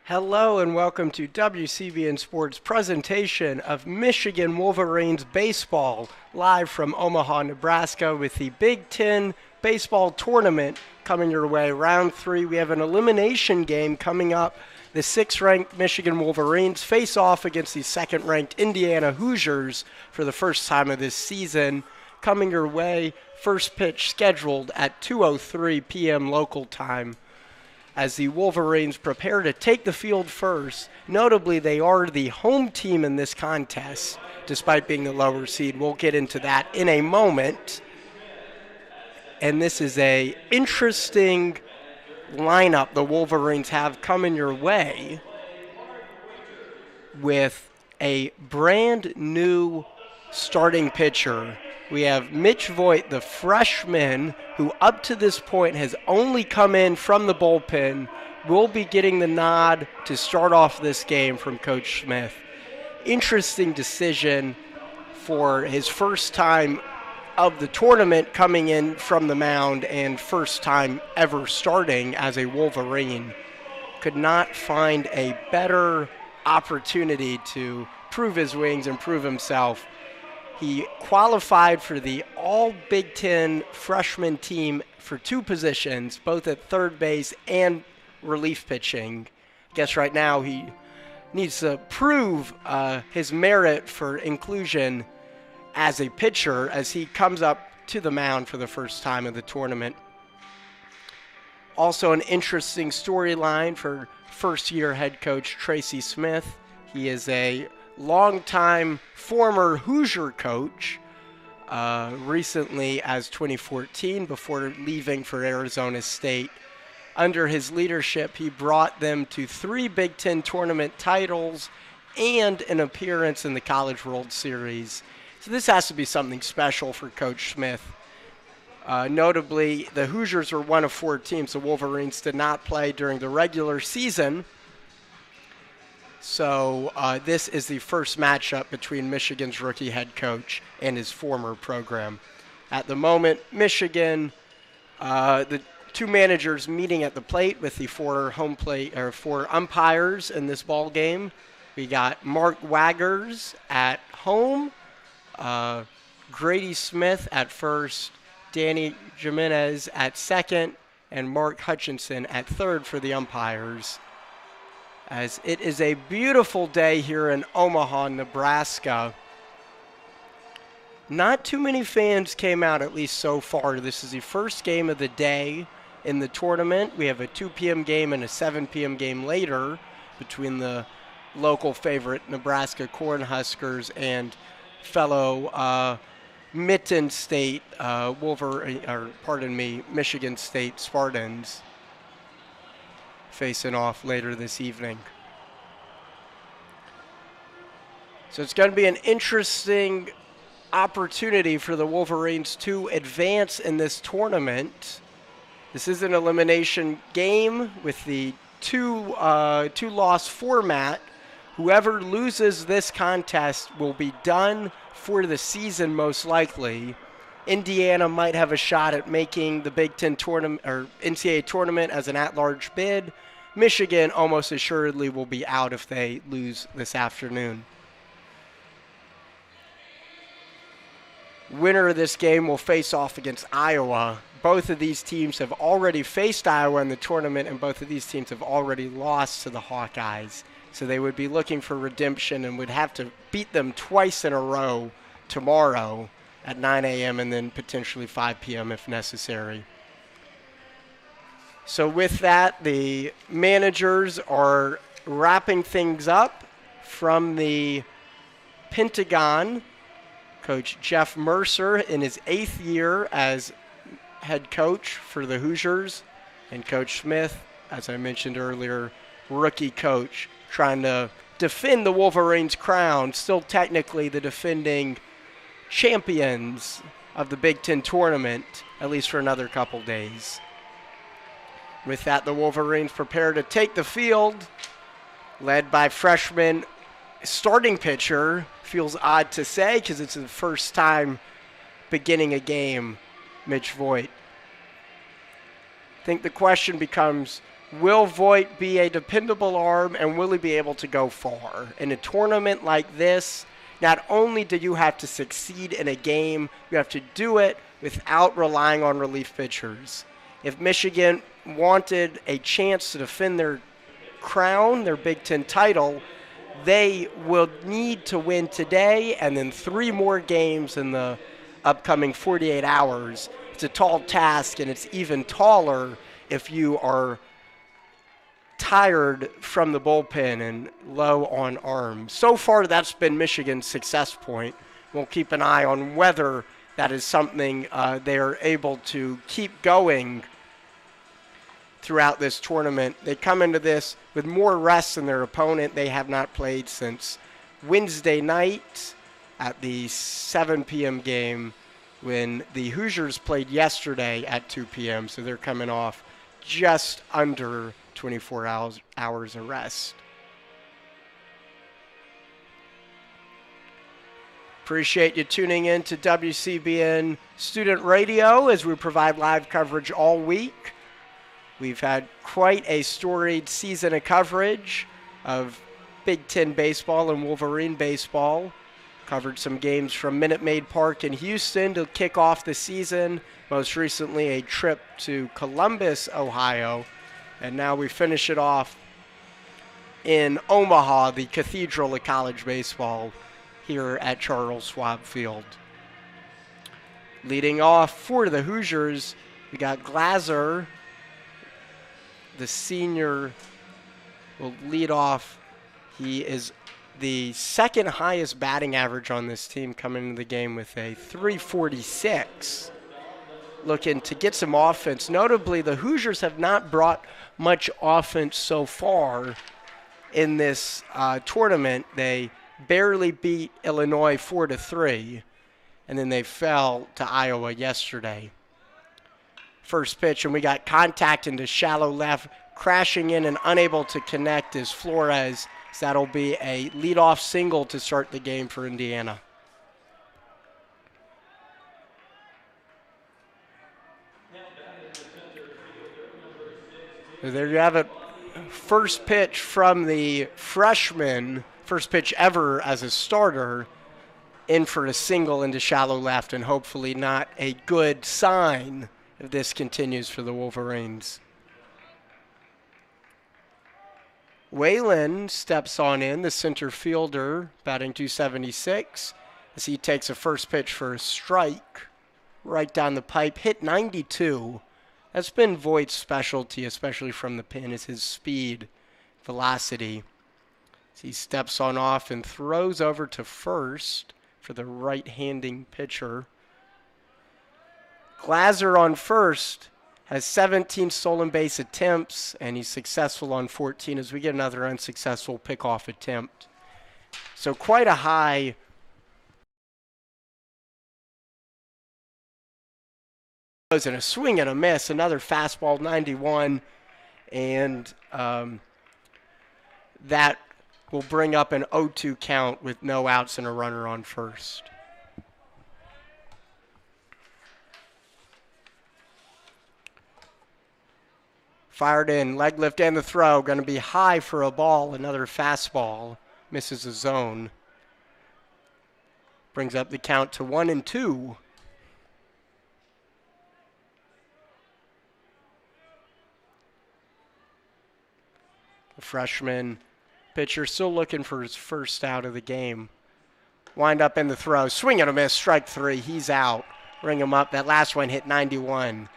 Hello and welcome to WCBN Sports presentation of Michigan Wolverines baseball, live from Omaha, Nebraska, with the Big Ten baseball tournament coming your way. Round 3, we have an elimination game coming up. The 6th-ranked Michigan Wolverines face off against the 2nd-ranked Indiana Hoosiers for the first time of this season. Coming your way, first pitch scheduled at 2:03 p.m. local time, as the Wolverines prepare to take the field first. Notably, they are the home team in this contest, despite being the lower seed. We'll get into that in a moment. And this is a interesting lineup the Wolverines have coming your way, with a brand new starting pitcher. We have Mitch Voigt, the freshman, who up to this point has only come in from the bullpen, will be getting the nod to start off this game from Coach Smith. Interesting decision for his first time of the tournament coming in from the mound and first time ever starting as a Wolverine. Could not find a better opportunity to prove his wings and prove himself. He qualified for the All-Big Ten freshman team for 2 positions, both at third base and relief pitching. I guess right now he needs to prove his merit for inclusion as a pitcher as he comes up to the mound for the first time of the tournament. Also an interesting storyline for first-year head coach Tracy Smith. He is a longtime former Hoosier coach, recently as 2014 before leaving for Arizona State. Under his leadership, he brought them to 3 Big Ten tournament titles and an appearance in the College World Series. So this has to be something special for Coach Smith. Notably, the Hoosiers were one of 4 teams. The Wolverines did not play during the regular season. So this is the first matchup between Michigan's rookie head coach and his former program. At the moment, Michigan, the 2 managers meeting at the plate with the 4 umpires in this ball game. We got Mark Waggers at home, Grady Smith at first, Danny Jimenez at second, and Mark Hutchinson at third for the umpires. As it is a beautiful day here in Omaha, Nebraska. Not too many fans came out, at least so far. This is the first game of the day in the tournament. We have a 2 p.m. game and a 7 p.m. game later between the local favorite Nebraska Cornhuskers and fellow Mitten State Michigan State Spartans facing off later this evening. So it's going to be an interesting opportunity for the Wolverines to advance in this tournament. This is an elimination game with the two-loss format. Whoever loses this contest will be done for the season, most likely. Indiana might have a shot at making the Big Ten tournament or NCAA tournament as an at-large bid. Michigan almost assuredly will be out if they lose this afternoon. Winner of this game will face off against Iowa. Both of these teams have already faced Iowa in the tournament, and both of these teams have already lost to the Hawkeyes. So they would be looking for redemption and would have to beat them twice in a row tomorrow at 9 a.m. and then potentially 5 p.m. if necessary. So with that, the managers are wrapping things up from the Pentagon. Coach Jeff Mercer in his 8th year as head coach for the Hoosiers, and Coach Smith, as I mentioned earlier, rookie coach, trying to defend the Wolverines' crown, still technically the defending champions of the Big Ten tournament, at least for another couple days. With that, the Wolverines prepare to take the field, led by freshman starting pitcher. Feels odd to say because it's the first time beginning a game, Mitch Voigt. I think the question becomes, will Voigt be a dependable arm, and will he be able to go far? In a tournament like this, not only do you have to succeed in a game, you have to do it without relying on relief pitchers. If Michigan wanted a chance to defend their crown, their Big Ten title, they will need to win today and then 3 more games in the upcoming 48 hours. It's a tall task, and it's even taller if you are tired from the bullpen and low on arms. So far, that's been Michigan's success point. We'll keep an eye on whether that is something they are able to keep going throughout this tournament. They come into this with more rest than their opponent. They have not played since Wednesday night at the 7 p.m. game when the Hoosiers played yesterday at 2 p.m., so they're coming off just under 24 hours of rest. Appreciate you tuning in to WCBN Student Radio as we provide live coverage all week. We've had quite a storied season of coverage of Big Ten baseball and Wolverine baseball. Covered some games from Minute Maid Park in Houston to kick off the season. Most recently, a trip to Columbus, Ohio. And now we finish it off in Omaha, the cathedral of college baseball, here at Charles Schwab Field. Leading off for the Hoosiers, we got Glaser. The senior will lead off. He is the second highest batting average on this team coming into the game with a .346. Looking to get some offense. Notably, the Hoosiers have not brought much offense so far in this tournament. They barely beat Illinois 4-3, and then they fell to Iowa yesterday. First pitch, and we got contact into shallow left. Crashing in and unable to connect is Flores. So that'll be a leadoff single to start the game for Indiana. So there you have it. First pitch from the freshman, first pitch ever as a starter, in for a single into shallow left, and hopefully not a good sign if this continues for the Wolverines. Whalen steps on in, the center fielder, batting .276, as he takes a first pitch for a strike right down the pipe, hit 92. That's been Voigt's specialty, especially from the pin, is his speed, velocity. As he steps on off and throws over to first for the right-handing pitcher. Glaser on first has 17 stolen base attempts, and he's successful on 14 as we get another unsuccessful pickoff attempt. So quite a high and a swing and a miss, another fastball 91, and that will bring up an 0-2 count with no outs and a runner on first. Fired in, leg lift and the throw, going to be high for a ball, another fastball, misses the zone. Brings up the count to 1-2. The freshman pitcher still looking for his first out of the game. Wind up in the throw, swing and a miss, strike 3, he's out. Ring him up, that last one hit 91.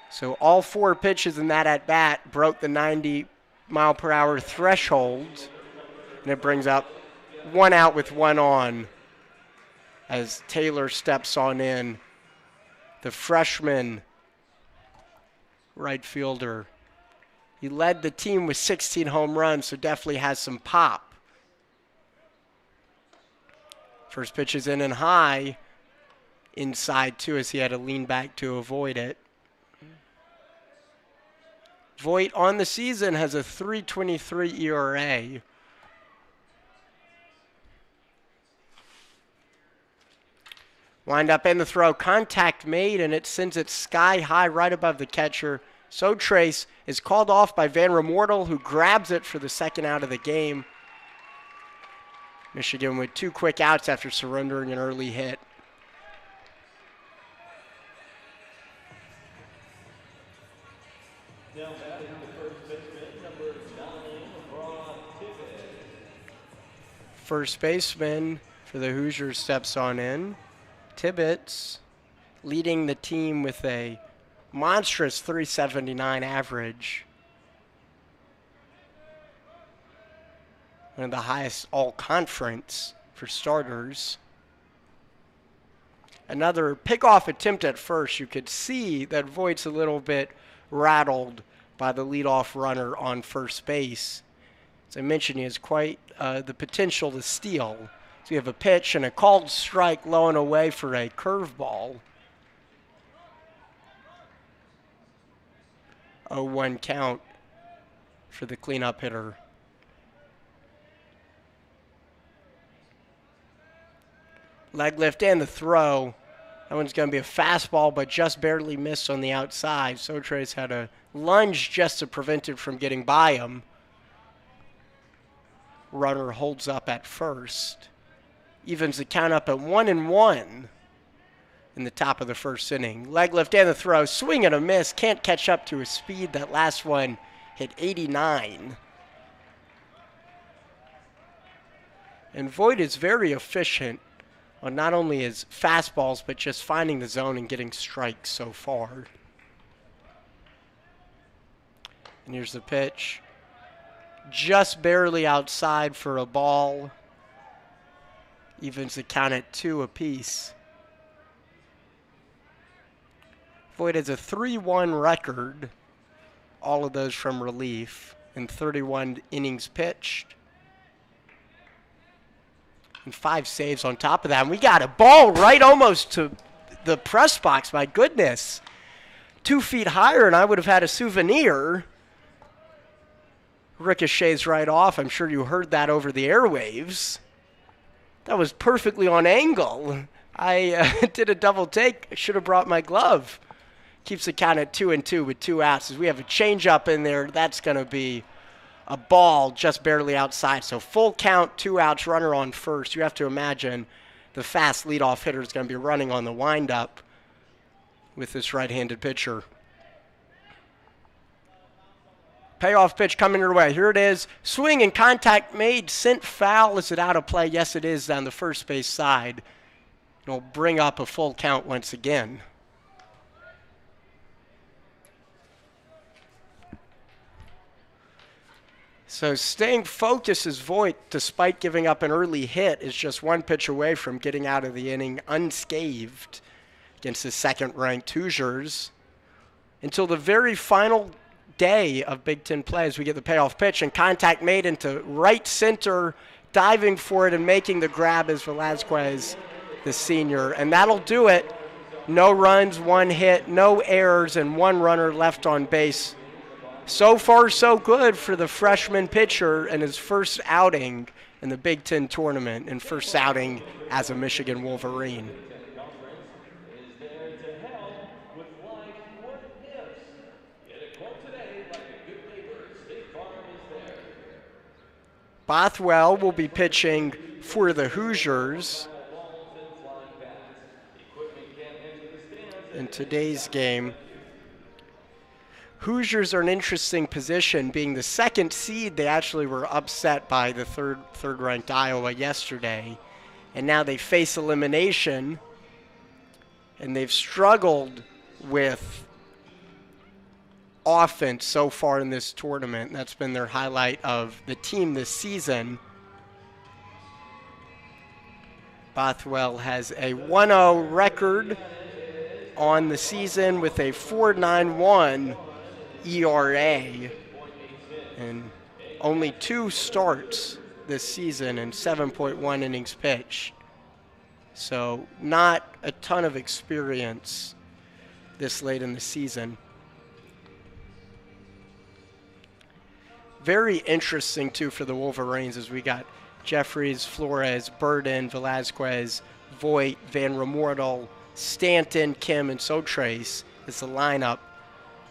So all 4 pitches in that at-bat broke the 90-mile-per-hour threshold, and it brings up 1 out with 1 on as Taylor steps on in. The freshman right fielder. He led the team with 16 home runs, so definitely has some pop. First pitch is in and high, inside too, as he had to lean back to avoid it. Voigt on the season has a .323 ERA. Wind up in the throw, contact made, and it sends it sky high right above the catcher. So Trace is called off by Van Remortel, who grabs it for the second out of the game. Michigan with 2 quick outs after surrendering an early hit. Now batting the first baseman, number 9, Tibbet. First baseman for the Hoosiers steps on in. Tibbet's leading the team with a monstrous .379 average. One of the highest all-conference for starters. Another pickoff attempt at first. You could see that Voigt's a little bit rattled by the leadoff runner on first base. As I mentioned, he has quite the potential to steal. So you have a pitch and a called strike low and away for a curveball. 0-1 count for the cleanup hitter. Leg lift and the throw. That one's going to be a fastball, but just barely missed on the outside. So Trace had a lunge just to prevent it from getting by him. Runner holds up at first. Evens the count up at 1-1 in the top of the first inning. Leg lift and the throw. Swing and a miss. Can't catch up to his speed. That last one hit 89. And Voigt is very efficient on not only his fastballs, but just finding the zone and getting strikes so far. And here's the pitch. Just barely outside for a ball. Evens the count at 2 apiece. Voigt has a 3-1 record, all of those from relief, in 31 innings pitched. And 5 saves on top of that. And we got a ball right almost to the press box. My goodness. 2 feet higher and I would have had a souvenir. Ricochets right off. I'm sure you heard that over the airwaves. That was perfectly on angle. I did a double take. I should have brought my glove. Keeps the count at 2-2 with 2 outs. As we have a changeup in there, that's going to be a ball just barely outside. So full count, 2 outs, runner on first. You have to imagine the fast leadoff hitter is going to be running on the windup with this right-handed pitcher. Payoff pitch coming your way. Here it is. Swing and contact made. Sent foul. Is it out of play? Yes, it is down the first base side. It'll bring up a full count once again. So staying focused as Voigt, despite giving up an early hit, is just 1 pitch away from getting out of the inning unscathed against the second-ranked Hoosiers. Until the very final day of Big Ten play as we get the payoff pitch and contact made into right center, diving for it and making the grab is Velazquez, the senior. And that'll do it. No runs, 1 hit, no errors, and 1 runner left on base. So far, so good for the freshman pitcher in his first outing in the Big Ten tournament and first outing as a Michigan Wolverine. Bothwell will be pitching for the Hoosiers in today's game. Hoosiers are in an interesting position. Being the 2nd seed, they actually were upset by the third-ranked Iowa yesterday. And now they face elimination, and they've struggled with offense so far in this tournament. That's been their highlight of the team this season. Bothwell has a 1-0 record on the season with a 4.91 ERA and only 2 starts this season and 7.1 innings pitched. So not a ton of experience this late in the season. Very interesting, too, for the Wolverines as we got Jeffries, Flores, Burden, Velazquez, Voigt, Van Remortel, Stanton, Kim, and Sotrace is the lineup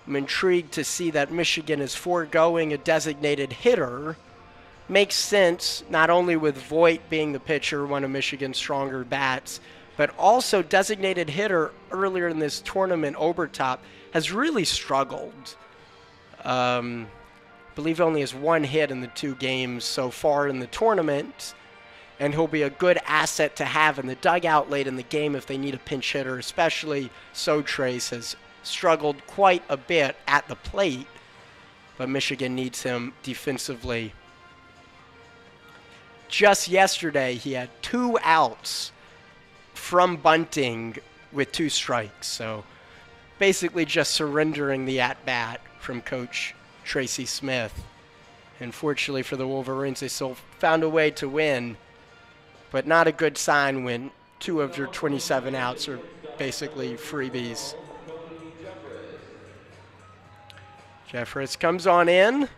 I'm intrigued to see that Michigan is foregoing a designated hitter. Makes sense, not only with Voigt being the pitcher, one of Michigan's stronger bats, but also designated hitter earlier in this tournament, Obertop, has really struggled. I believe only has one hit in the 2 games so far in the tournament, and he'll be a good asset to have in the dugout late in the game if they need a pinch hitter, especially so Trace has struggled quite a bit at the plate, but Michigan needs him defensively. Just yesterday, he had 2 outs from bunting with 2 strikes. So basically just surrendering the at-bat from Coach Tracy Smith. And fortunately for the Wolverines, they still found a way to win. But not a good sign when 2 of your 27 outs are basically freebies. Jeffress comes on in.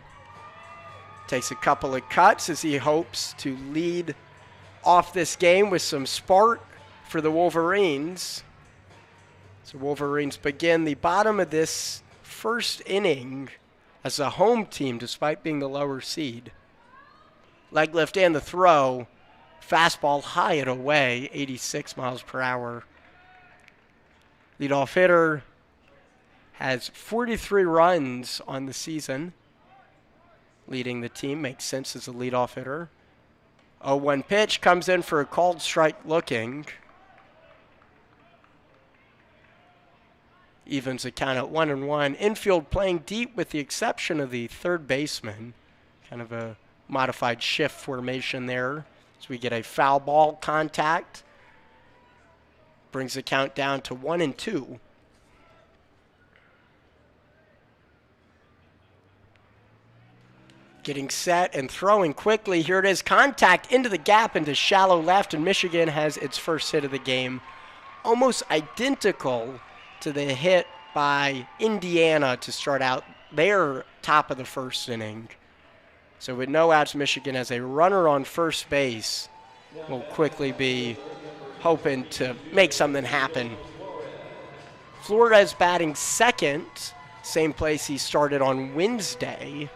Takes a couple of cuts as he hopes to lead off this game with some spark for the Wolverines. So Wolverines begin the bottom of this first inning as a home team despite being the lower seed. Leg lift and the throw. Fastball high and away, 86 miles per hour. Leadoff hitter has 43 runs on the season. Leading the team, makes sense as a leadoff hitter. 0-1 pitch, comes in for a called strike looking. Evens the count at 1-1. Infield playing deep with the exception of the third baseman. Kind of a modified shift formation there. So we get a foul ball contact. Brings the count down to 1-2. Getting set and throwing quickly. Here it is. Contact into the gap into shallow left, and Michigan has its first hit of the game. Almost identical to the hit by Indiana to start out their top of the first inning. So with no outs, Michigan has a runner on first base. Will quickly be hoping to make something happen. Flores batting second, same place he started on Wednesday.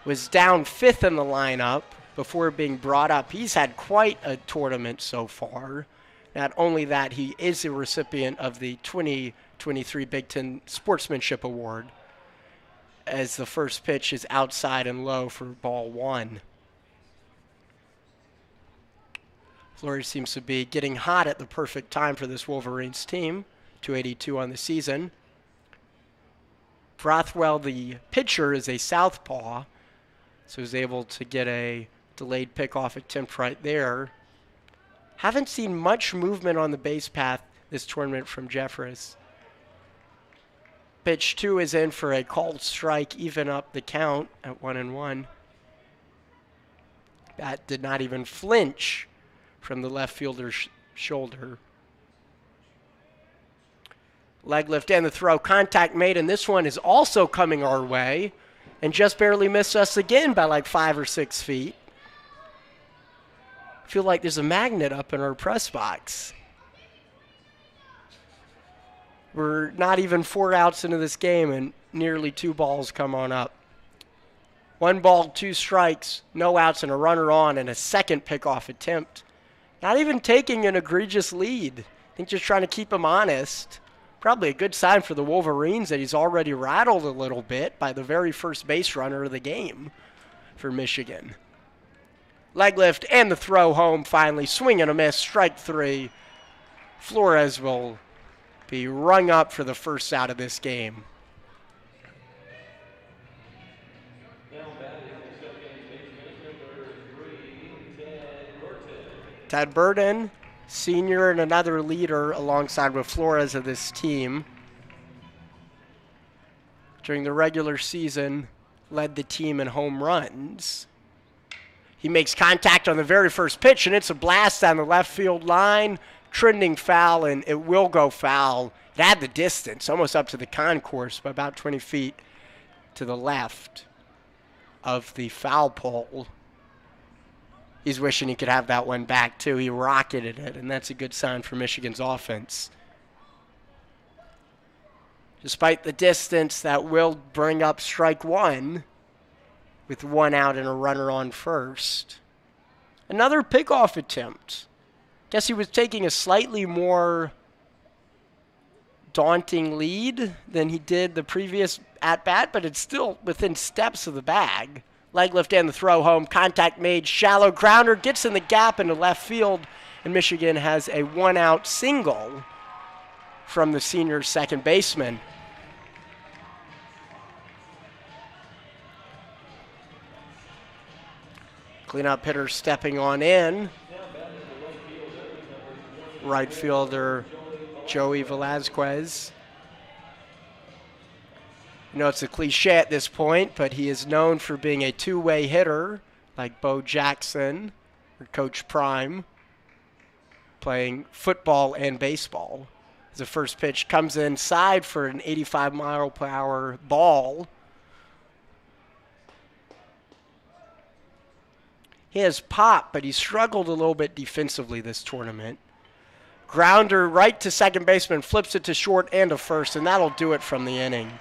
Was down 5th in the lineup before being brought up. He's had quite a tournament so far. Not only that, he is a recipient of the 2023 Big Ten Sportsmanship Award, as the first pitch is outside and low for ball 1. Flores seems to be getting hot at the perfect time for this Wolverines team. 282 on the season. Brothwell, the pitcher, is a southpaw, so he's able to get a delayed pickoff attempt right there. Haven't seen much movement on the base path this tournament from Jeffress. Pitch 2 is in for a called strike, even up the count at 1-1. Bat did not even flinch from the left fielder's shoulder. Leg lift and the throw. Contact made, and this one is also coming our way. And just barely missed us again by like 5 or 6 feet. I feel like there's a magnet up in our press box. We're not even 4 outs into this game and nearly 2 balls come on up. 1 ball, 2 strikes, no outs and a runner on, and a second pickoff attempt. Not even taking an egregious lead. I think just trying to keep him honest. Probably a good sign for the Wolverines that he's already rattled a little bit by the very first base runner of the game for Michigan. Leg lift and the throw home finally. Swing and a miss, strike 3. Flores will be rung up for the first out of this game. Ted Burden, senior and another leader alongside with Flores of this team. During the regular season, led the team in home runs. He makes contact on the very first pitch, and it's a blast down the left field line. Trending foul, and it will go foul. It had the distance, almost up to the concourse, but about 20 feet to the left of the foul pole. He's wishing he could have that one back, too. He rocketed it, and that's a good sign for Michigan's offense. Despite the distance, that will bring up strike one with one out and a runner on first. Another pickoff attempt. Guess he was taking a slightly more daunting lead than he did the previous at-bat, but it's still within steps of the bag. Leg lift and the throw home. Contact made. Shallow grounder. Gets in the gap into left field. And Michigan has a one-out single from the senior second baseman. Cleanup hitter stepping on in. Right fielder Joey Velazquez. You know, it's a cliche at this point, but he is known for being a two-way hitter like Bo Jackson or Coach Prime, playing football and baseball. The first pitch comes inside for an 85-mile-per-hour ball. He has pop, but he struggled a little bit defensively this tournament. Grounder right to second baseman, flips it to short and to first, and that'll do it from the inning.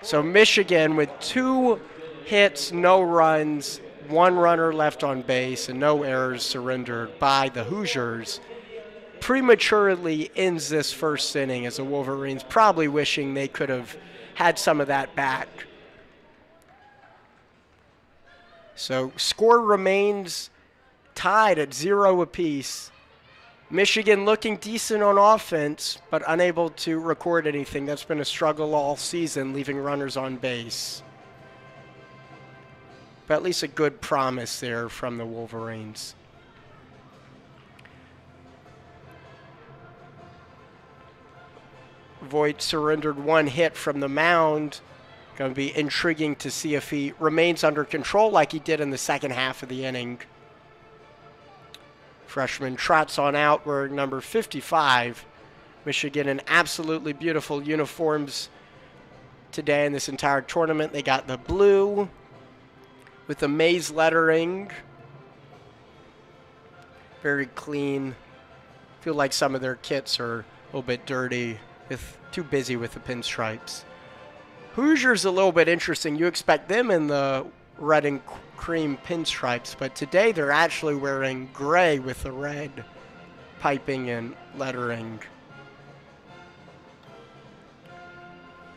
So Michigan with 2 hits, no runs, 1 runner left on base, and no errors surrendered by the Hoosiers, prematurely ends this first inning as the Wolverines probably wishing they could have had some of that back. So score remains tied at 0 apiece. Michigan looking decent on offense, but unable to record anything. That's been a struggle all season, leaving runners on base. But at least a good promise there from the Wolverines. Voigt surrendered 1 hit from the mound. Going to be intriguing to see if he remains under control like he did in the second half of the inning. Freshman trots on out wearing number 55. Michigan in absolutely beautiful uniforms today in this entire tournament. They got the blue with the maize lettering. Very clean. Feel like some of their kits are a little bit dirty, too busy with the pinstripes. Hoosiers a little bit interesting. You expect them in the red and cream pinstripes, but today they're actually wearing gray with the red piping and lettering.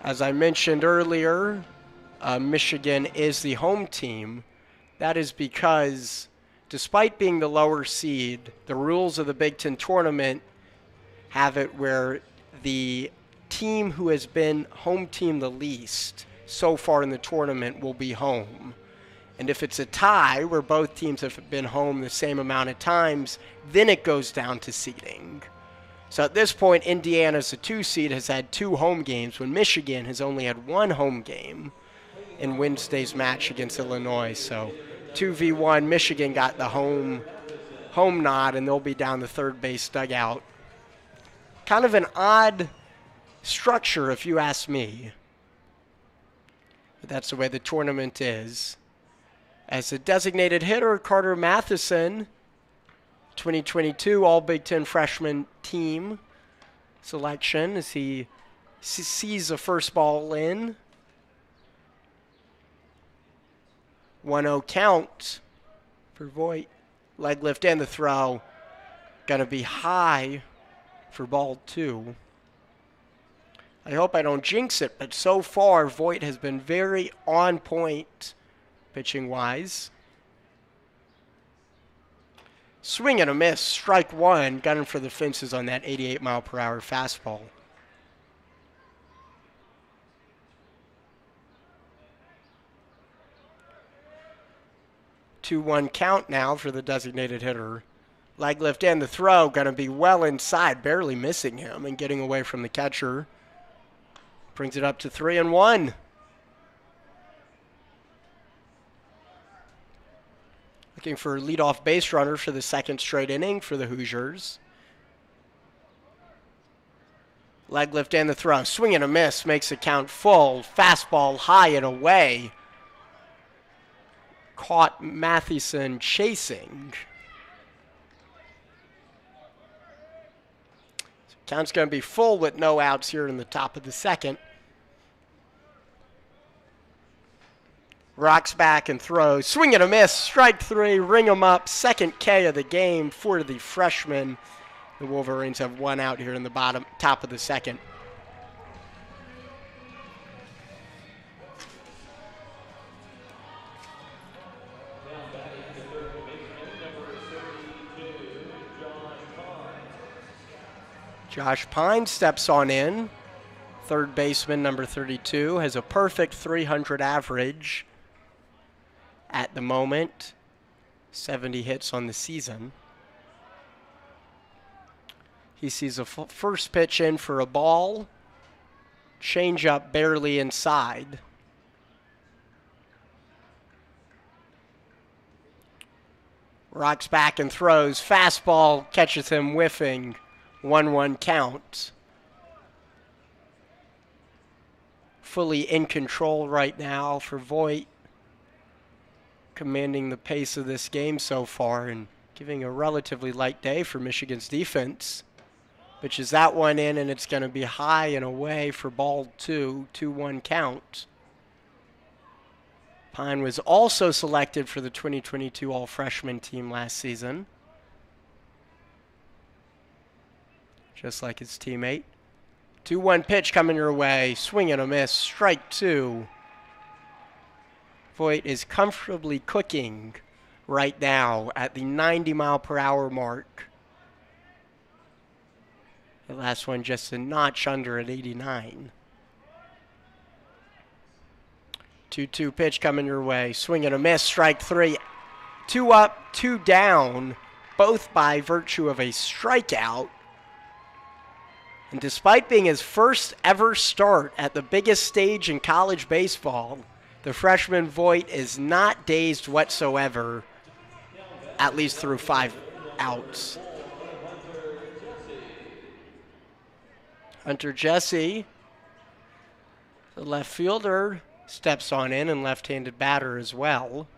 As I mentioned earlier, Michigan is the home team. That is because despite being the lower seed, the rules of the Big Ten tournament have it where the team who has been home team the least so far in the tournament will be home. And if it's a tie where both teams have been home the same amount of times, then it goes down to seeding. So at this point, Indiana's a 2 seed, has had 2 home games, when Michigan has only had 1 home game in Wednesday's match against Illinois. So 2v1, Michigan got the home nod, and they'll be down the third base dugout. Kind of an odd structure, if you ask me. But that's the way the tournament is. As a designated hitter, Carter Matheson, 2022 All Big Ten freshman team selection, as he sees the first ball in. 1-0 count for Voigt. Leg lift and the throw. Going to be high for ball 2. I hope I don't jinx it, but so far Voigt has been very on point pitching-wise. Swing and a miss, strike 1, gunning for the fences on that 88-mile-per-hour fastball. 2-1 count now for the designated hitter. Leg lift and the throw, going to be well inside, barely missing him and getting away from the catcher. Brings it up to 3-1. Looking for a leadoff base runner for the second straight inning for the Hoosiers. Leg lift and the throw. Swing and a miss. Makes the count full. Fastball high and away. Caught Matheson chasing. Count's going to be full with no outs here in the top of the second. Rocks back and throws. Swing and a miss. Strike 3. Ring him up. Second K of the game for the freshman. The Wolverines have 1 out here in the top of the second. Josh Pine steps on in. Third baseman, number 32, has a perfect 300 average at the moment. 70 hits on the season. He sees a first pitch in for a ball. Changeup barely inside. Rocks back and throws. Fastball catches him whiffing. 1-1 count. Fully in control right now for Voigt. Commanding the pace of this game so far and giving a relatively light day for Michigan's defense. Pitches that one in, and it's going to be high and away for ball 2. 2-1 count. Pine was also selected for the 2022 All-Freshman team last season, just like his teammate. 2-1 pitch coming your way. Swing and a miss. Strike 2. Voigt is comfortably cooking right now at the 90-mile-per-hour mark. The last one just a notch under at 89. 2-2 pitch coming your way. Swing and a miss. Strike 3. 2 up, 2 down, both by virtue of a strikeout. And despite being his first ever start at the biggest stage in college baseball, the freshman Voigt is not dazed whatsoever, at least through 5 outs. Hunter Jesse, the left fielder, steps on in, and left-handed batter as well.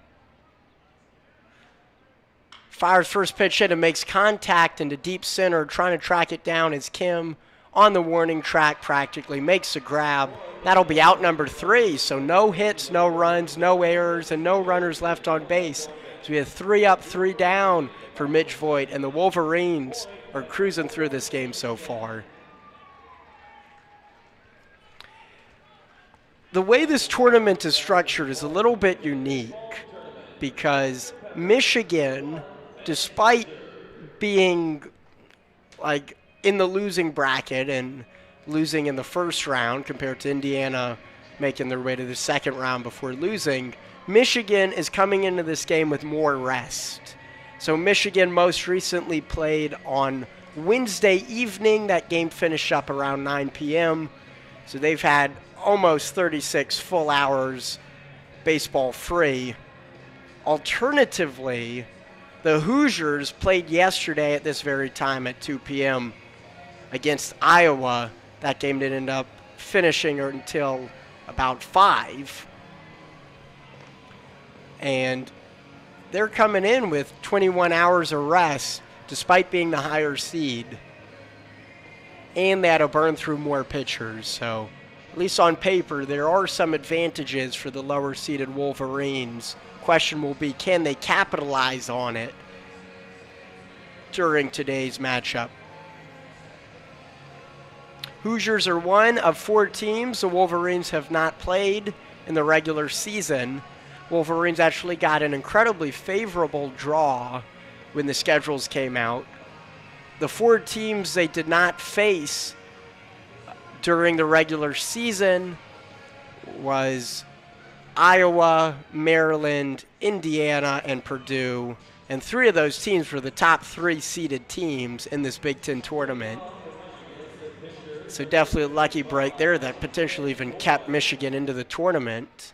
Fires first pitch hit and makes contact into deep center. Trying to track it down is Kim on the warning track practically. Makes a grab. That'll be out number 3. So no hits, no runs, no errors, and no runners left on base. So we have 3 up, 3 down for Mitch Voigt, and the Wolverines are cruising through this game so far. The way this tournament is structured is a little bit unique because Michigan, despite being like in the losing bracket and losing in the first round compared to Indiana making their way to the second round before losing, Michigan is coming into this game with more rest. So Michigan most recently played on Wednesday evening. That game finished up around 9 p.m. So they've had almost 36 full hours baseball free. Alternatively, the Hoosiers played yesterday at this very time at 2 p.m. against Iowa. That game didn't end up finishing until about 5. And they're coming in with 21 hours of rest despite being the higher seed. And they had to burn through more pitchers. So at least on paper, there are some advantages for the lower-seeded Wolverines. Question will be, can they capitalize on it during today's matchup? Hoosiers are one of 4 teams the Wolverines have not played in the regular season. Wolverines actually got an incredibly favorable draw when the schedules came out. The 4 teams they did not face during the regular season was Iowa, Maryland, Indiana, and Purdue. And 3 of those teams were the top 3 seeded teams in this Big Ten tournament. So definitely a lucky break there that potentially even kept Michigan into the tournament.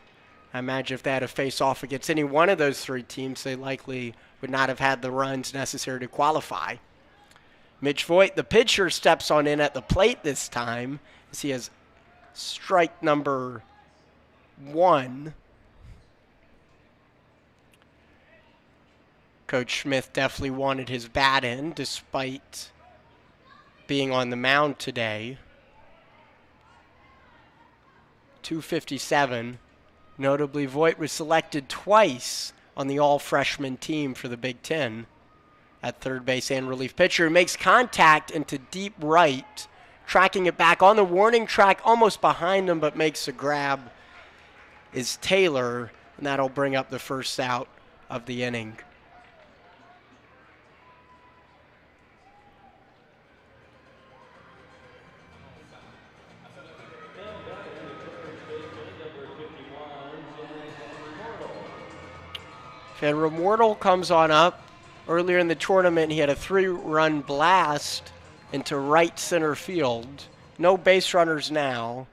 I imagine if they had to face off against any one of those 3 teams, they likely would not have had the runs necessary to qualify. Mitch Voigt, the pitcher, steps on in at the plate this time as he has strike number 1. Coach Smith definitely wanted his bat in despite being on the mound today. 257. Notably, Voigt was selected twice on the all-freshman team for the Big Ten at third base and relief pitcher. Makes contact into deep right, tracking it back on the warning track, almost behind him, but makes a grab is Taylor, and that'll bring up the first out of the inning. Van Remortel comes on up. Earlier in the tournament, he had a 3-run blast into right center field. No base runners now.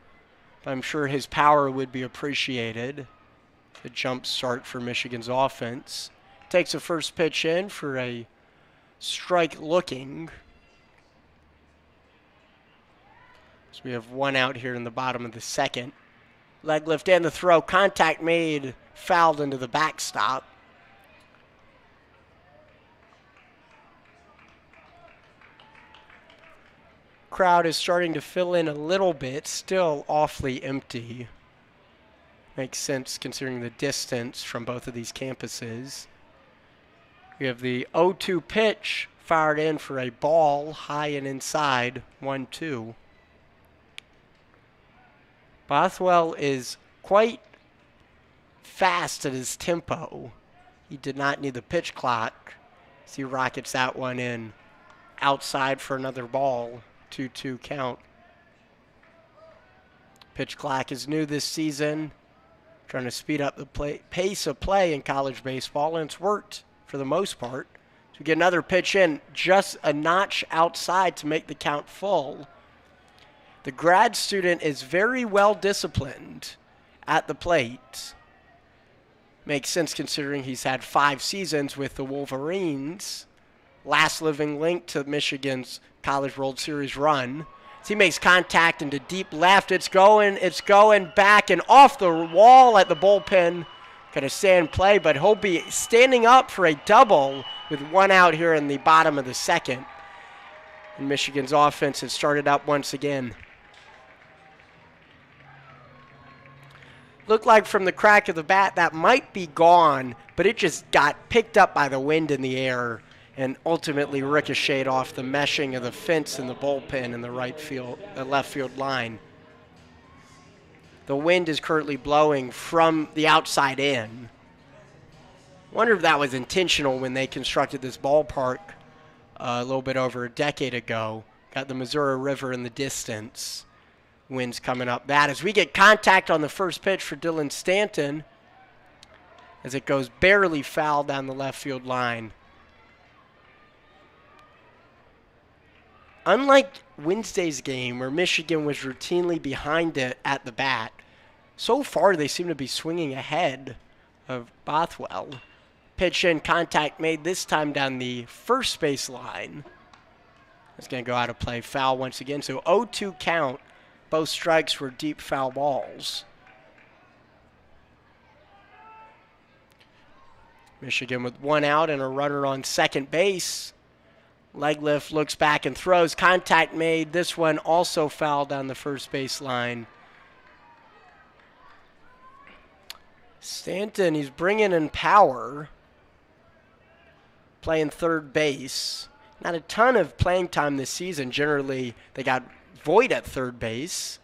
I'm sure his power would be appreciated. The jump start for Michigan's offense. Takes the first pitch in for a strike looking. So we have one out here in the bottom of the second. Leg lift and the throw. Contact made, fouled into the backstop. Crowd is starting to fill in a little bit, still awfully empty. Makes sense considering the distance from both of these campuses. We have the 0-2 pitch fired in for a ball high and inside, 1-2. Bothwell is quite fast at his tempo. He did not need the pitch clock. He rockets that one in outside for another ball. 2-2 count. Pitch clock is new this season. Trying to speed up the pace of play in college baseball, and it's worked for the most part. So we get another pitch in, just a notch outside to make the count full. The grad student is very well disciplined at the plate. Makes sense considering he's had 5 seasons with the Wolverines. Last living link to Michigan's College World Series run. As he makes contact into deep left. It's going back and off the wall at the bullpen. Going to stand play, but he'll be standing up for a double with one out here in the bottom of the second. And Michigan's offense has started up once again. Looked like from the crack of the bat that might be gone, but it just got picked up by the wind in the air and ultimately ricocheted off the meshing of the fence in the bullpen in the left field line. The wind is currently blowing from the outside in. Wonder if that was intentional when they constructed this ballpark a little bit over a decade ago. Got the Missouri River in the distance. Wind's coming up that as we get contact on the first pitch for Dylan Stanton as it goes barely foul down the left field line. Unlike Wednesday's game where Michigan was routinely behind it at the bat, so far they seem to be swinging ahead of Bothwell. Pitch in, contact made this time down the first base line. It's going to go out of play, foul once again. So 0-2 count. Both strikes were deep foul balls. Michigan with one out and a runner on second base. Leg lift, looks back and throws. Contact made. This one also fouled down the first base line. Stanton, he's bringing in power. Playing third base. Not a ton of playing time this season. Generally, they got Voigt at third base.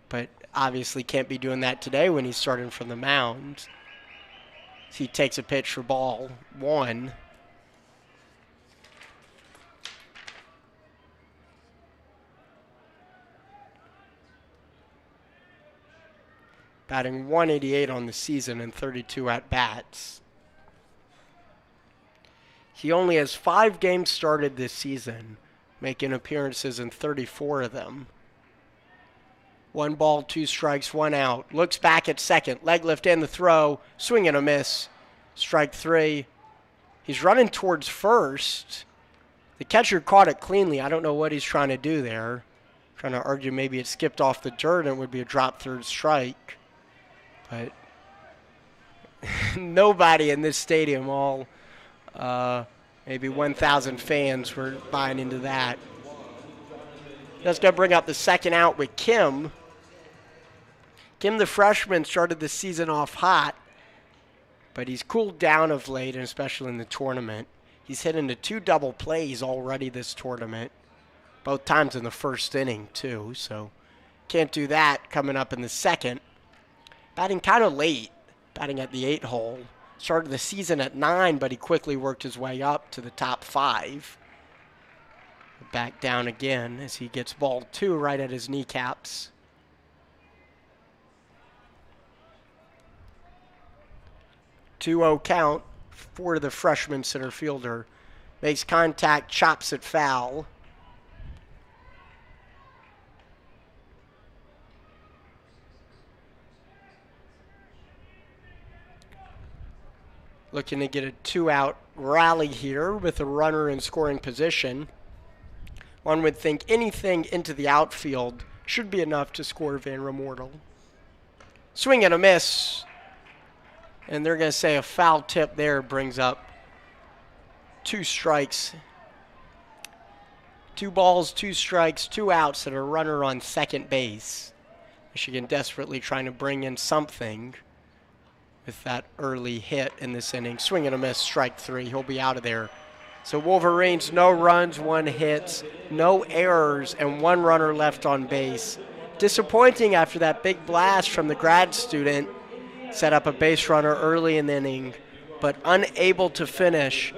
But obviously can't be doing that today when he's starting from the mound. He takes a pitch for ball 1. Batting 188 on the season and 32 at-bats. He only has 5 games started this season, making appearances in 34 of them. 1 ball, 2 strikes, 1 out. Looks back at second. Leg lift and the throw. Swing and a miss. Strike 3. He's running towards first. The catcher caught it cleanly. I don't know what he's trying to do there. Trying to argue maybe it skipped off the dirt and it would be a drop third strike. But nobody in this stadium, all maybe 1,000 fans, were buying into that. That's going to bring up the second out with Kim. Kim, the freshman, started the season off hot, but he's cooled down of late, and especially in the tournament. He's hit into 2 double plays already this tournament, both times in the first inning, too, so can't do that coming up in the second. Batting kind of late, batting at the 8 hole. Started the season at 9, but he quickly worked his way up to the top 5. Back down again as he gets ball 2 right at his kneecaps. 2-0 count for the freshman center fielder. Makes contact, chops it foul. Looking to get a 2-out rally here with a runner in scoring position. One would think anything into the outfield should be enough to score Van Remortel. Swing and a miss. And they're going to say a foul tip there brings up 2 strikes. 2 balls, 2 strikes, 2 outs, and a runner on second base. Michigan desperately trying to bring in something with that early hit in this inning. Swing and a miss, strike 3. He'll be out of there. So Wolverines, no runs, 1 hit, no errors, and 1 runner left on base. Disappointing after that big blast from the grad student. Set up a base runner early in the inning, but unable to finish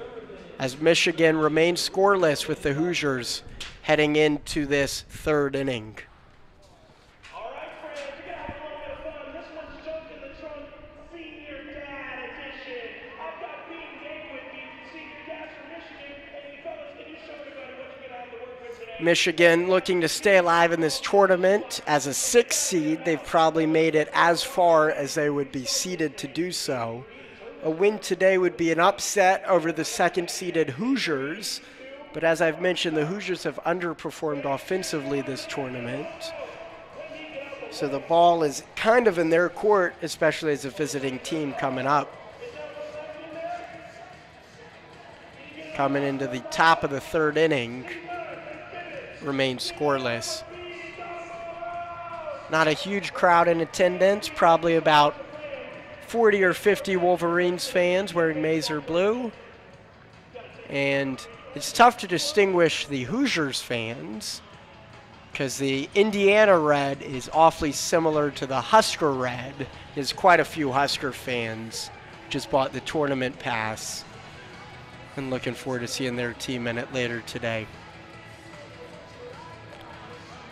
as Michigan remains scoreless with the Hoosiers heading into this 3rd inning. All right, friends, you gotta have a little bit of fun. This one's Junk in the Trunk Senior Dad Edition. I've got Dean Gay with me, senior dad from Michigan. Hey, fellas, can you show everybody what you got to work with today? Michigan looking to stay alive in this tournament. As a 6th seed, they've probably made it as far as they would be seeded to do so. A win today would be an upset over the 2nd-seeded Hoosiers, but as I've mentioned, the Hoosiers have underperformed offensively this tournament. So the ball is kind of in their court, especially as a visiting team coming up. Coming into the top of the 3rd inning. Remains scoreless. Not a huge crowd in attendance, probably about 40 or 50 Wolverines fans wearing maize or blue. And it's tough to distinguish the Hoosiers fans because the Indiana red is awfully similar to the Husker red. There's quite a few Husker fans just bought the tournament pass and looking forward to seeing their team in it later today.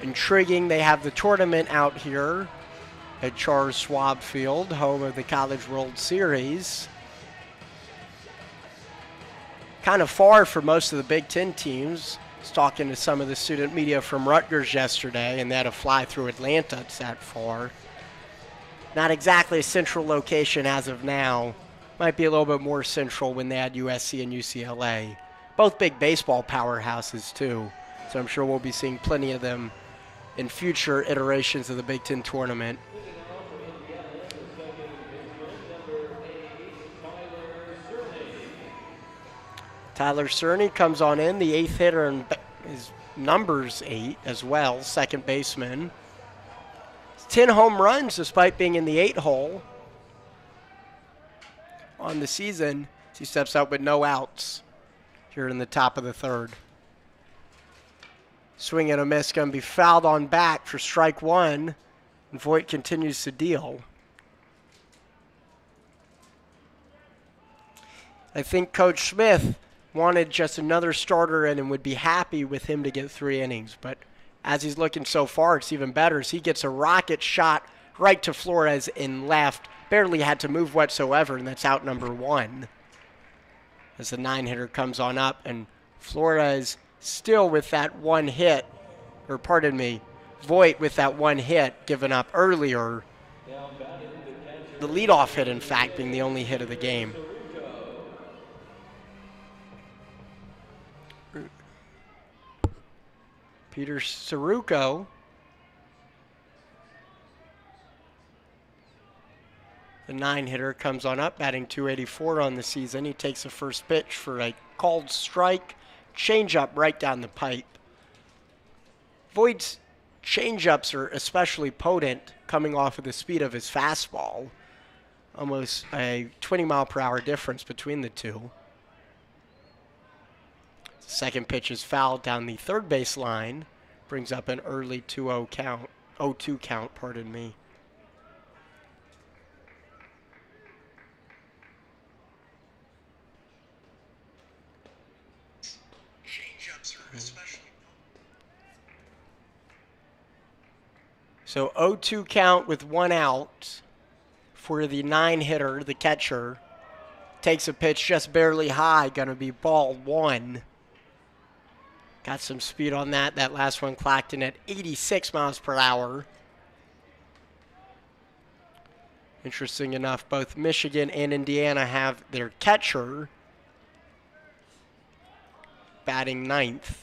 Intriguing, they have the tournament out here at Charles Schwab Field, home of the College World Series. Kind of far for most of the Big Ten teams. I was talking to some of the student media from Rutgers yesterday, and they had to fly through Atlanta. It's that far. Not exactly a central location as of now. Might be a little bit more central when they had USC and UCLA. Both big baseball powerhouses, too. So I'm sure we'll be seeing plenty of them in future iterations of the Big Ten tournament. Tyler Cerny comes on in, the 8th hitter, and his number's 8 as well, second baseman. 10 home runs despite being in the 8 hole on the season. He steps out with no outs here in the top of the 3rd. Swing and a miss, going to be fouled on back for strike 1, and Voigt continues to deal. I think Coach Smith wanted just another starter in and would be happy with him to get 3 innings, but as he's looking so far, it's even better as he gets a rocket shot right to Flores in left, barely had to move whatsoever, and that's out number 1. As the 9-hitter comes on up, and Flores still with that 1 hit, or pardon me, Voigt with that 1 hit given up earlier. The leadoff hit, in fact, being the only hit of the game. Peter Sirocco. The 9-hitter comes on up, batting .284 on the season. He takes the first pitch for a called strike. Change up right down the pipe. Voigt's changeups are especially potent coming off of the speed of his fastball. Almost a 20-mile-per-hour difference between the two. Second pitch is fouled down the third base line. Brings up an early 2-0 count. 0-2 count, pardon me. So 0-2 count with 1 out for the 9-hitter, the catcher. Takes a pitch just barely high, going to be ball 1. Got some speed on that. That last one clocked in at 86 miles per hour. Interesting enough, both Michigan and Indiana have their catcher batting 9th.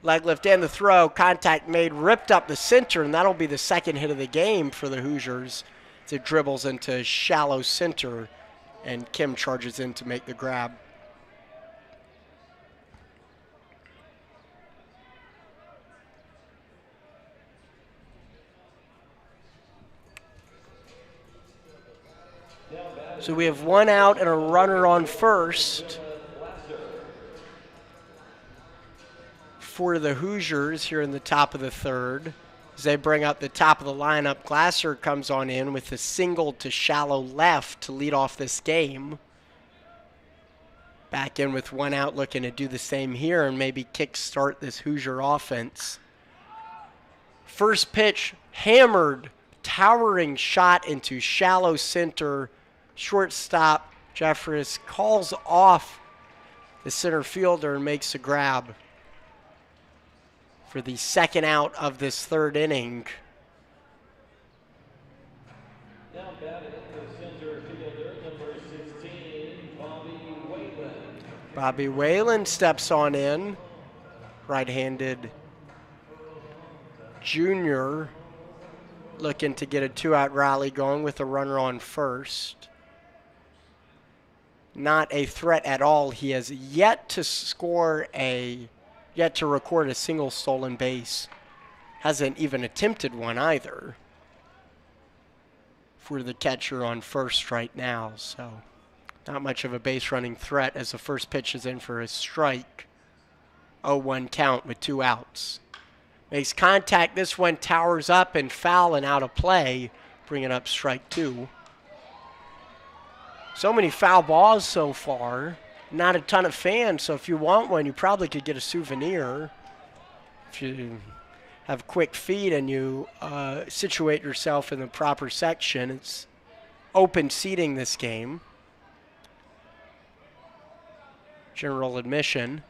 Leg lift and the throw, contact made, ripped up the center, and that'll be the second hit of the game for the Hoosiers. It dribbles into shallow center, and Kim charges in to make the grab. So we have 1 out and a runner on first for the Hoosiers here in the top of the third. As they bring up the top of the lineup, Glasser comes on in with a single to shallow left to lead off this game. Back in with 1 out, looking to do the same here and maybe kickstart this Hoosier offense. First pitch, hammered, towering shot into shallow center. Shortstop Jeffress calls off the center fielder and makes a grab for the second out of this third inning. Now batting the center fielder, number 16, Bobby Whalen. Bobby Whalen steps on in. Right-handed junior looking to get a 2-out rally going with a runner on first. Not a threat at all. He has yet to record a single stolen base. Hasn't even attempted one either for the catcher on first right now. So not much of a base running threat as the first pitch is in for a strike. 0-1 count with 2 outs. Makes contact. This one towers up and foul and out of play, bringing up strike 2. So many foul balls so far. Not a ton of fans, so if you want one, you probably could get a souvenir. If you have quick feet and you situate yourself in the proper section, it's open seating this game. General admission.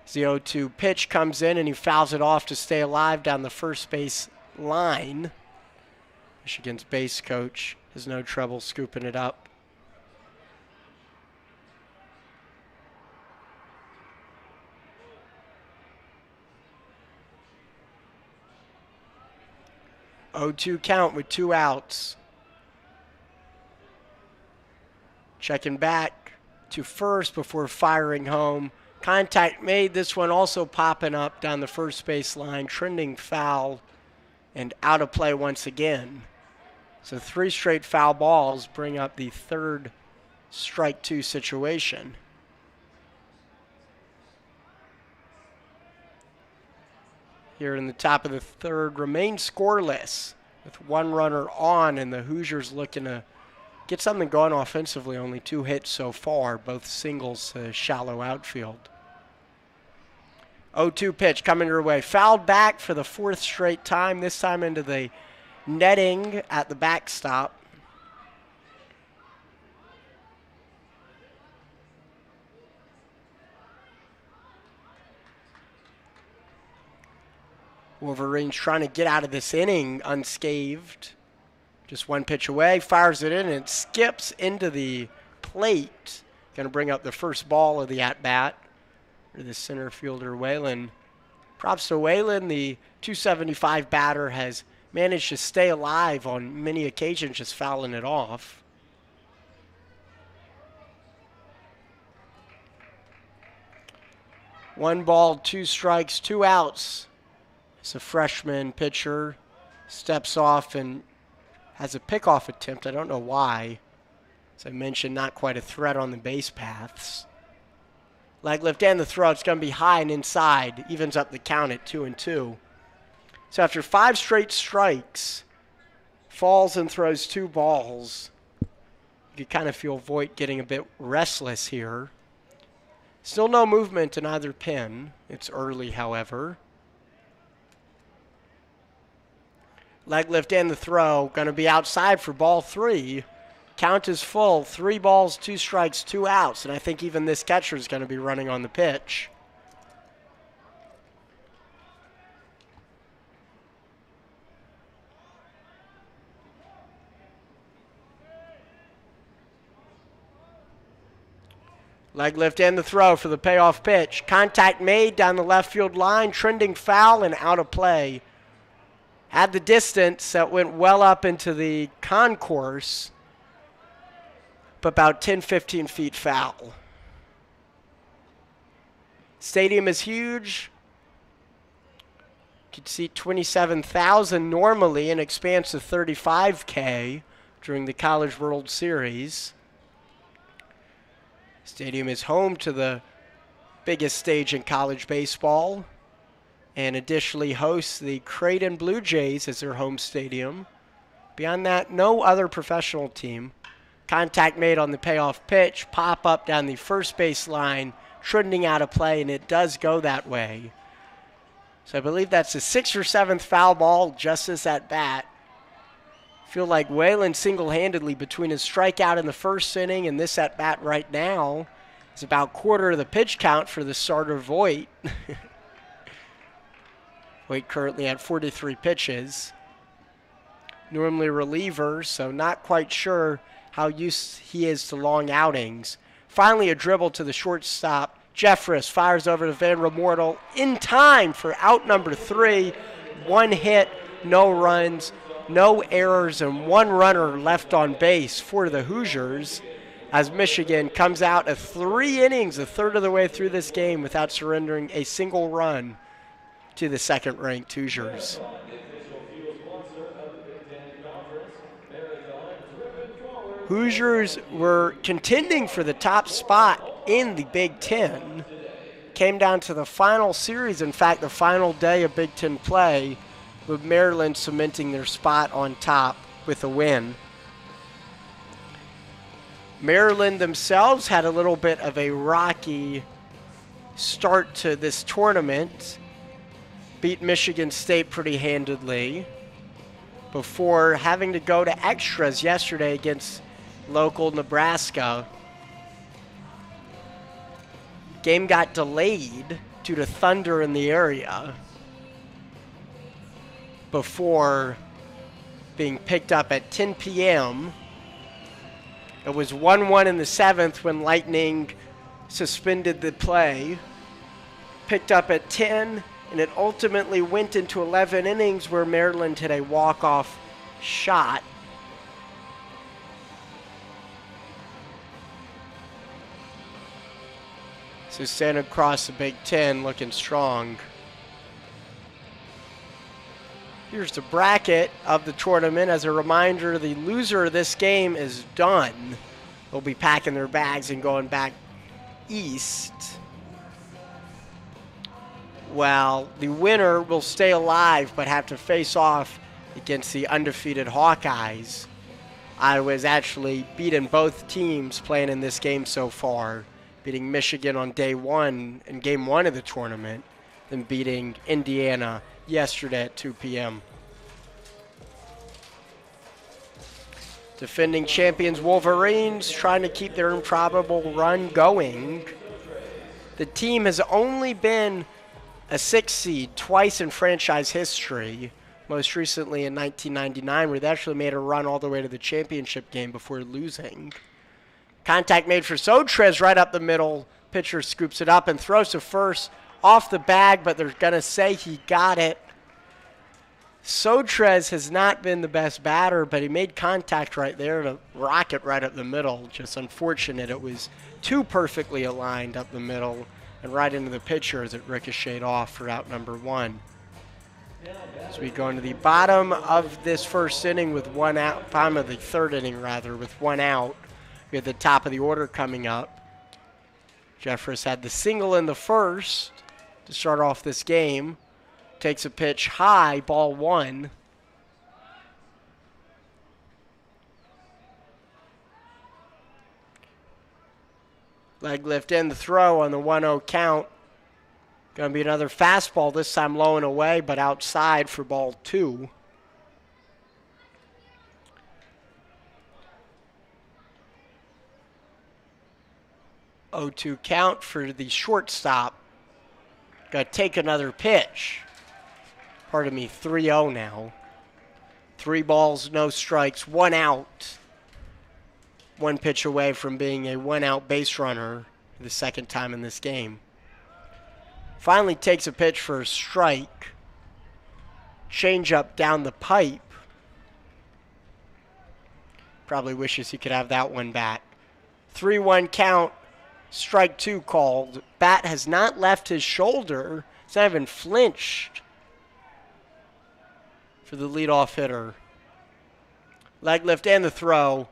As the 0-2 pitch comes in and he fouls it off to stay alive down the first base line. Michigan's base coach has no trouble scooping it up. Oh, 2 count with 2 outs. Checking back to first before firing home. Contact made. This one also popping up down the first base line, trending foul and out of play once again. So 3 straight foul balls bring up the third strike 2 situation. Here in the top of the third, remains scoreless with 1 runner on, and the Hoosiers looking to get something going offensively. Only 2 hits so far, both singles to shallow outfield. 0-2 pitch coming your way. Fouled back for the 4th straight time, this time into the netting at the backstop. Wolverines trying to get out of this inning unscathed. Just 1 pitch away, fires it in, and it skips into the plate. Going to bring up the first ball of the at-bat for the center fielder, Whalen. Props to Whalen, the 275 batter has managed to stay alive on many occasions, just fouling it off. One ball, 2 strikes, 2 outs So freshman pitcher steps off and has a pickoff attempt. I don't know why. As I mentioned, not quite a threat on the base paths. Leg lift and the throw. It's going to be high and inside. Evens up the count at 2-2. So after 5 straight strikes, falls and throws 2 balls. You kind of feel Voigt getting a bit restless here. Still no movement in either pin. It's early, however. Leg lift and the throw. Going to be outside for ball 3. Count is full. 3 balls, 2 strikes, 2 outs. And I think even this catcher is going to be running on the pitch. Leg lift and the throw for the payoff pitch. Contact made down the left field line. Trending foul and out of play. Had the distance that went well up into the concourse, but about 10-15 feet foul. Stadium is huge. Could seat 27,000 normally and expands to 35K during the College World Series. Stadium is home to the biggest stage in college baseball and additionally hosts the Creighton Blue Jays as their home stadium. Beyond that, no other professional team. Contact made on the payoff pitch, pop up down the first base line, trending out of play, and it does go that way. So I believe that's the 6th or 7th foul ball just as at bat. Feel like Whalen single-handedly between his strikeout in the first inning and this at bat right now is about quarter of the pitch count for the starter Voigt. Voigt currently at 43 pitches. Normally reliever, so not quite sure how used he is to long outings. Finally a dribble to the shortstop. Jeffress fires over to Van Remortel in time for out number 3. 1 hit, no runs, no errors, and 1 runner left on base for the Hoosiers as Michigan comes out of 3 innings, a third of the way through this game without surrendering a single run to the second-ranked Hoosiers. Hoosiers were contending for the top spot in the Big Ten. Came down to the final series, in fact, the final day of Big Ten play, with Maryland cementing their spot on top with a win. Maryland themselves had a little bit of a rocky start to this tournament. Beat Michigan State pretty handedly before having to go to extras yesterday against local Nebraska. Game got delayed due to thunder in the area before being picked up at 10 p.m. It was 1-1 in the 7th when Lightning suspended the play. Picked up at 10, and it ultimately went into 11 innings where Maryland hit a walk-off shot. So Santa across the Big Ten looking strong. Here's the bracket of the tournament. As a reminder, the loser of this game is done. They'll be packing their bags and going back east. Well, the winner will stay alive but have to face off against the undefeated Hawkeyes. Iowa's actually beaten both teams playing in this game so far, beating Michigan on day 1 in game 1 of the tournament, then beating Indiana yesterday at 2 p.m. Defending champions Wolverines trying to keep their improbable run going. The team has only been a 6th seed twice in franchise history, most recently in 1999, where they actually made a run all the way to the championship game before losing. Contact made for Sotres right up the middle. Pitcher scoops it up and throws to first off the bag, but they're going to say he got it. Sotres has not been the best batter, but he made contact right there to rock it right up the middle. Just unfortunate it was too perfectly aligned up the middle and right into the pitcher as it ricocheted off for out number 1. As we go into the bottom of this first inning with one out, bottom of the third inning rather, with one out. We have the top of the order coming up. Jeffress had the single in the first to start off this game. Takes a pitch high, ball one. Leg lift in the throw on the 1-0 count. Going to be another fastball, this time low and away, but outside for ball two. Oh, 2 count for the shortstop. Got to take another pitch. Pardon me, 3-0 now. 3 balls, no strikes, 1 out. 1 pitch away from being a 1-out base runner for the second time in this game. Finally takes a pitch for a strike. Change up down the pipe. Probably wishes he could have that one back. 3-1 count. Strike 2 called. Bat has not left his shoulder. He's not even flinched for the leadoff hitter. Leg lift and the throw.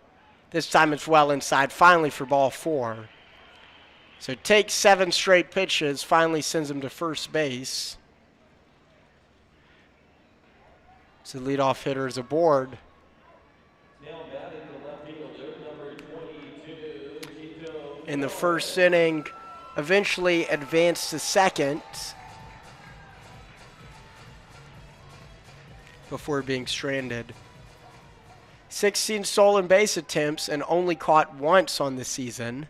This time it's well inside, finally for ball 4. So takes 7 straight pitches, finally sends him to first base. So the leadoff hitter is aboard. Now batting the left fielder, number 22, In the first inning, eventually advanced to second before being stranded. 16 stolen base attempts and only caught once on the season.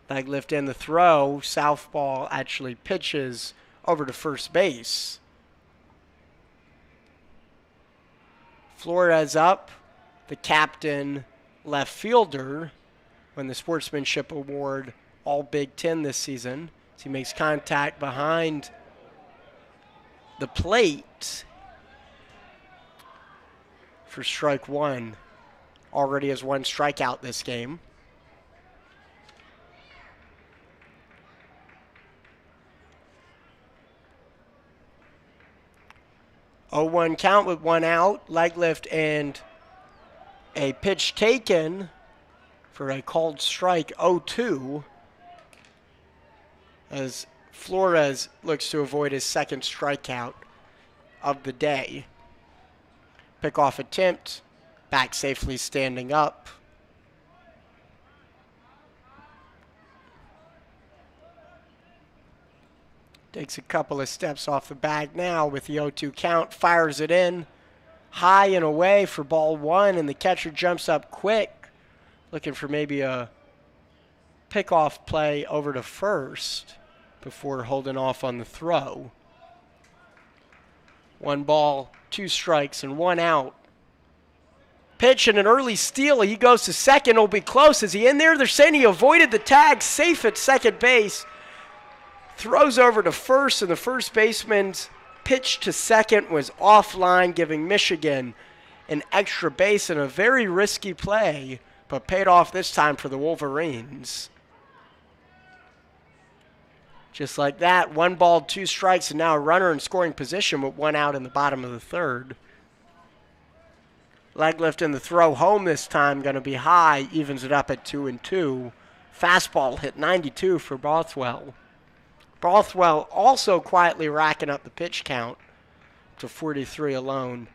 Leg lift and the throw. Southpaw actually pitches over to first base. Flores up, the captain left fielder, won the Sportsmanship Award All Big Ten this season. As he makes contact behind the plate for strike 1. Already has 1 strikeout this game. Oh, 1 count with 1 out. Leg lift and a pitch taken for a called strike. 0-2 as Flores looks to avoid his second strikeout of the day. Pickoff attempt, back safely standing up. Takes a couple of steps off the bag now with the 0-2 count, fires it in, high and away for ball 1, and the catcher jumps up quick, looking for maybe a pickoff play over to first before holding off on the throw. 1 ball, 2 strikes, and 1 out. Pitch and an early steal. He goes to second. Will be close. Is he in there? They're saying he avoided the tag. Safe at second base. Throws over to first, and the first baseman's pitch to second was offline, giving Michigan an extra base in a very risky play, but paid off this time for the Wolverines. Just like that, 1 ball, 2 strikes, and now a runner in scoring position with 1 out in the bottom of the third. Leg lift and the throw home this time, going to be high, evens it up at 2-2. Fastball hit 92 for Bothwell. Bothwell also quietly racking up the pitch count to 43 alone.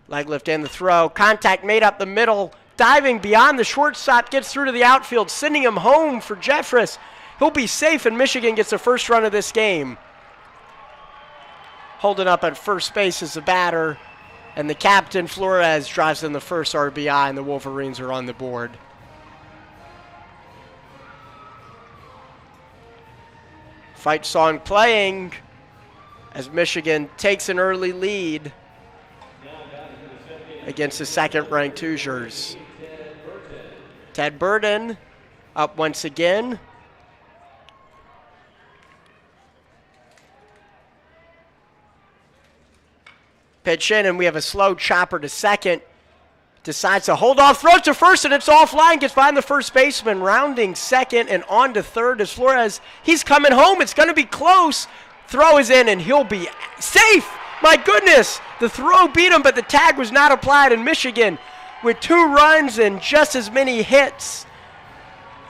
Leg lift and the throw. Contact made up the middle. Diving beyond the shortstop, gets through to the outfield, sending him home for Jeffress. He'll be safe, and Michigan gets the first run of this game. Holding up at first base is the batter, and the captain, Flores, drives in the first RBI, and the Wolverines are on the board. Fight song playing as Michigan takes an early lead against the second-ranked Hoosiers. Ted Burden up once again. Pitch in, and we have a slow chopper to second. Decides to hold off, throws to first, and it's offline. Gets behind the first baseman, rounding second and on to third as Flores. He's coming home. It's going to be close. Throw is in, and he'll be safe. My goodness, the throw beat him, but the tag was not applied, in Michigan with 2 runs and just as many hits.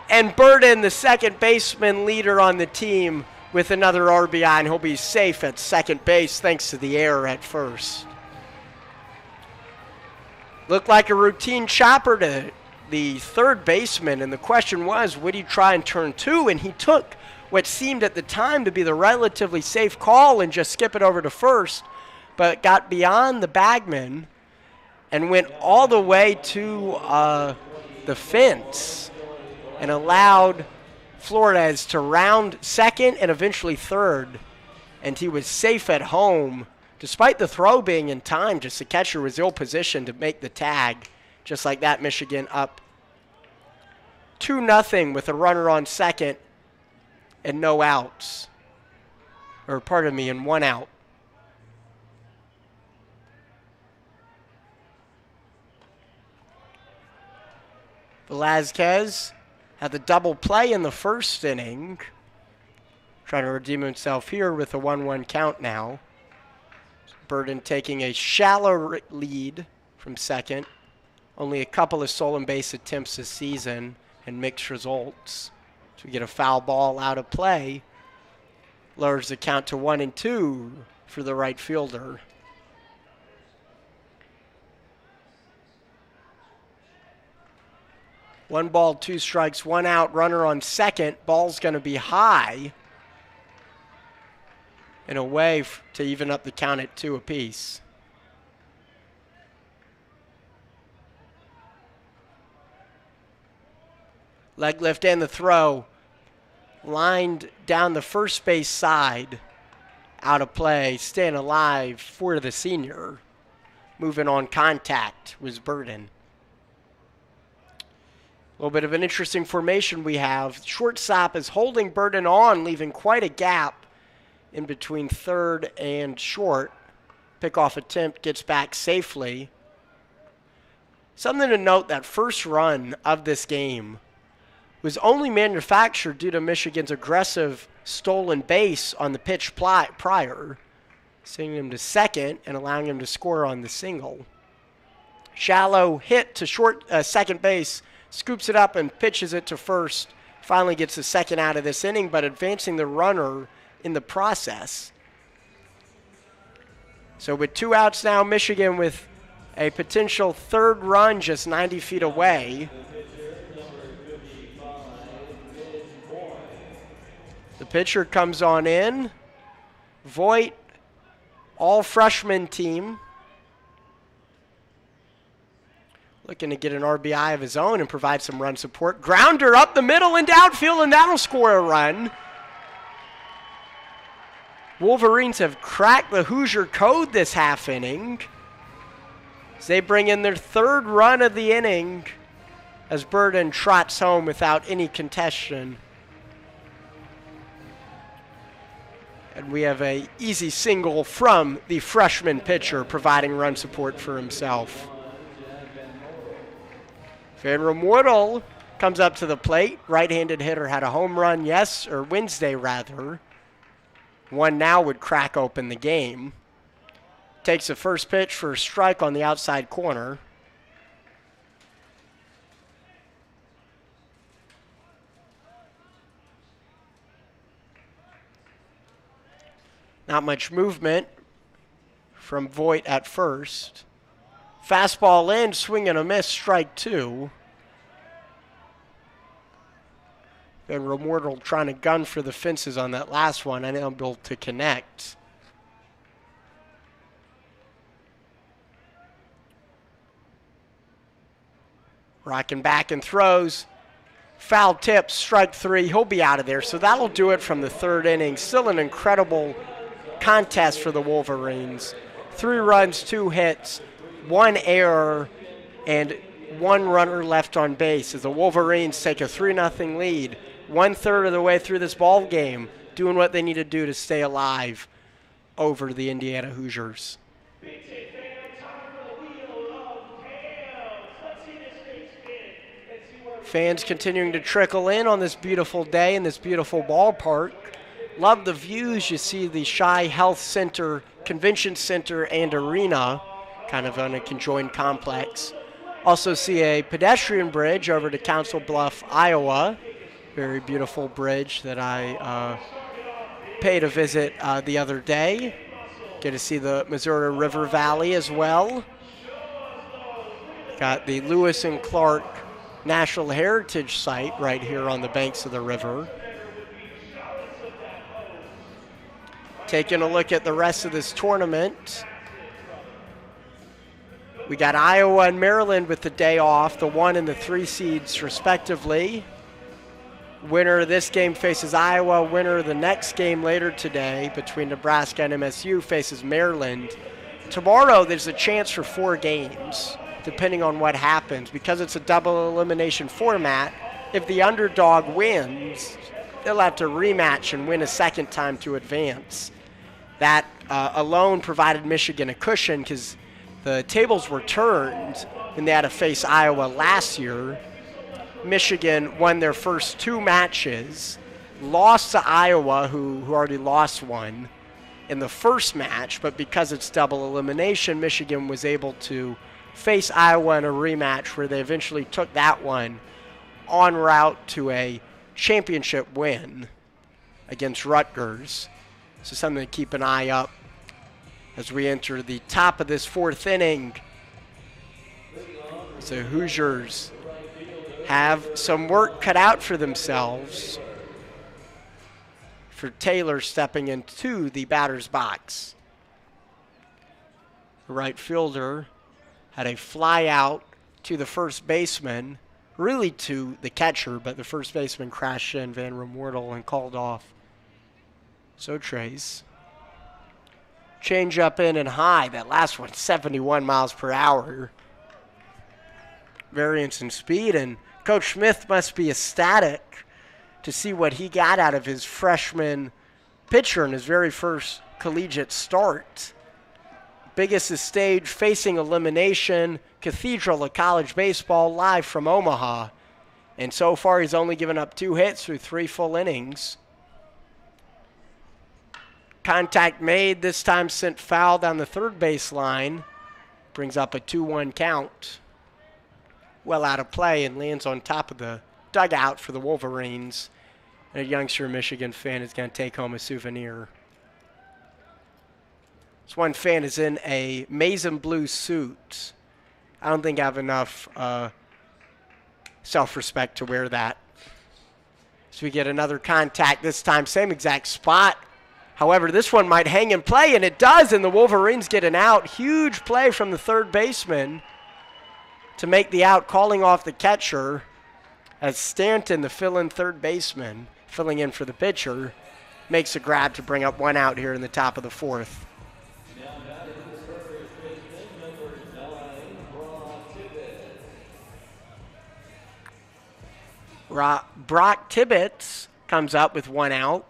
And Burden, the second baseman leader on the team, with another RBI, and he'll be safe at second base thanks to the error at first. Looked like a routine chopper to the third baseman, and the question was, would he try and turn 2? And he took what seemed at the time to be the relatively safe call and just skip it over to first, but got beyond the bagman and went all the way to the fence and allowed Flores to round second and eventually third, and he was safe at home. Despite the throw being in time, just the catcher was ill-positioned to make the tag. Just like that, Michigan up 2-0 with a runner on second and no outs. Or pardon me, and 1 out. Velazquez had the double play in the first inning. Trying to redeem himself here with a 1-1 count now. Burden taking a shallow lead from second. Only a couple of stolen base attempts this season and mixed results. So we get a foul ball out of play. Lowers the count to 1-2 for the right fielder. One ball, 2 strikes, 1 out, runner on second. Ball's going to be high and away to even up the count at 2 apiece. Leg lift and the throw. Lined down the first base side. Out of play. Staying alive for the senior. Moving on contact was Burden. A little bit of an interesting formation we have. Shortstop is holding Burden on, leaving quite a gap in between third and short. Pickoff attempt gets back safely. Something to note, that first run of this game was only manufactured due to Michigan's aggressive stolen base on the pitch prior, sending him to second and allowing him to score on the single. Shallow hit to second base, scoops it up and pitches it to first. Finally gets the second out of this inning, but advancing the runner in the process. So with 2 outs now, Michigan with a potential third run just 90 feet away. The pitcher comes on in. Voigt, all freshman team. Looking to get an RBI of his own and provide some run support. Grounder up the middle and outfield, and that'll score a run. Wolverines have cracked the Hoosier code this half inning as they bring in their third run of the inning as Burden trots home without any contention. And we have an easy single from the freshman pitcher providing run support for himself. Van Remortel comes up to the plate. Right-handed hitter had a home run Wednesday rather. One now would crack open the game. Takes the first pitch for a strike on the outside corner. Not much movement from Voigt at first. Fastball in, swing and a miss, strike 2. Van Remortel trying to gun for the fences on that last one, unable to connect. Rocking back and throws. Foul tip, strike 3. He'll be out of there. So that'll do it from the third inning. Still an incredible contest for the Wolverines. 3 runs, 2 hits, 1 error, and 1 runner left on base as the Wolverines take a 3-0 lead. 1/3 of the way through this ball game, doing what they need to do to stay alive over the Indiana Hoosiers. Fans continuing to trickle in on this beautiful day in this beautiful ballpark. Love the views. You see the Chi Health Center, Convention Center, and Arena, kind of on a conjoined complex. Also see a pedestrian bridge over to Council Bluff, Iowa. Very beautiful bridge that I paid a visit the other day. Get to see the Missouri River Valley as well. Got the Lewis and Clark National Heritage Site right here on the banks of the river. Taking a look at the rest of this tournament. We got Iowa and Maryland with the day off, the 1 and the 3 seeds respectively. Winner of this game faces Iowa. Winner of the next game later today between Nebraska and MSU faces Maryland. Tomorrow there's a chance for 4 games, depending on what happens. Because it's a double elimination format, if the underdog wins, they'll have to rematch and win a second time to advance. That alone provided Michigan a cushion because the tables were turned when they had to face Iowa last year. Michigan won their first 2 matches, lost to Iowa, who already lost one in the first match, but because it's double elimination, Michigan was able to face Iowa in a rematch where they eventually took that one en route to a championship win against Rutgers. So something to keep an eye up as we enter the top of this 4th inning. So Hoosiers have some work cut out for themselves for Taylor stepping into the batter's box. The right fielder had a fly out to the first baseman, really to the catcher, but the first baseman crashed in Van Remortel and called off. So Trace. Change up in and high. That last one, 71 miles per hour. Variance in speed, and Coach Smith must be ecstatic to see what he got out of his freshman pitcher in his very first collegiate start. Biggest stage facing elimination, Cathedral of College Baseball, live from Omaha. And so far he's only given up 2 hits through 3 full innings. Contact made, this time sent foul down the third base line. Brings up a 2-1 count. Well out of play and lands on top of the dugout for the Wolverines. And a youngster Michigan fan is going to take home a souvenir. This one fan is in a maize and blue suit. I don't think I have enough self-respect to wear that. So we get another contact, this time same exact spot. However, this one might hang in play, and it does, and the Wolverines get an out. Huge play from the third baseman to make the out, calling off the catcher as Stanton, the fill-in third baseman, filling in for the pitcher, makes a grab to bring up 1 out here in the top of the 4th. Brock Tibbetts comes up with 1 out.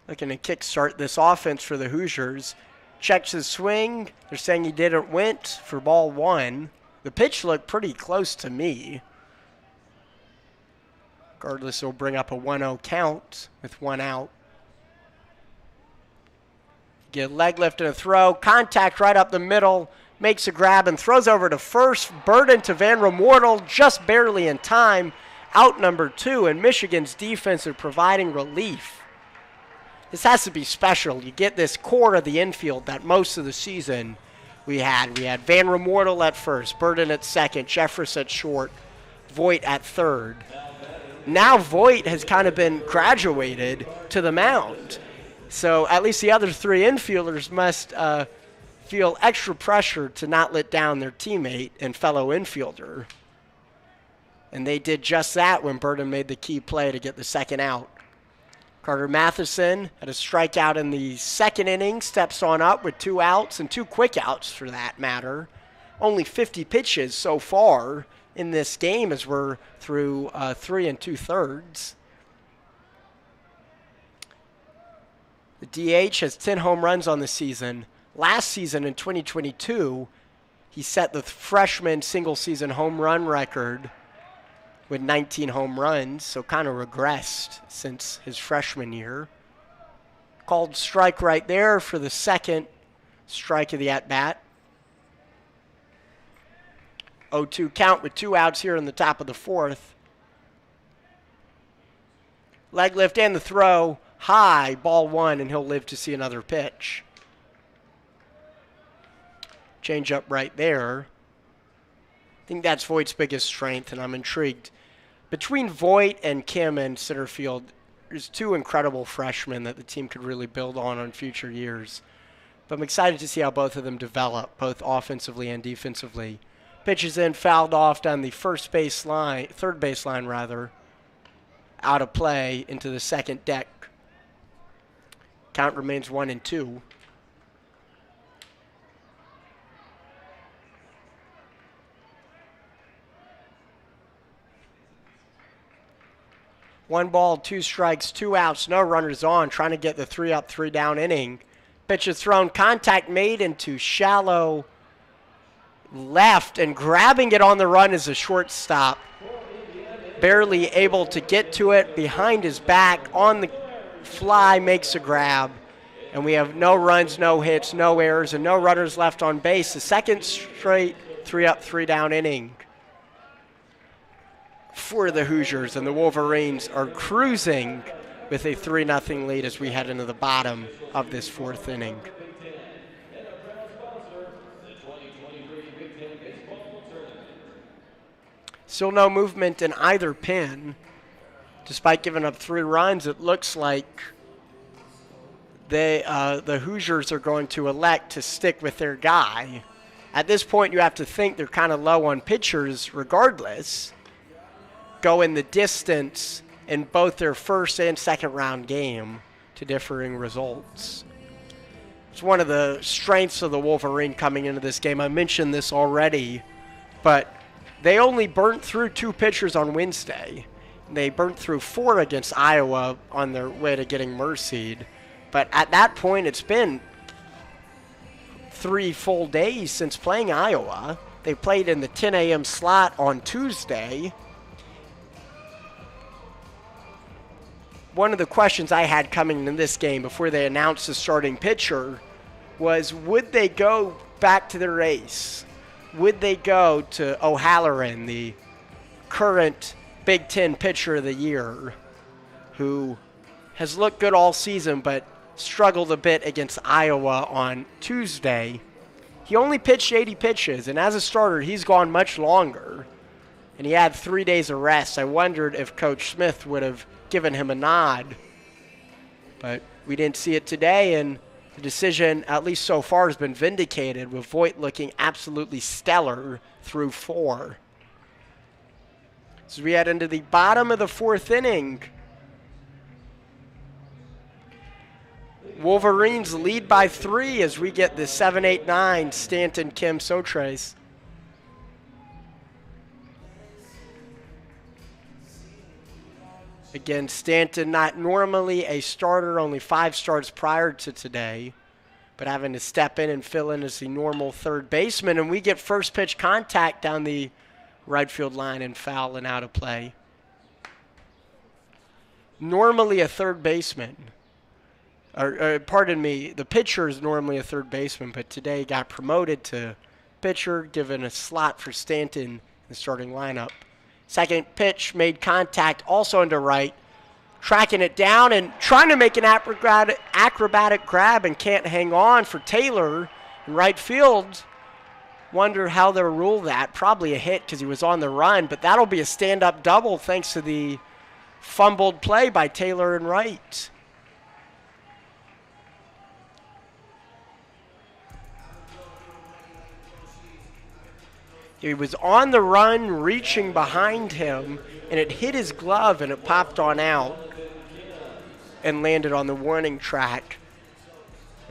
Looking to kickstart this offense for the Hoosiers. Checks his swing. They're saying he didn't went for ball 1. The pitch looked pretty close to me. Regardless, it'll bring up a 1-0 count with 1 out. Get a leg lift and a throw. Contact right up the middle. Makes a grab and throws over to first. Burden to Van Remortel, just barely in time. Out number 2, and Michigan's defense are providing relief. This has to be special. You get this core of the infield that most of the season we had. We had Van Remortel at first, Burden at second, Jeffress at short, Voigt at third. Now Voigt has kind of been graduated to the mound. So at least the other 3 infielders must feel extra pressure to not let down their teammate and fellow infielder. And they did just that when Burden made the key play to get the 2nd out. Carter Matheson had a strikeout in the 2nd inning, steps on up with 2 outs and 2 quick outs for that matter. Only 50 pitches so far in this game as we're through 3 2/3. The DH has 10 home runs on the season. Last season in 2022, he set the freshman single-season home run record with 19 home runs, so kind of regressed since his freshman year. Called strike right there for the second strike of the at-bat. 0-2 count with 2 outs here in the top of the 4th. Leg lift and the throw. High, ball 1, and he'll live to see another pitch. Change up right there. I think that's Voigt's biggest strength, and I'm intrigued. Between Voigt and Kim in center field, there's 2 incredible freshmen that the team could really build on future years. But I'm excited to see how both of them develop, both offensively and defensively. Pitches in, fouled off down the third baseline rather, out of play into the second deck. Count remains 1-2. One ball, 2 strikes, 2 outs, no runners on, trying to get the 3-up, 3-down inning. Pitch is thrown, contact made into shallow left, and grabbing it on the run is a shortstop. Barely able to get to it, behind his back, on the fly, makes a grab. And we have no runs, no hits, no errors, and no runners left on base. The second straight 3-up, 3-down inning for the Hoosiers, and the Wolverines are cruising with a 3-0 lead as we head into the bottom of this 4th inning. Still no movement in either pin. Despite giving up 3 runs, it looks like the Hoosiers are going to elect to stick with their guy. At this point, you have to think they're kind of low on pitchers regardless. Going the distance in both their first and second round game to differing results. It's one of the strengths of the Wolverine coming into this game. I mentioned this already, but they only burnt through 2 pitchers on Wednesday. They burnt through 4 against Iowa on their way to getting mercied. But at that point, it's been 3 full days since playing Iowa. They played in the 10 a.m. slot on Tuesday. One of the questions I had coming into this game before they announced the starting pitcher was, would they go back to their ace? Would they go to O'Halloran, the current Big Ten pitcher of the year, who has looked good all season but struggled a bit against Iowa on Tuesday? He only pitched 80 pitches, and as a starter, he's gone much longer. And he had 3 days of rest. I wondered if Coach Smith would have given him a nod. But we didn't see it today, and the decision, at least so far, has been vindicated, with Voigt looking absolutely stellar through 4. So we head into the bottom of the 4th inning. Wolverines lead by 3 as we get the 7-8-9 Stanton, Kim, Sotrace. Again, Stanton not normally a starter, only 5 starts prior to today, but having to step in and fill in as the normal third baseman, and we get first pitch contact down the right field line and foul and out of play. Normally a third baseman, pardon me, the pitcher is normally a third baseman, but today got promoted to pitcher, given a slot for Stanton in the starting lineup. Second pitch made contact also into right, tracking it down and trying to make an acrobatic grab and can't hang on for Taylor in right field. Wonder how they'll rule that. Probably a hit because he was on the run, but that'll be a stand-up double thanks to the fumbled play by Taylor in right. He was on the run, reaching behind him, and it hit his glove, and it popped on out and landed on the warning track.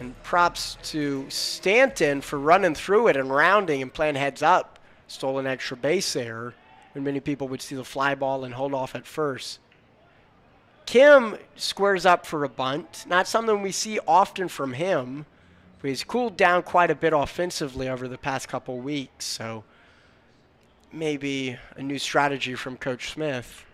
And props to Stanton for running through it and rounding and playing heads up. Stole an extra base there when many people would see the fly ball and hold off at first. Kim squares up for a bunt. Not something we see often from him, but he's cooled down quite a bit offensively over the past couple weeks, so maybe a new strategy from Coach Smith.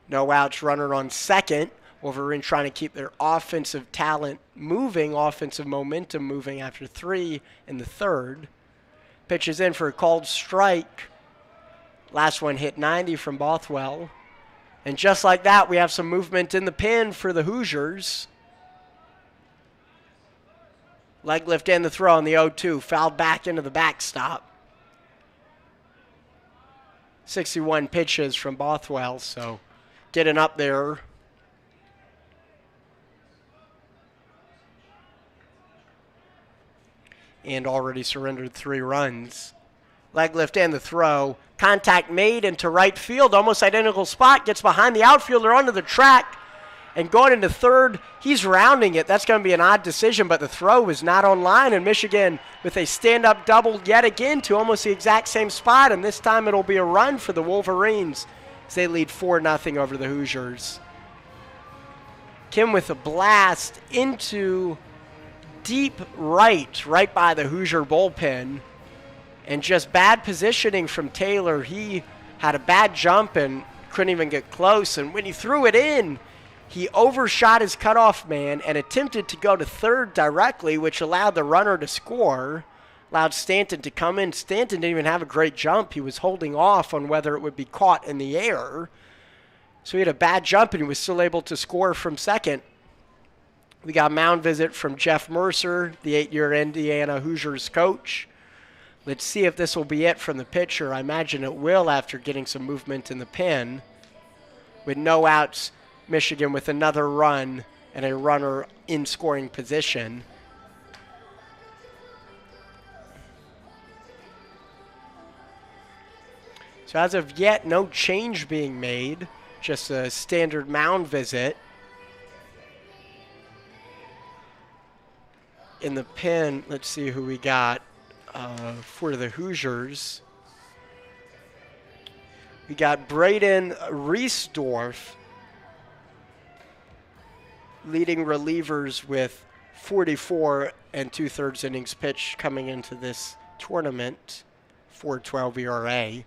No outs, runner on second. Wolverines trying to keep their offensive talent moving, offensive momentum moving after 3 in the third. Pitches in for a called strike. Last one hit 90 from Bothwell. And just like that, we have some movement in the pen for the Hoosiers. Leg lift and the throw on the 0-2. Fouled back into the backstop. 61 pitches from Bothwell, so getting up there. And already surrendered 3 runs. Leg lift and the throw. Contact made into right field. Almost identical spot. Gets behind the outfielder onto the track. And going into third, he's rounding it. That's going to be an odd decision, but the throw was not on line. And Michigan with a stand-up double yet again to almost the exact same spot. And this time it'll be a run for the Wolverines as they lead 4-0 over the Hoosiers. Kim with a blast into deep right by the Hoosier bullpen. And just bad positioning from Taylor. He had a bad jump and couldn't even get close. And when he threw it in, he overshot his cutoff man and attempted to go to third directly, which allowed the runner to score, allowed Stanton to come in. Stanton didn't even have a great jump. He was holding off on whether it would be caught in the air. So he had a bad jump, and he was still able to score from second. We got a mound visit from Jeff Mercer, the 8-year Indiana Hoosiers coach. Let's see if this will be it from the pitcher. I imagine it will after getting some movement in the pen. With no outs, Michigan with another run and a runner in scoring position. So as of yet, no change being made, just a standard mound visit. In the pen, let's see who we got for the Hoosiers. We got Braden Reesdorf leading relievers with 44 2/3 innings pitched coming into this tournament, 4.12 ERA.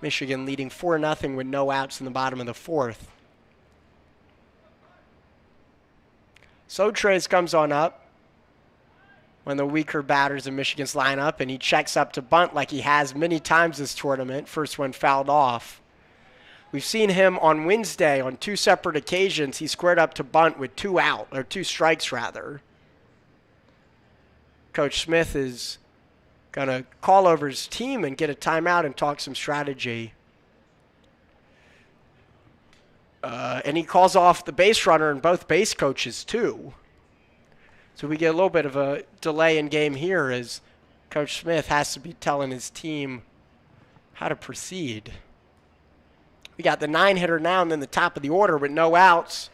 Michigan leading 4-0 with no outs in the bottom of the fourth. Sotres comes on up, one of the weaker batters in Michigan's lineup, and he checks up to bunt like he has many times this tournament. First one fouled off. We've seen him on Wednesday on 2 separate occasions. He squared up to bunt with 2 strikes rather. Coach Smith is going to call over his team and get a timeout and talk some strategy. And he calls off the base runner and both base coaches too. So we get a little bit of a delay in game here as Coach Smith has to be telling his team how to proceed. We got the 9-hitter now and then the top of the order with no outs.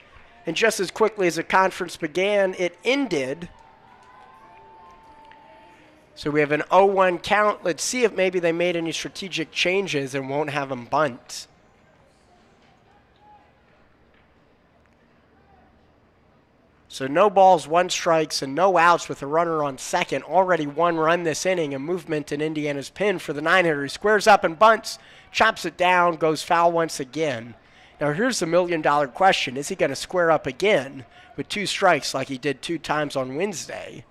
And just as quickly as the conference began, it ended. So we have an 0-1 count. Let's see if maybe they made any strategic changes and won't have them bunt. So no balls, 1 strikes, and no outs with a runner on second. Already 1 run this inning, a movement in Indiana's pen for the 9-hitter. He squares up and bunts, chops it down, goes foul once again. Now here's the million-dollar question. Is he going to square up again with 2 strikes like he did 2 times on Wednesday?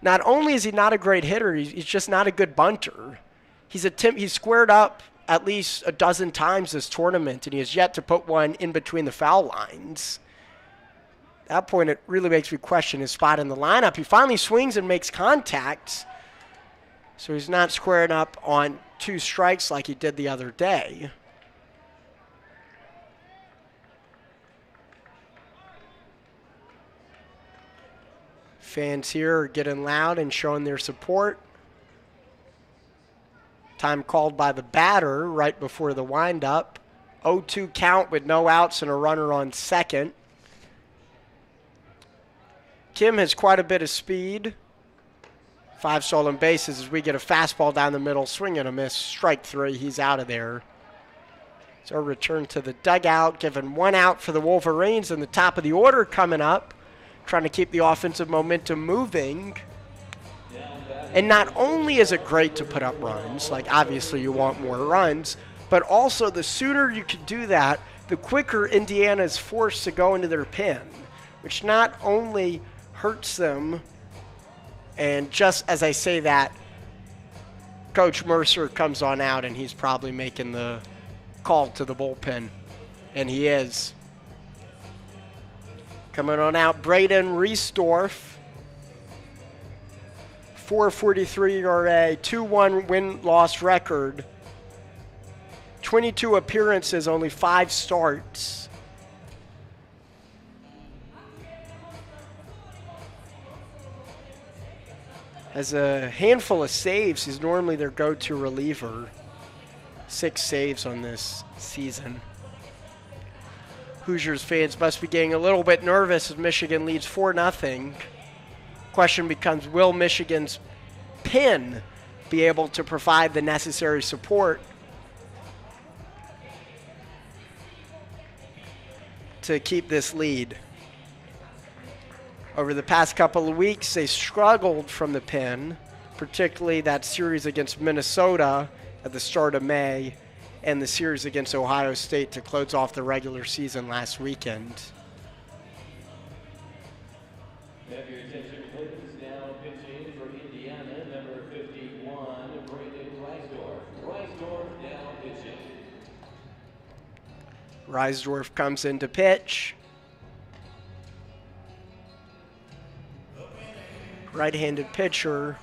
Not only is he not a great hitter, he's just not a good bunter. He's squared up at least a dozen times this tournament, and he has yet to put one in between the foul lines. At that point, it really makes me question his spot in the lineup. He finally swings and makes contact, so he's not squaring up on 2 strikes like he did the other day. Fans here are getting loud and showing their support. Time called by the batter right before the windup. 0-2 count with no outs and a runner on second. Kim has quite a bit of speed. 5 stolen bases as we get a fastball down the middle. Swing and a miss. Strike 3. He's out of there. So return to the dugout. Given 1 out for the Wolverines in the top of the order coming up. Trying to keep the offensive momentum moving. And not only is it great to put up runs, like obviously you want more runs, but also the sooner you can do that, the quicker Indiana is forced to go into their pen, which not only hurts them, and just as I say that, Coach Mercer comes on out and he's probably making the call to the bullpen, and he is. Coming on out, Braden Reesdorf, 4.43 ERA, 2-1 win-loss record, 22 appearances, only 5 starts. Has a handful of saves. He's normally their go-to reliever. 6 saves on this season. Hoosiers fans must be getting a little bit nervous as Michigan leads 4-0. Question becomes, will Michigan's pen be able to provide the necessary support to keep this lead? Over the past couple of weeks, they struggled from the pen, particularly that series against Minnesota at the start of May and the series against Ohio State to close off the regular season last weekend. Have your attention, please. Now pitching for Indiana, number 51, Braden Reisdorf. Reisdorf now pitching. Reisdorf comes in to pitch. Right-handed pitcher,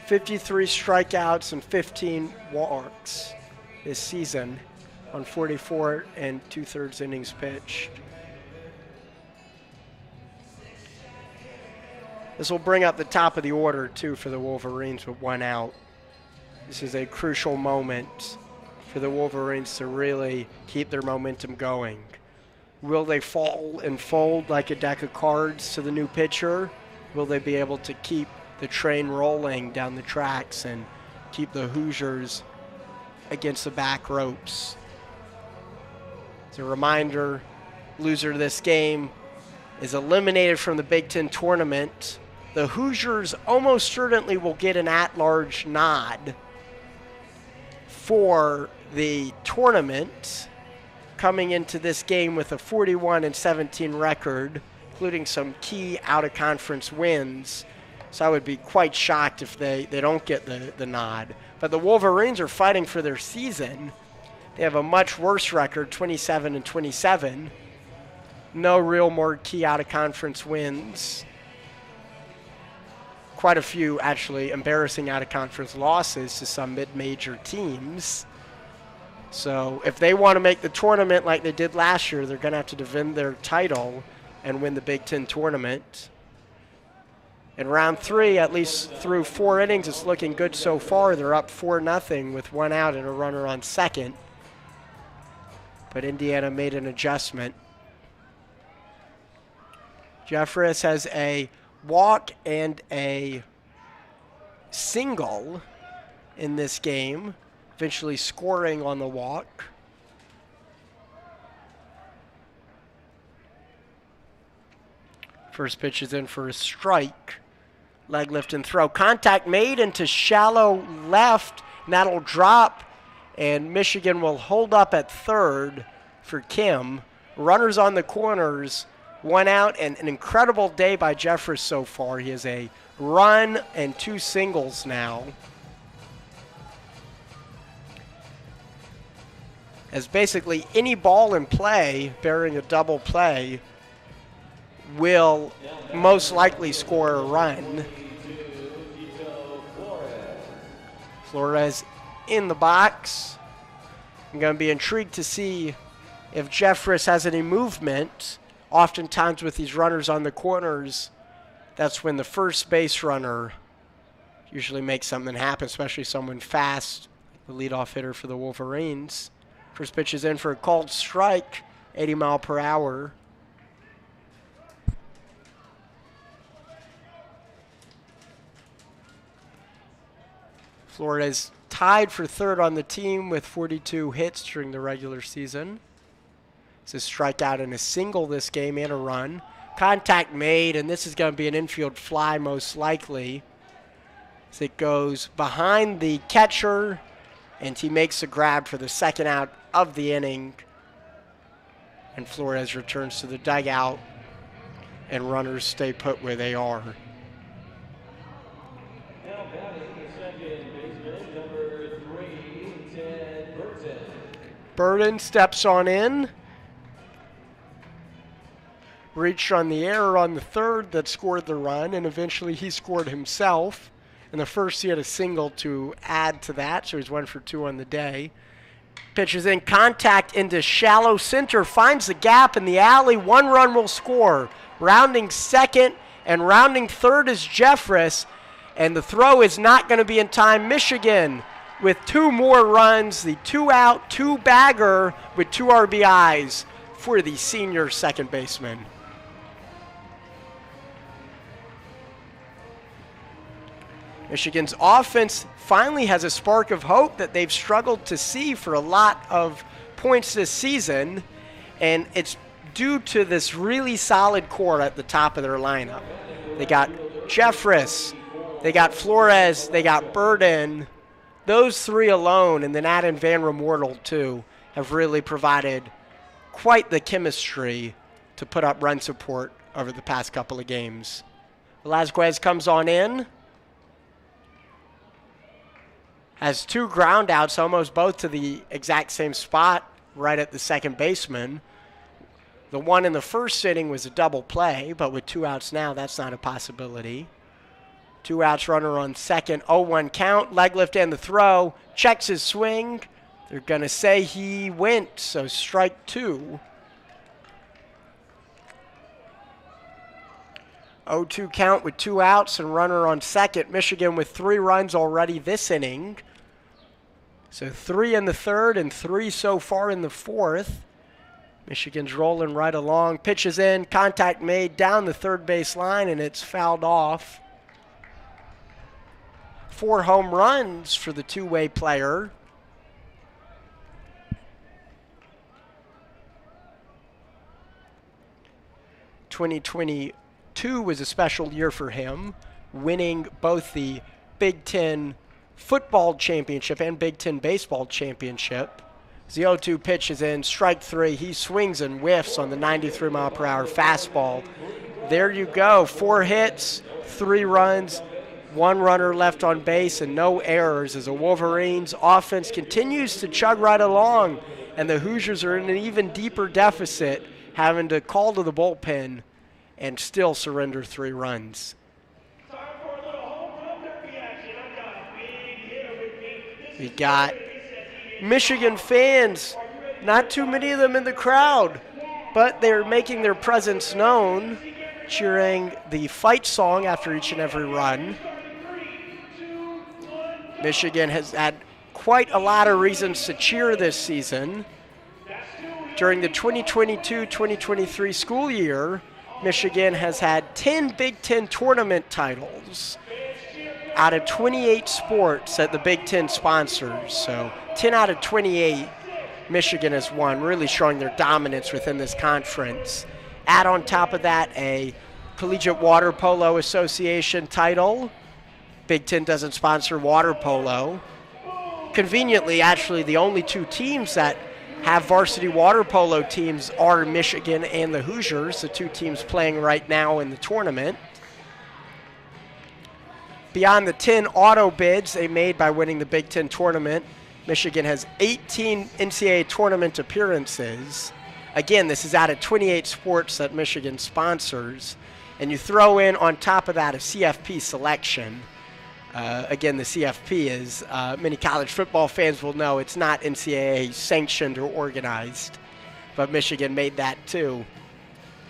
53 strikeouts and 15 walks this season on 44 and 2/3 innings pitched. This will bring up the top of the order, too, for the Wolverines with 1 out. This is a crucial moment for the Wolverines to really keep their momentum going. Will they fall and fold like a deck of cards to the new pitcher? Will they be able to keep the train rolling down the tracks and keep the Hoosiers against the back ropes? As a reminder, loser of this game is eliminated from the Big Ten tournament. The Hoosiers almost certainly will get an at-large nod for the tournament, coming into this game with a 41-17 record, including some key out-of-conference wins. So I would be quite shocked if they don't get the nod. But the Wolverines are fighting for their season. They have a much worse record, 27-27. No real more key out-of-conference wins. Quite a few, actually, embarrassing out-of-conference losses to some mid-major teams. So if they want to make the tournament like they did last year, they're going to have to defend their title and win the Big Ten tournament. In round 3, at least through 4 innings, it's looking good so far. They're up 4-0 with 1 out and a runner on second. But Indiana made an adjustment. Jeffress has a walk and a single in this game, eventually scoring on the walk. First pitch is in for a strike. Leg lift and throw. Contact made into shallow left, and that'll drop, and Michigan will hold up at third for Kim. Runners on the corners, 1 out, and an incredible day by Jeffress so far. He has a run and 2 singles now. As basically any ball in play, bearing a double play, will most likely score a run. Flores in the box. I'm going to be intrigued to see if Jeffress has any movement. Oftentimes with these runners on the corners, that's when the first base runner usually makes something happen, especially someone fast, the leadoff hitter for the Wolverines. First pitch is in for a called strike, 80 mile per hour. Flores tied for third on the team with 42 hits during the regular season. It's a strikeout and a single this game and a run. Contact made, and this is going to be an infield fly most likely. as it goes behind the catcher, and he makes a grab for the second out of the inning. And Flores returns to the dugout, and runners stay put where they are. Now batting the second baseman, number 3, Ted Burton. Burton steps on in. Reached on the error on the third that scored the run, and eventually he scored himself. In the first, he had a single to add to that, so he's 1 for 2 on the day. Pitches in contact into shallow center, finds the gap in the alley. 1 run will score. Rounding second and rounding third is Jeffress, and the throw is not going to be in time. Michigan with 2 more runs, the 2-out, 2-bagger with 2 RBIs for the senior second baseman. Michigan's offense finally has a spark of hope that they've struggled to see for a lot of points this season, and it's due to this really solid core at the top of their lineup. They got Jeffress, they got Flores, they got Burden. Those 3 alone, and then add in Van Remortel too, have really provided quite the chemistry to put up run support over the past couple of games. Velazquez comes on in. Has 2 ground outs, almost both to the exact same spot, right at the second baseman. The one in the first inning was a double play, but with 2 outs now, that's not a possibility. 2 outs, runner on second, 0-1 count, leg lift and the throw, checks his swing. They're going to say he went, so strike 2. 0-2 count with 2 outs and runner on second. Michigan with 3 runs already this inning. So 3 in the third and 3 so far in the fourth. Michigan's rolling right along. Pitches in, contact made down the third base line, and it's fouled off. 4 home runs for the two-way player. '22 was a special year for him, winning both the Big Ten football championship and Big Ten baseball championship. As the 0-2 pitch is in, strike 3. He swings and whiffs on the 93-mile-per-hour fastball. There you go. 4 hits, 3 runs, 1 runner left on base, and no errors as the Wolverines' offense continues to chug right along, and the Hoosiers are in an even deeper deficit, having to call to the bullpen and still surrender 3 runs. We got Michigan fans, not too many of them in the crowd, but they're making their presence known, cheering the fight song after each and every run. Michigan has had quite a lot of reasons to cheer this season. During the 2022-2023 school year, Michigan has had 10 Big Ten tournament titles out of 28 sports that the Big Ten sponsors. So 10 out of 28 Michigan has won, really showing their dominance within this conference. Add on top of that a Collegiate Water Polo Association title. Big Ten doesn't sponsor water polo. Conveniently, actually, the only 2 teams that have varsity water polo teams are Michigan and the Hoosiers, the 2 teams playing right now in the tournament. Beyond the 10 auto bids they made by winning the Big Ten tournament, Michigan has 18 NCAA tournament appearances. Again, this is out of 28 sports that Michigan sponsors. And you throw in on top of that a CFP selection. Again, the CFP is, many college football fans will know, it's not NCAA sanctioned or organized, but Michigan made that too.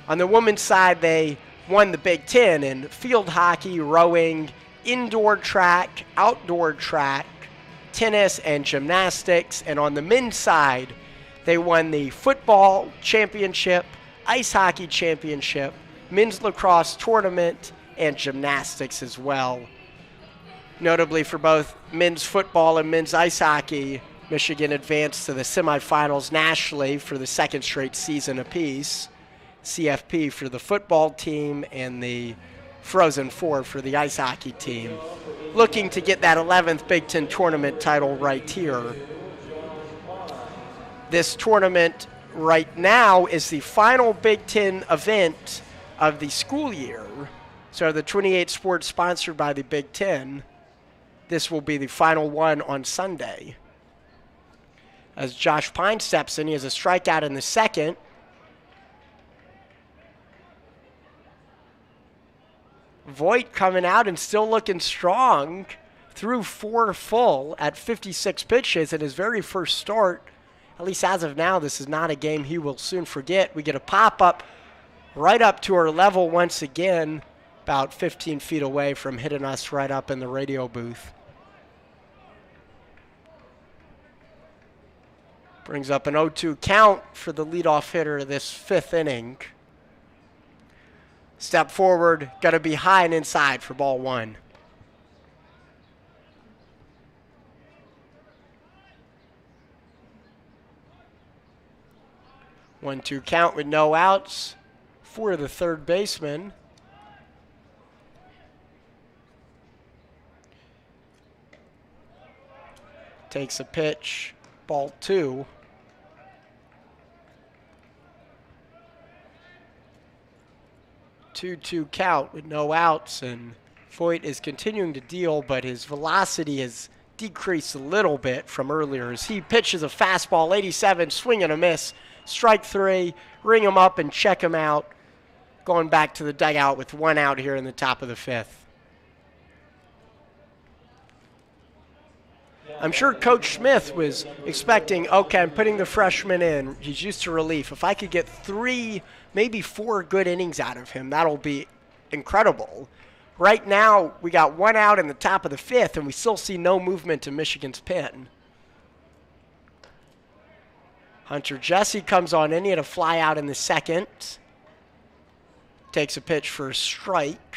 On the women's side, they won the Big Ten in field hockey, rowing, indoor track, outdoor track, tennis, and gymnastics. And on the men's side, they won the football championship, ice hockey championship, men's lacrosse tournament, and gymnastics as well. Notably for both men's football and men's ice hockey, Michigan advanced to the semifinals nationally for the 2nd straight season apiece. CFP for the football team and the Frozen Four for the ice hockey team. looking to get that 11th Big Ten tournament title right here. This tournament right now is the final Big Ten event of the school year. So the 28 Sports sponsored by the Big Ten. This will be the final one on Sunday. As Josh Pine steps in, he has a strikeout in the second. Voigt coming out and still looking strong. Threw 4 full at 56 pitches in his very first start. At least as of now, this is not a game he will soon forget. We get a pop-up right up to our level once again, about 15 feet away from hitting us right up in the radio booth. Brings up an 0-2 count for the leadoff hitter of this 5th inning. Step forward, got to be high and inside for ball 1. One-two count with no outs for the third baseman. Takes a pitch, ball 2. 2-2 count with no outs, and Voigt is continuing to deal, but his velocity has decreased a little bit from earlier as he pitches a fastball, 87, swing and a miss. Strike 3, ring him up and check him out. Going back to the dugout with 1 out here in the top of the 5th. I'm sure Coach Smith was expecting, okay, I'm putting the freshman in. He's used to relief. If I could get 3, maybe 4 good innings out of him, that'll be incredible. Right now, we got 1 out in the top of the 5th, and we still see no movement to Michigan's pen. Hunter Jesse comes on in. He had a fly out in the second. Takes a pitch for a strike.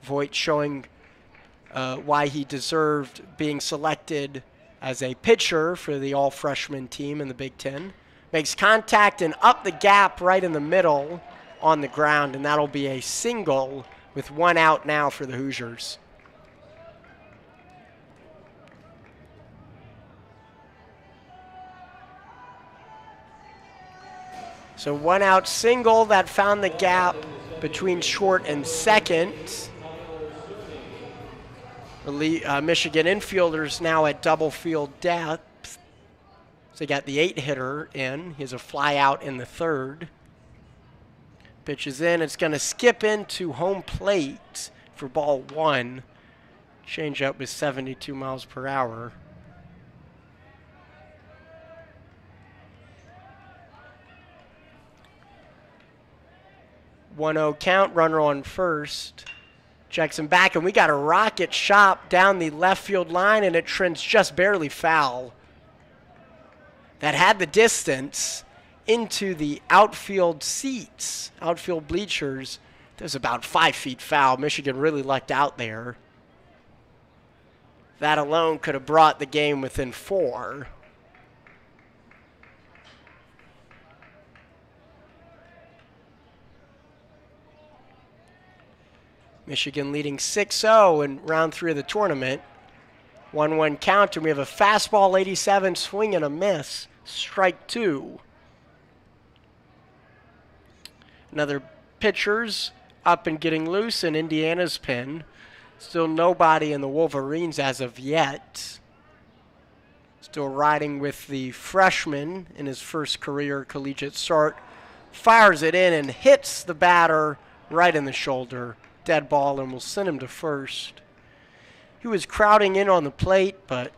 Voigt showing why he deserved being selected as a pitcher for the all-freshman team in the Big Ten. Makes contact and up the gap right in the middle on the ground, and that'll be a single with 1 out now for the Hoosiers. So 1 out single that found the gap between short and second. The Michigan infielders now at double field depth. So they got the 8-hitter in. He has a fly out in the 3rd. Pitches in. It's going to skip into home plate for ball 1. Change up with 72 miles per hour. One-oh count, runner on first. Checks him back, and we got a rocket shot down the left field line, and it trends just barely foul. That had the distance into the outfield seats, outfield bleachers. That was about 5 feet foul. Michigan really lucked out there. That alone could have brought the game within 4. Michigan leading 6-0 in round 3 of the tournament. 1-1 count, and we have a fastball, 87, swing and a miss. Strike 2. Another pitcher's up and getting loose in Indiana's pen. Still nobody in the Wolverines as of yet. Still riding with the freshman in his first career collegiate start. Fires it in and hits the batter right in the shoulder. Dead ball, and will send him to first. He was crowding in on the plate, but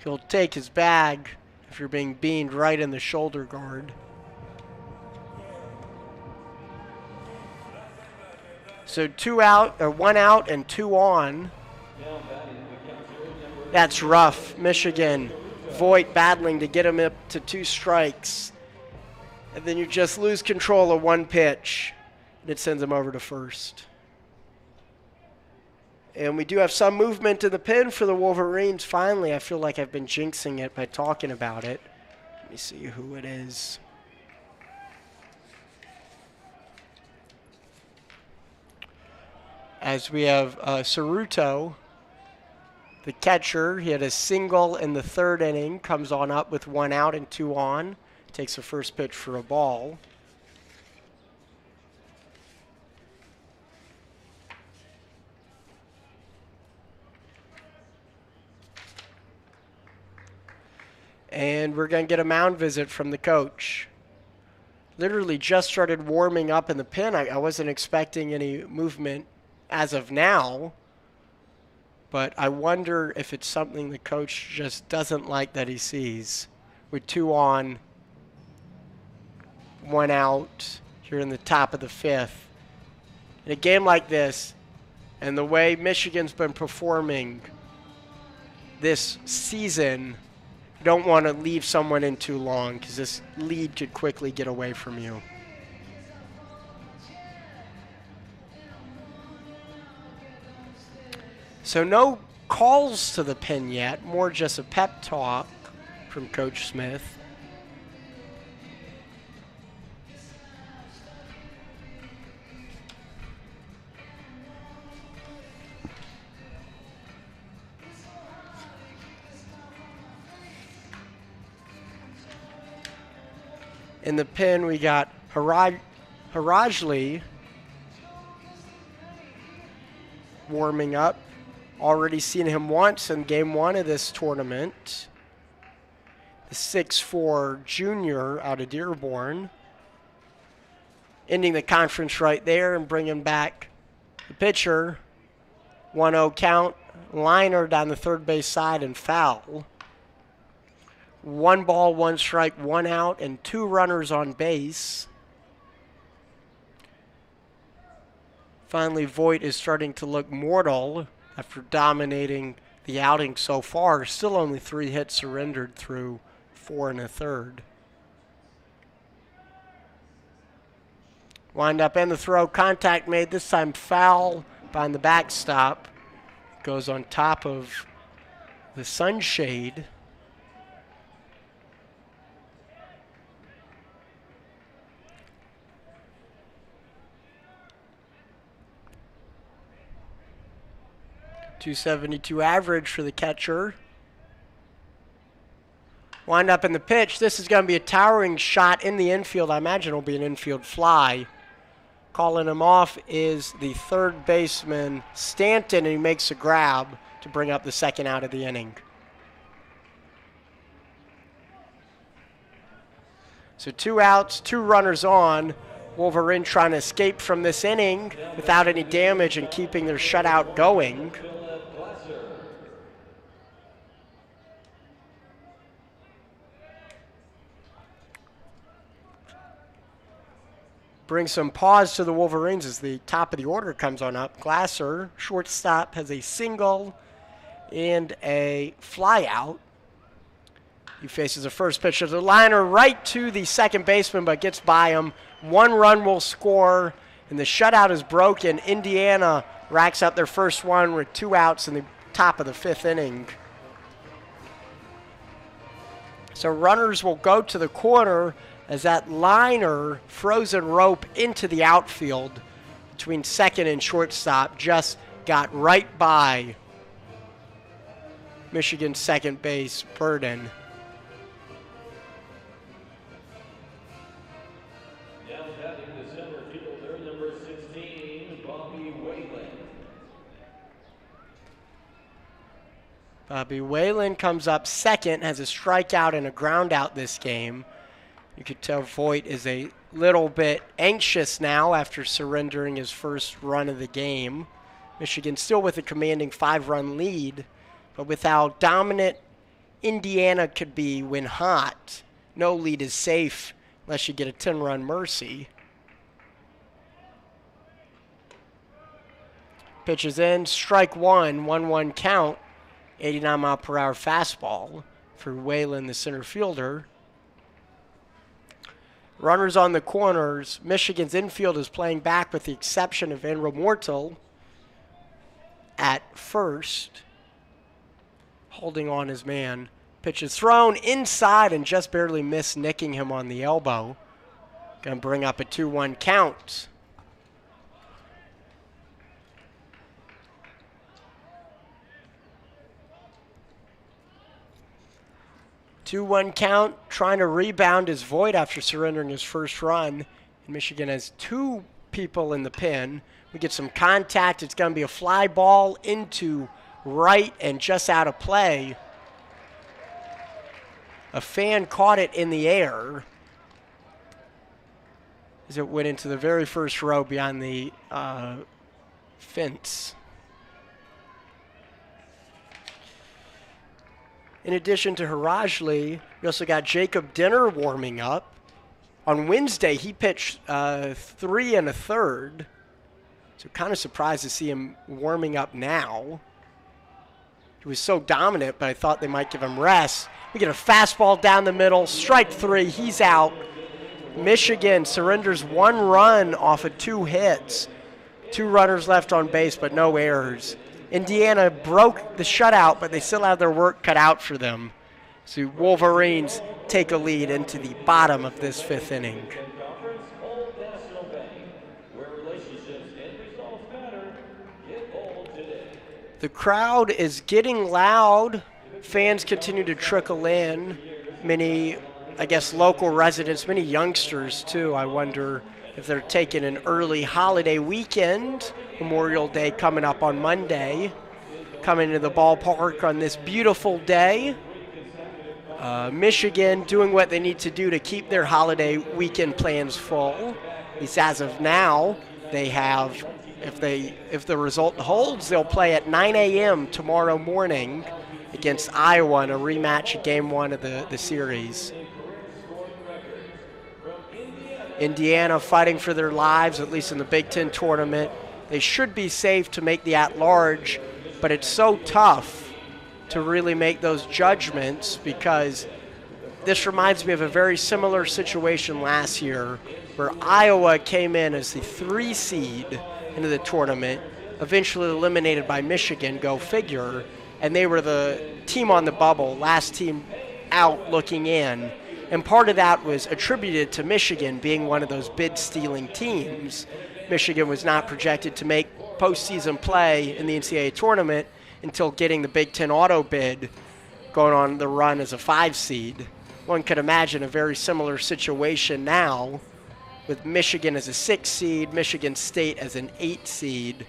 he'll take his bag if you're being beamed right in the shoulder guard. So 1 out and 2 on. That's rough. Michigan, Voigt battling to get him up to 2 strikes. And then you just lose control of 1 pitch, and it sends him over to first. And we do have some movement in the pen for the Wolverines. Finally, I feel like I've been jinxing it by talking about it. Let me see who it is. as we have Ceruto, the catcher. He had a single in the third inning, comes on up with 1 out and 2 on, takes the first pitch for a ball. And we're going to get a mound visit from the coach. Literally just started warming up in the pen. I wasn't expecting any movement as of now, but I wonder if it's something the coach just doesn't like that he sees. With 2 on, 1 out here in the top of the 5th. In a game like this, and the way Michigan's been performing this season, you don't want to leave someone in too long because this lead could quickly get away from you. So no calls to the pen yet, more just a pep talk from Coach Smith. In the pen, we got Harajli warming up. Already seen him once in game 1 of this tournament. The 6'4" junior out of Dearborn. Ending the conference right there and bringing back the pitcher. 1-0 count. Liner down the third base side and foul. 1 ball, 1 strike, 1 out, and 2 runners on base. Finally, Voigt is starting to look mortal after dominating the outing so far. Still only 3 hits surrendered through 4 1/3. Wind up and the throw. Contact made, this time foul behind the backstop. Goes on top of the sunshade. .272 average for the catcher. Wind up in the pitch. This is going to be a towering shot in the infield. I imagine it'll be an infield fly. Calling him off is the third baseman, Stanton, and he makes a grab to bring up the 2nd out of the inning. So 2 outs, 2 runners on. Wolverine trying to escape from this inning without any damage and keeping their shutout going. Brings some pause to the Wolverines as the top of the order comes on up. Glasser, shortstop, has a single and a fly out. He faces a first pitch of the liner right to the second baseman, but gets by him. 1 run will score, and the shutout is broken. Indiana racks up their first one with 2 outs in the top of the 5th inning. So runners will go to the corner as that liner frozen rope into the outfield between second and shortstop just got right by Michigan's second base, Burden. Now batting the center fielder, number 16, Bobby Whalen. Bobby Whalen comes up second, has a strikeout and a ground out this game. You could tell Voigt is a little bit anxious now after surrendering his first run of the game. Michigan still with a commanding 5-run lead, but with how dominant Indiana could be when hot, no lead is safe unless you get a 10-run mercy. Pitches in, strike 1, 1-1 count, 89-mile-per-hour fastball for Whalen, the center fielder. Runners on the corners. Michigan's infield is playing back with the exception of Enro Mortal at first, holding on his man. Pitch is thrown inside and just barely missed, nicking him on the elbow. Going to bring up a 2-1 count. 2-1 count, trying to rebound is Voigt after surrendering his first run. And Michigan has 2 people in the pin. We get some contact. It's going to be a fly ball into right and just out of play. A fan caught it in the air as it went into the very first row beyond the fence. In addition to Harajli, we also got Jacob Dinner warming up. On Wednesday, he pitched 3 1/3. So kind of surprised to see him warming up now. He was so dominant, but I thought they might give him rest. We get a fastball down the middle, strike 3, he's out. Michigan surrenders 1 run off of 2 hits. 2 runners left on base, but no errors. Indiana broke the shutout, but they still have their work cut out for them. So Wolverines take a lead into the bottom of this 5th inning. The crowd is getting loud. Fans continue to trickle in. Many, I guess, local residents, many youngsters too. I wonder if they're taking an early holiday weekend, Memorial Day coming up on Monday, coming to the ballpark on this beautiful day. Michigan doing what they need to do to keep their holiday weekend plans full. At least as of now, they have, if the result holds, they'll play at 9 a.m. tomorrow morning against Iowa in a rematch of Game 1 of the series. Indiana fighting for their lives, at least in the Big Ten tournament. They should be safe to make the at-large, but it's so tough to really make those judgments because this reminds me of a very similar situation last year where Iowa came in as the 3 seed into the tournament, eventually eliminated by Michigan, go figure, and they were the team on the bubble, last team out looking in. And part of that was attributed to Michigan being one of those bid-stealing teams. Michigan was not projected to make postseason play in the NCAA tournament until getting the Big Ten auto bid, going on the run as a 5 seed. One could imagine a very similar situation now with Michigan as a 6 seed, Michigan State as an 8 seed.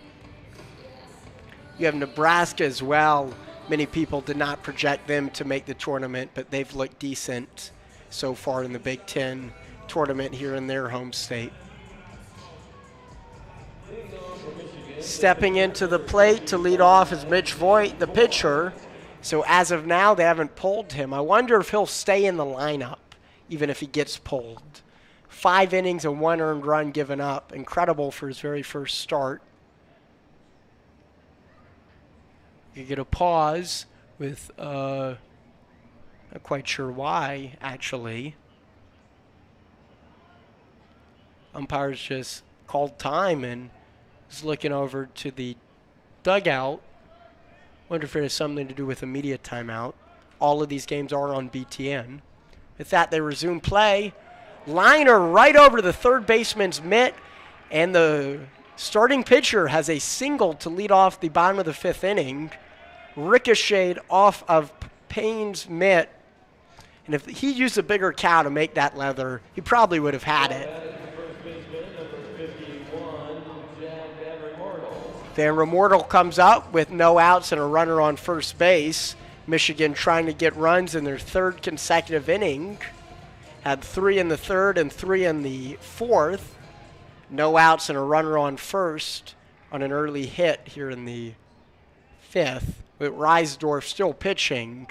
You have Nebraska as well. Many people did not project them to make the tournament, but they've looked decent so far in the Big Ten tournament here in their home state. Stepping into the plate to lead off is Mitch Voigt, the pitcher. So as of now, they haven't pulled him. I wonder if he'll stay in the lineup, even if he gets pulled. 5 innings and 1 earned run given up. Incredible for his very first start. You get a pause with, not quite sure why, actually. Umpires just called time and was looking over to the dugout. Wonder if it has something to do with a media timeout. All of these games are on BTN. With that, they resume play. Liner right over the third baseman's mitt, and the starting pitcher has a single to lead off the bottom of the 5th inning. Ricocheted off of Payne's mitt. And if he used a bigger cow to make that leather, he probably would have had it. Van Remortel comes up with no outs and a runner on first base. Michigan trying to get runs in their 3rd consecutive inning. Had 3 in the 3rd and 3 in the 4th. No outs and a runner on first on an early hit here in the 5th. With Reisdorf still pitching.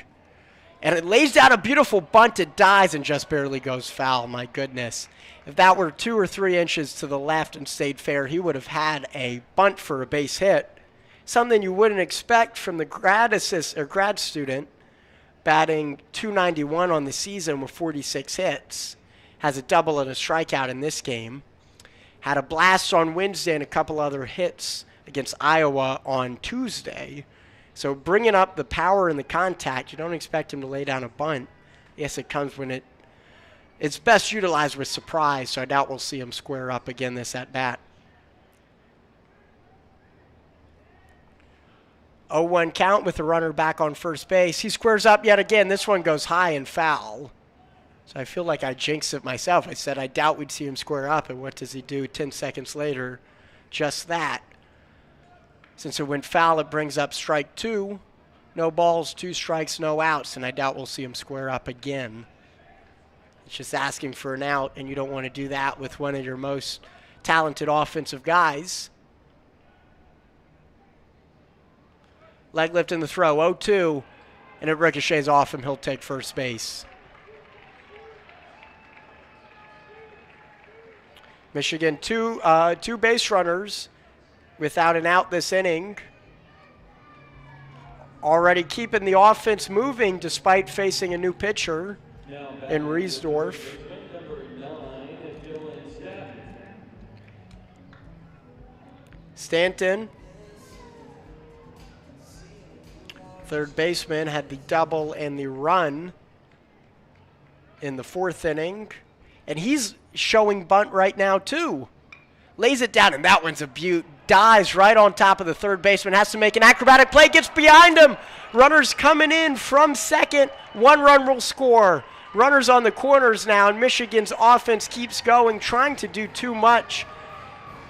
And it lays down a beautiful bunt. It dies and just barely goes foul. My goodness. If that were 2 or 3 inches to the left and stayed fair, he would have had a bunt for a base hit. Something you wouldn't expect from the grad student, batting .291 on the season with 46 hits. Has a double and a strikeout in this game. Had a blast on Wednesday and a couple other hits against Iowa on Tuesday. So bringing up the power and the contact, you don't expect him to lay down a bunt. Yes, it comes when it's best utilized with surprise, so I doubt we'll see him square up again this at-bat. 0-1 count with the runner back on first base. He squares up yet again. This one goes high and foul. So I feel like I jinxed it myself. I said I doubt we'd see him square up, and what does he do 10 seconds later? Just that. Since it went foul, it brings up strike 2. No balls, 2 strikes, no outs, and I doubt we'll see him square up again. It's just asking for an out, and you don't want to do that with one of your most talented offensive guys. Leg lift in the throw, 0-2, and it ricochets off him. He'll take first base. Michigan, two base runners without an out this inning. Already keeping the offense moving despite facing a new pitcher in Riesdorf. Stanton, third baseman, had the double and the run in the 4th inning. And he's showing bunt right now, too. Lays it down, and that one's a beaut. Dives right on top of the third baseman. Has to make an acrobatic play. Gets behind him. Runners coming in from second. 1 run will score. Runners on the corners now, and Michigan's offense keeps going. Trying to do too much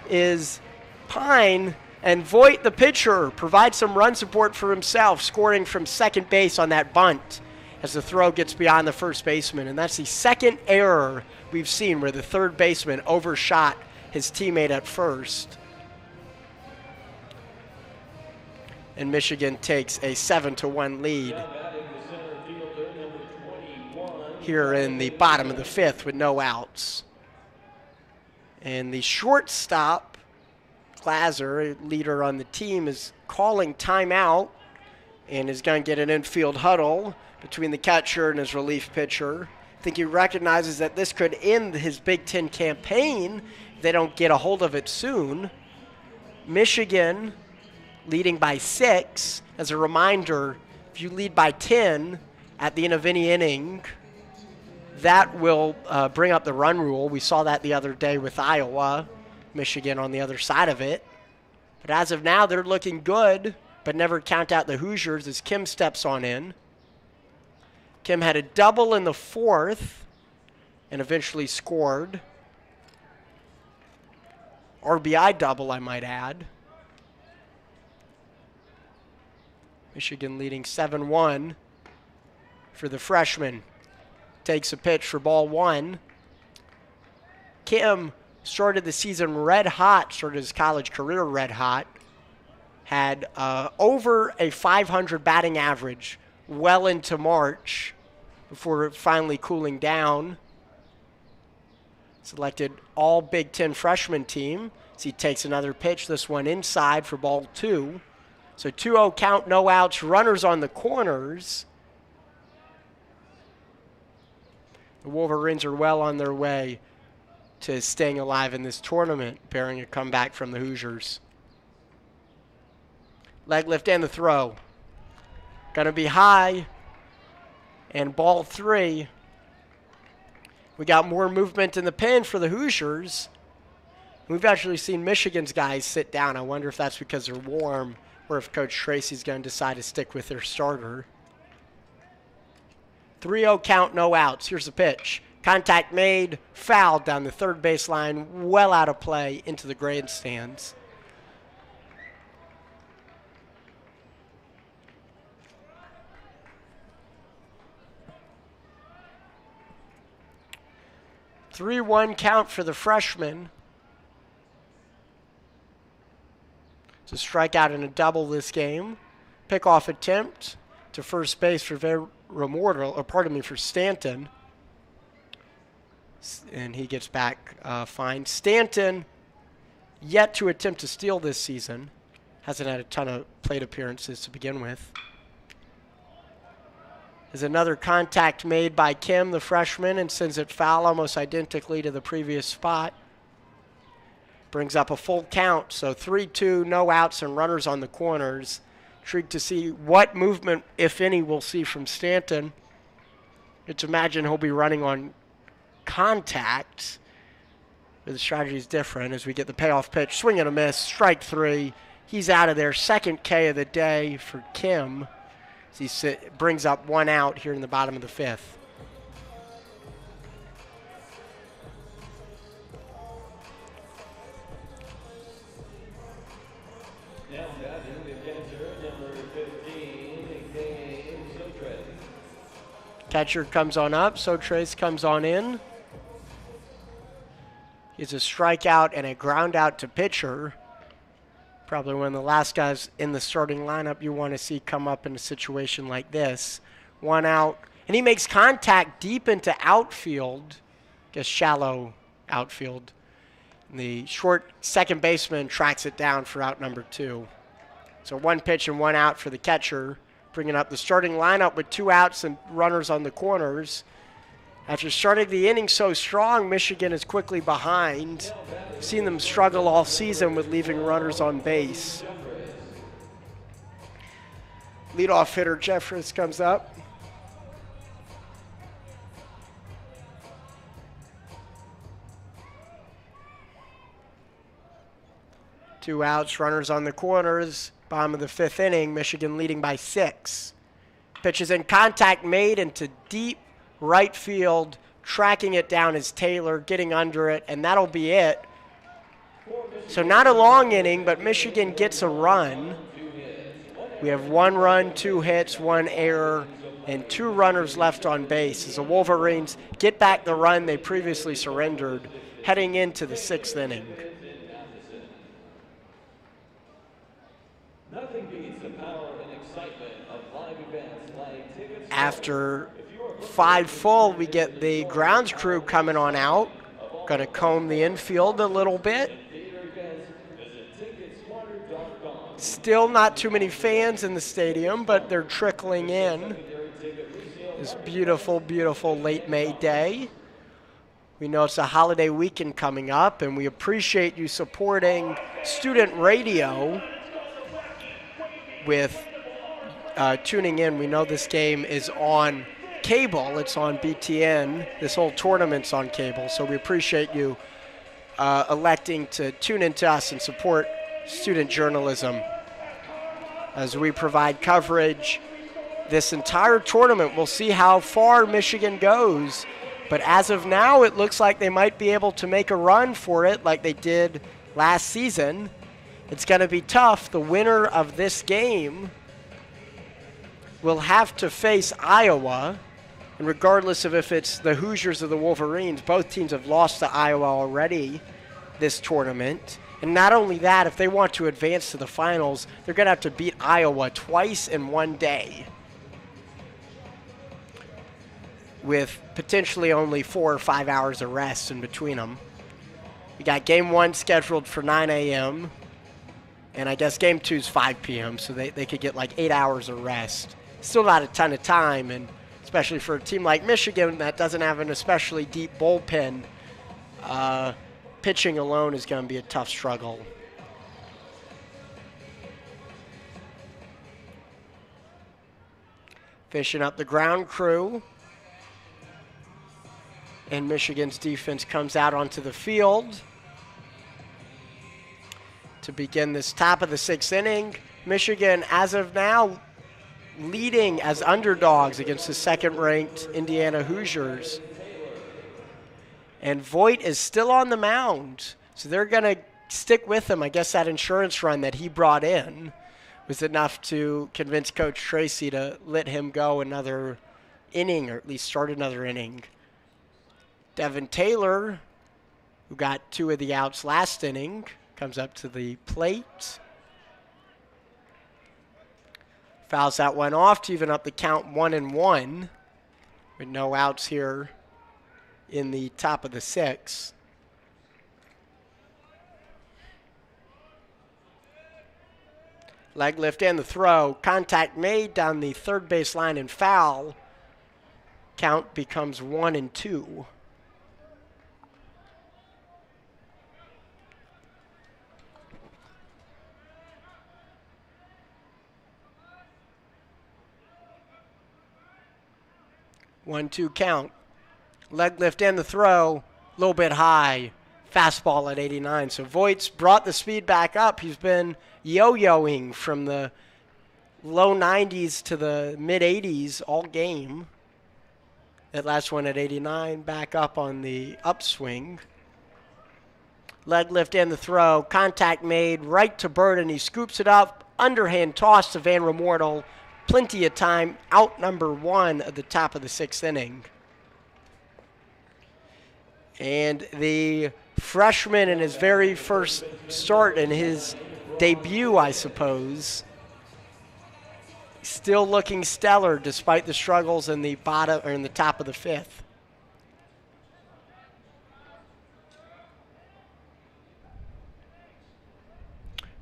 is Pine, and Voigt, the pitcher, provides some run support for himself, scoring from second base on that bunt as the throw gets beyond the first baseman. And that's the second error we've seen where the third baseman overshot his teammate at first. And Michigan takes a 7-1 lead here in the bottom of the 5th with no outs. And the shortstop, Glaser, leader on the team, is calling timeout and is going to get an infield huddle between the catcher and his relief pitcher. I think he recognizes that this could end his Big Ten campaign if they don't get a hold of it soon. Michigan leading by 6. As a reminder, if you lead by 10 at the end of any inning, that will bring up the run rule. We saw that the other day with Iowa. Michigan on the other side of it. But as of now, they're looking good, but never count out the Hoosiers as Kim steps on in. Kim had a double in the 4th and eventually scored. RBI double, I might add. Michigan leading 7-1 for the freshman. Takes a pitch for ball 1. Kim started the season red hot, started his college career red hot. Had over a 500 batting average well into March before finally cooling down. Selected all Big Ten freshman team. So he takes another pitch, this one inside for ball 2. So 2-0 count, no outs, runners on the corners. The Wolverines are well on their way to staying alive in this tournament, bearing a comeback from the Hoosiers. Leg lift and the throw. Gonna be high. And ball 3. We got more movement in the pen for the Hoosiers. We've actually seen Michigan's guys sit down. I wonder if that's because they're warm or if Coach Tracy's going to decide to stick with their starter. 3-0 count, no outs. Here's the pitch. Contact made, fouled down the third baseline, well out of play into the grandstands. Three-one count for the freshman. It's a strikeout and a double this game. Pickoff attempt to first base for for Stanton. And he gets back fine. Stanton, yet to attempt to steal this season. Hasn't had a ton of plate appearances to begin with. There's another contact made by Kim, the freshman, and sends it foul almost identically to the previous spot. Brings up a full count, so 3-2, no outs and runners on the corners. Intrigued to see what movement, if any, we'll see from Stanton. It's imagine he'll be running on contact. But the strategy is different as we get the payoff pitch. Swing and a miss, strike 3. He's out of there. Second K of the day for Kim. As he brings up 1 out here in the bottom of the 5th. Now batting the catcher, number 15, Trace. Catcher comes on up, so Trace comes on in. It's a strikeout and a ground out to pitcher. Probably one of the last guys in the starting lineup you want to see come up in a situation like this. 1 out, and he makes contact deep into outfield, I guess shallow outfield. And the short second baseman tracks it down for out number 2. So 1 pitch and 1 out for the catcher, bringing up the starting lineup with 2 outs and runners on the corners. After starting the inning so strong, Michigan is quickly behind. We've seen them struggle all season with leaving runners on base. Leadoff hitter Jeffress comes up. Two outs, runners on the corners. Bottom of the 5th inning, Michigan leading by 6. Pitches in contact made into deep right field. Tracking it down is Taylor, getting under it, and that'll be it. So not a long inning, but Michigan gets a run. We have 1 run, 2 hits, 1 error, and 2 runners left on base as the Wolverines get back the run they previously surrendered heading into the 6th inning. Nothing beats the power and excitement of live events like tickets. After 5 full, we get the grounds crew coming on out. Going to comb the infield a little bit. Still not too many fans in the stadium, but they're trickling in. This beautiful, beautiful late May day. We know it's a holiday weekend coming up, and we appreciate you supporting student radio with tuning in. We know this game is on cable. It's on BTN. This whole tournament's on cable, so we appreciate you electing to tune into us and support student journalism as we provide coverage this entire tournament. We'll see how far Michigan goes, but as of now, it looks like they might be able to make a run for it like they did last season. It's going to be tough. The winner of this game will have to face Iowa, and regardless of if it's the Hoosiers or the Wolverines, both teams have lost to Iowa already this tournament. And not only that, if they want to advance to the finals, they're going to have to beat Iowa twice in one day, with potentially only 4 or 5 hours of rest in between them. We got game 1 scheduled for 9 a.m., and I guess game 2 is 5 p.m., so they could get like 8 hours of rest. Still not a ton of time, and especially for a team like Michigan that doesn't have an especially deep bullpen, pitching alone is going to be a tough struggle. Fishing up the ground crew. And Michigan's defense comes out onto the field to begin this top of the 6th inning. Michigan, as of now, leading as underdogs against the 2nd-ranked Indiana Hoosiers. And Voigt is still on the mound, so they're going to stick with him. I guess that insurance run that he brought in was enough to convince Coach Tracy to let him go another inning, or at least start another inning. Devin Taylor, who got 2 of the outs last inning, comes up to the plate. Fouls that one off to even up the count 1-1 with no outs here in the top of the 6th. Leg lift and the throw. Contact made down the 3rd base line and foul. Count becomes 1-2. One, 2 count. Leg lift and the throw, a little bit high. Fastball at 89. So Voigt's brought the speed back up. He's been yo-yoing from the low 90s to the mid 80s all game. That last one at 89, back up on the upswing. Leg lift and the throw. Contact made right to Burden. He scoops it up. Underhand toss to Van Remortel. Plenty of time. Out number 1 at the top of the 6th inning. And the freshman in his very first start, in his debut, I suppose, still looking stellar despite the struggles in the bottom or in the top of the 5th.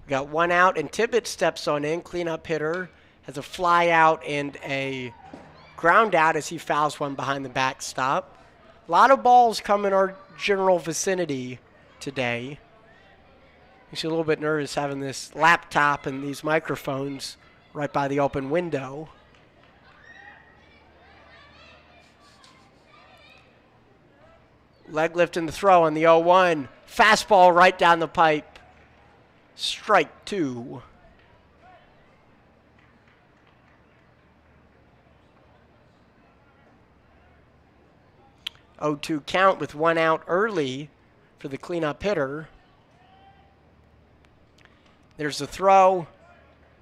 We got 1 out, and Tibbetts steps on in. Cleanup hitter has a fly out and a ground out as he fouls one behind the backstop. A lot of balls come in our general vicinity today. Makes you a little bit nervous having this laptop and these microphones right by the open window. Leg lift and the throw on the 0-1. Fastball right down the pipe. Strike 2. Oh, 2 count with 1 out early for the cleanup hitter. There's the throw.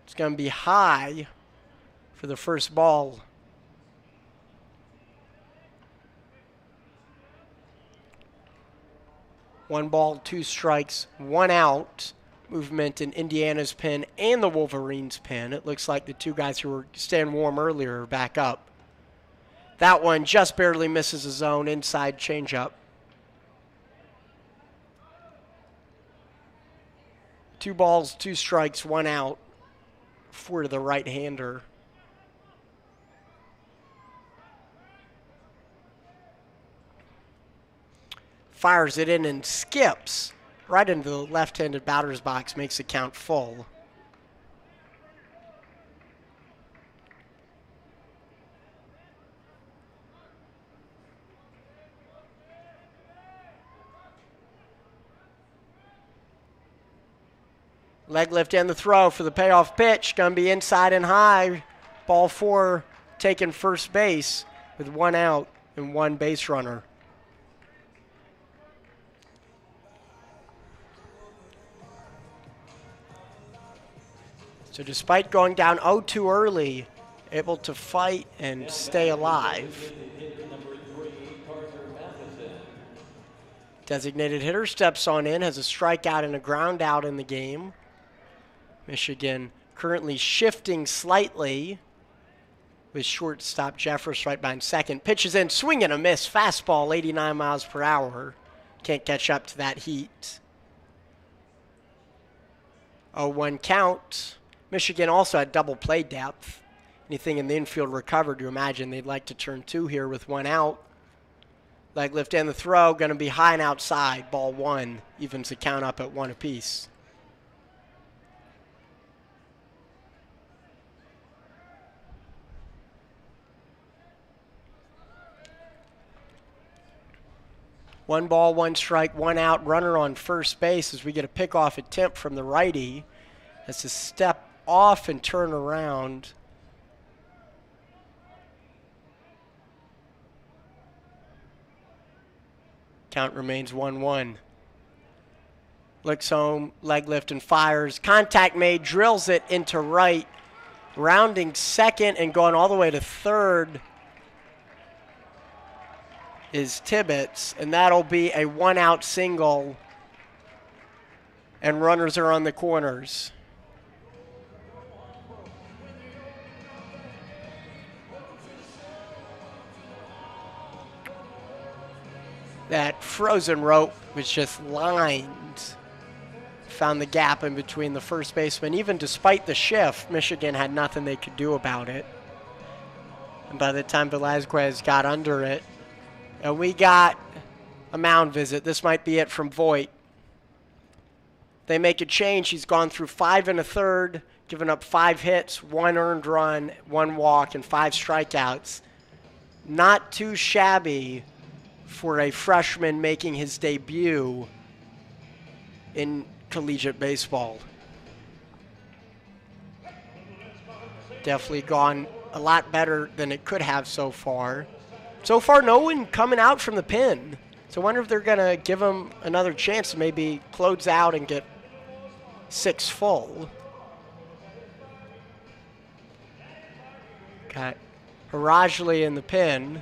It's going to be high for the first ball. One ball, 2 strikes, 1 out. Movement in Indiana's pen and the Wolverines' pen. It looks like the 2 guys who were staying warm earlier are back up. That one just barely misses the zone, inside changeup. 2 balls, 2 strikes, 1 out for the right-hander. Fires it in and skips right into the left-handed batter's box, makes the count full. Leg lift and the throw for the payoff pitch. Going to be inside and high. Ball 4 taking first base with 1 out and 1 base runner. So despite going down 0-2 early, able to fight and stay alive. Designated hitter steps on in, has a strikeout and a ground out in the game. Michigan currently shifting slightly with shortstop Jeffress right behind second. Pitches in, swing and a miss. Fastball, 89 miles per hour. Can't catch up to that heat. 0-1 count. Michigan also had double play depth. Anything in the infield recovered, you imagine they'd like to turn 2 here with 1 out. Leg lift and the throw, going to be high and outside. Ball 1, evens the count up at 1 apiece. One ball, 1 strike, 1 out. Runner on first base as we get a pickoff attempt from the righty. Has to step off and turn around. Count remains 1-1. Looks home, leg lift and fires. Contact made, drills it into right. Rounding second and going all the way to third is Tibbetts, and that'll be a 1-out single. And runners are on the corners. That frozen rope was just lined. Found the gap in between the first baseman. Even despite the shift, Michigan had nothing they could do about it. And by the time Velazquez got under it, and we got a mound visit. This might be it from Voigt. They make a change. He's gone through 5 1/3, given up 5 hits, 1 earned run, 1 walk, and 5 strikeouts. Not too shabby for a freshman making his debut in collegiate baseball. Definitely gone a lot better than it could have so far. So far, no one coming out from the pen. So I wonder if they're going to give him another chance to maybe close out and get 6 full. Got Harajli in the pen.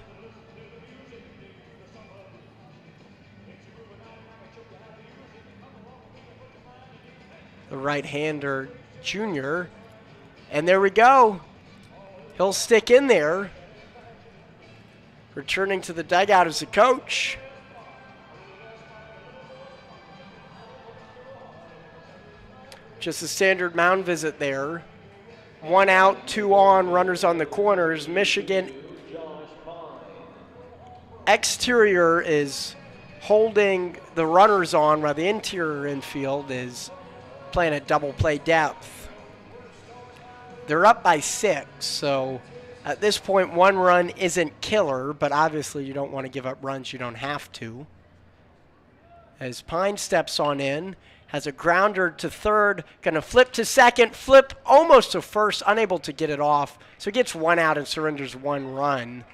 The right-hander, Junior. And there we go. He'll stick in there. Returning to the dugout as a coach. Just a standard mound visit there. 1 out, 2 on, runners on the corners. Michigan exterior is holding the runners on while the interior infield is playing at double play depth. They're up by 6, so at this point 1 run isn't killer, but obviously you don't want to give up runs you don't have to. As Pine steps on in, has a grounder to third, going to flip to second, flip almost to first, unable to get it off. So he gets 1 out and surrenders 1 run.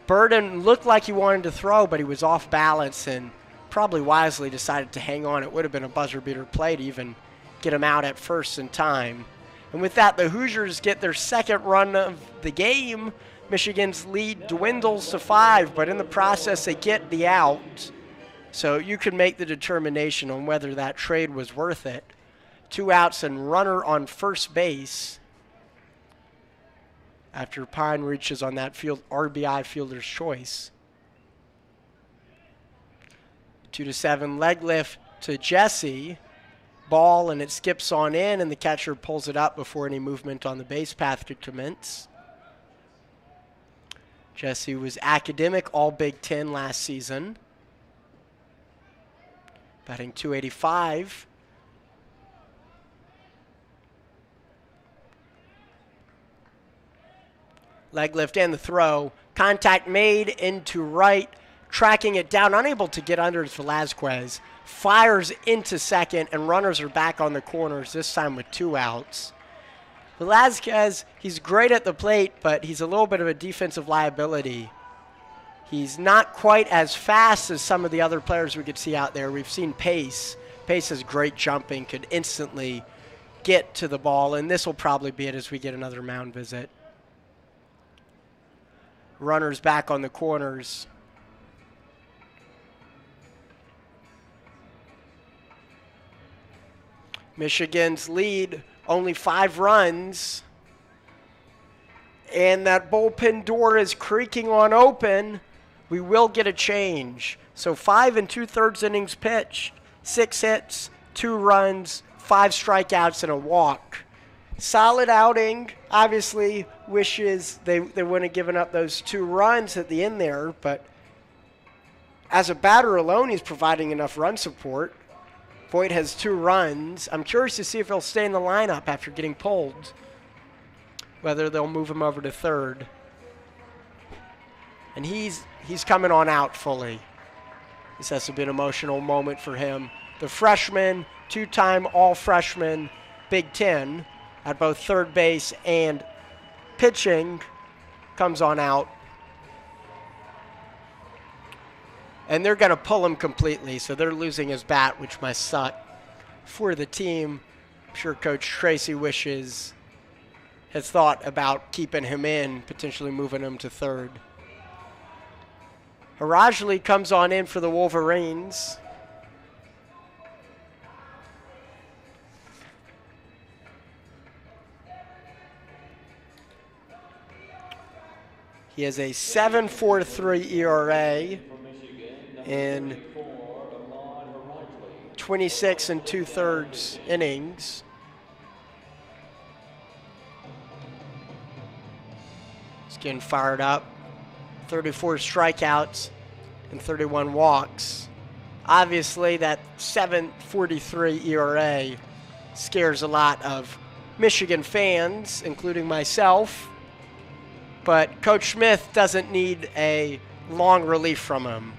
Burden looked like he wanted to throw, but he was off balance and probably wisely decided to hang on. It would have been a buzzer beater play to even get him out at first in time. And with that, the Hoosiers get their 2nd run of the game. Michigan's lead dwindles to 5, but in the process they get the out. So you can make the determination on whether that trade was worth it. 2 outs and runner on first base after Pine reaches on that RBI fielder's choice. 2-7 leg lift to Jesse. Ball, and it skips on in, and the catcher pulls it up before any movement on the base path could commence. Jesse was academic all Big Ten last season. Batting .285. Leg lift and the throw. Contact made into right. Tracking it down, unable to get under is Velazquez. Fires into second, and runners are back on the corners, this time with 2 outs. Velazquez, he's great at the plate, but he's a little bit of a defensive liability. He's not quite as fast as some of the other players we could see out there. We've seen Pace. Pace has great jumping, could instantly get to the ball, and this will probably be it as we get another mound visit. Runners back on the corners. Michigan's lead, only 5 runs. And that bullpen door is creaking on open. We will get a change. So 5 2/3 innings pitched, 6 hits, 2 runs, 5 strikeouts, and a walk. Solid outing. Obviously, wishes they wouldn't have given up those 2 runs at the end there, but as a batter alone, he's providing enough run support. Voigt has 2 runs. I'm curious to see if he'll stay in the lineup after getting pulled, whether they'll move him over to third. And he's coming on out fully. This has to be an emotional moment for him. The freshman, 2-time all-freshman Big Ten at both third base and pitching, comes on out. And they're going to pull him completely, so they're losing his bat, which must suck for the team. I'm sure Coach Tracy has thought about keeping him in, potentially moving him to third. Harajli comes on in for the Wolverines. He has a 7.43 ERA in 26 2/3 innings. He's getting fired up. 34 strikeouts and 31 walks. Obviously, that 7.43 ERA scares a lot of Michigan fans, including myself. But Coach Smith doesn't need a long relief from him.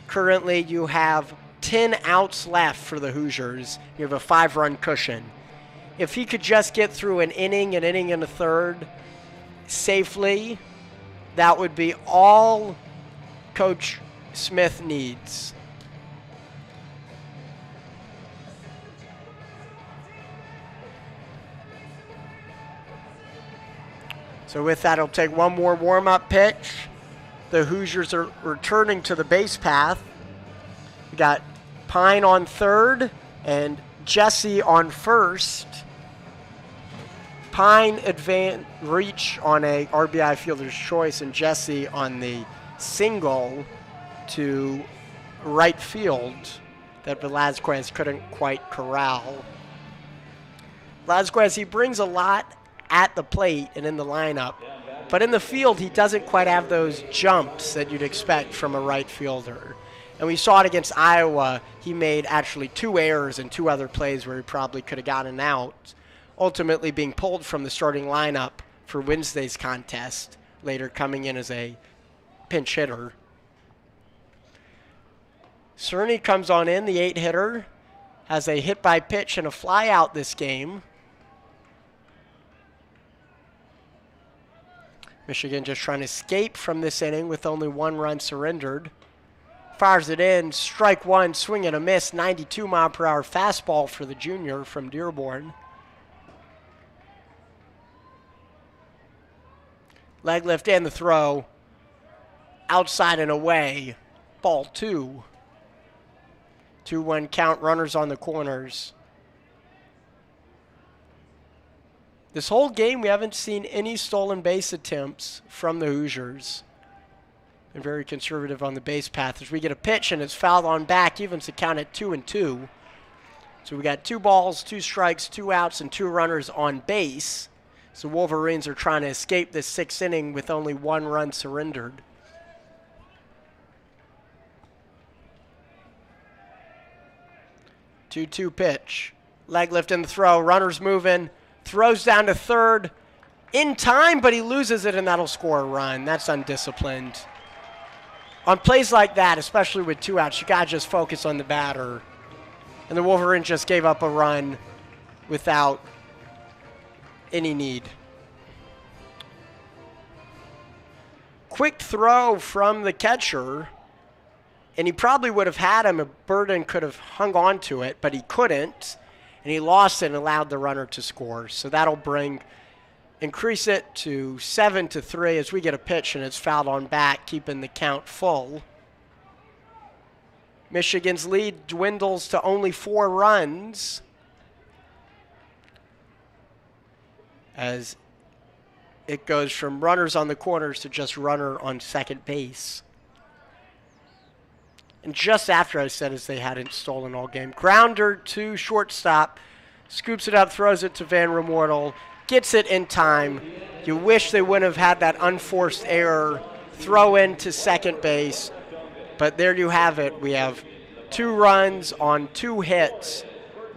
Currently, you have 10 outs left for the Hoosiers. You have a 5-run cushion. If he could just get through an inning and a third safely, that would be all Coach Smith needs. So with that, he'll take one more warm-up pitch. The Hoosiers are returning to the base path. We got Pine on third and Jesse on first. Pine reach on a RBI fielder's choice, and Jesse on the single to right field that Velazquez couldn't quite corral. Velazquez, he brings a lot at the plate and in the lineup, but in the field he doesn't quite have those jumps that you'd expect from a right fielder. And we saw it against Iowa. He made actually 2 errors in 2 other plays where he probably could have gotten out, ultimately being pulled from the starting lineup for Wednesday's contest, later coming in as a pinch hitter. Cerny comes on in, the 8-hitter, has a hit by pitch and a fly out this game. Michigan just trying to escape from this inning with only 1 run surrendered. Fires it in, strike 1, swing and a miss, 92-mile-per-hour fastball for the junior from Dearborn. Leg lift and the throw, outside and away, ball 2. 2-1 count, runners on the corners. This whole game, we haven't seen any stolen base attempts from the Hoosiers. Been very conservative on the base path. As we get a pitch and it's fouled on back, evens the count at 2-2. So we got 2 balls, 2 strikes, 2 outs, and 2 runners on base. So Wolverines are trying to escape this 6th inning with only 1 run surrendered. Two pitch. Leg lift and the throw. Runners moving. Throws down to third in time, but he loses it, and that'll score a run. That's undisciplined. On plays like that, especially with 2 outs, you got to just focus on the batter. And the Wolverines just gave up a run without any need. Quick throw from the catcher, and he probably would have had him if Burden could have hung on to it, but he couldn't. And he lost it and allowed the runner to score. So that'll increase it to 7-3 as we get a pitch and it's fouled on back, keeping the count full. Michigan's lead dwindles to only 4 runs as it goes from runners on the corners to just runner on second base. And just after I said as they hadn't stolen all game. Grounder to shortstop. Scoops it up, throws it to Van Remortel. Gets it in time. You wish they wouldn't have had that unforced error. Throw in to second base. But there you have it. We have 2 runs on 2 hits,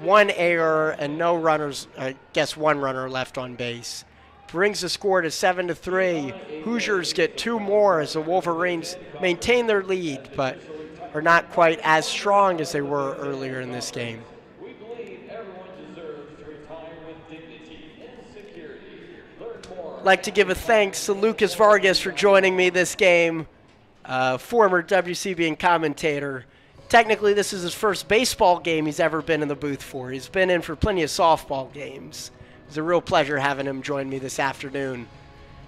1 error, and no runners, I guess 1 runner left on base. Brings the score to 7-3. Hoosiers get 2 more as the Wolverines maintain their lead, but are not quite as strong as they were earlier in this game. We believe everyone deserves to retire with dignity and security. Learn more. I'd like to give a thanks to Lucas Vargas for joining me this game, former WCBN commentator. Technically, this is his first baseball game he's ever been in the booth for. He's been in for plenty of softball games. It was a real pleasure having him join me this afternoon.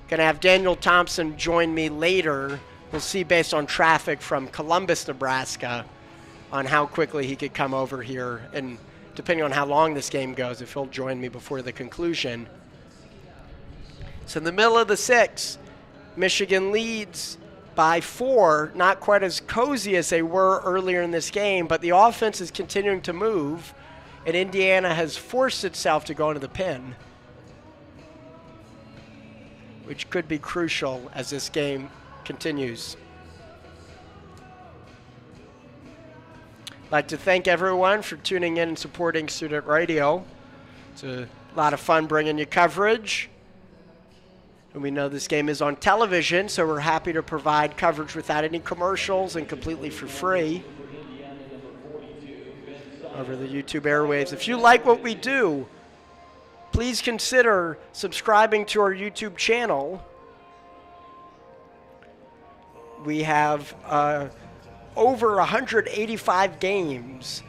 Going to have Daniel Thompson join me later. We'll see based on traffic from Columbus, Nebraska, on how quickly he could come over here, and depending on how long this game goes, if he'll join me before the conclusion. So in the middle of the 6th, Michigan leads by 4, not quite as cozy as they were earlier in this game, but the offense is continuing to move, and Indiana has forced itself to go into the pen, which could be crucial as this game continues. I'd like to thank everyone for tuning in and supporting Student Radio. It's a lot of fun bringing you coverage. And we know this game is on television, so we're happy to provide coverage without any commercials and completely for free. over the YouTube airwaves. If you like what we do, please consider subscribing to our YouTube channel. We have over 185 games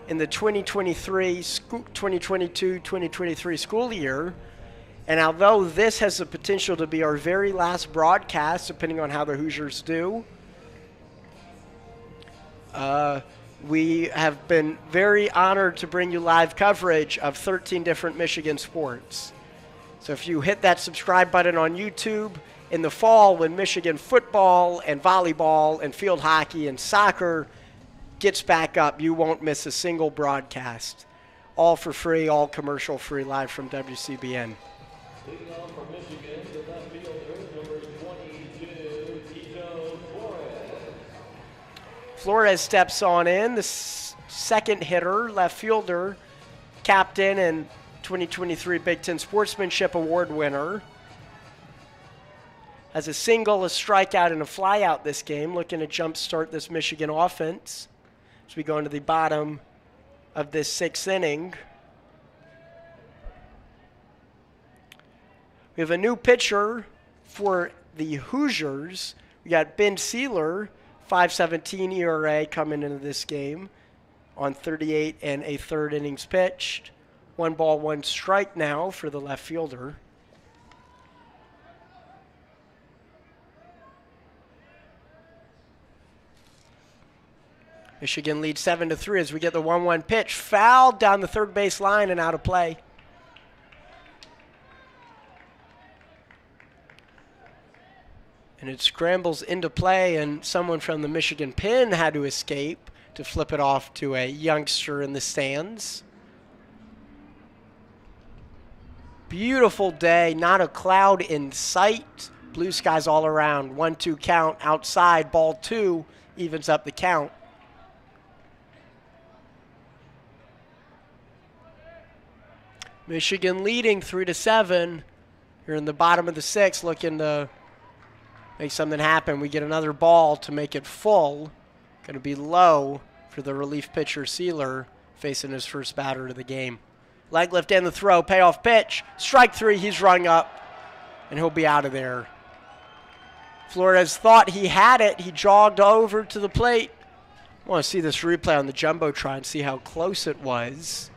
in the 2022-2023 school year. And although this has the potential to be our very last broadcast, depending on how the Hoosiers do, we have been very honored to bring you live coverage of 13 different Michigan sports. So if you hit that subscribe button on YouTube, in the fall when Michigan football and volleyball and field hockey and soccer gets back up, you won't miss a single broadcast. All for free, all commercial free, live from WCBN. Leading off for Michigan, the left fielder, number 22, Tito Flores. Flores steps on in, the second hitter, left fielder, captain and 2023 Big Ten Sportsmanship Award winner. Has a single, a strikeout, and a flyout this game, looking to jumpstart this Michigan offense as we go into the bottom of this sixth inning. We have a new pitcher for the Hoosiers. We got Ben Sealer, 5.17 ERA coming into this game on 38 1/3 innings pitched. 1 ball, 1 strike now for the left fielder. Michigan leads 7-3 as we get the 1-1 pitch. Fouled down the third base line and out of play. And it scrambles into play, and someone from the Michigan pen had to escape to flip it off to a youngster in the stands. Beautiful day, not a cloud in sight. Blue skies all around. 1-2 count outside, ball 2 evens up the count. Michigan leading 3-7. Here in the bottom of the sixth, looking to make something happen. We get another ball to make it full. Going to be low for the relief pitcher Sealer, facing his first batter of the game. Leg lift and the throw, payoff pitch. Strike 3, he's rung up, and he'll be out of there. Flores thought he had it. He jogged over to the plate. I want to see this replay on the Jumbotron and see how close it was.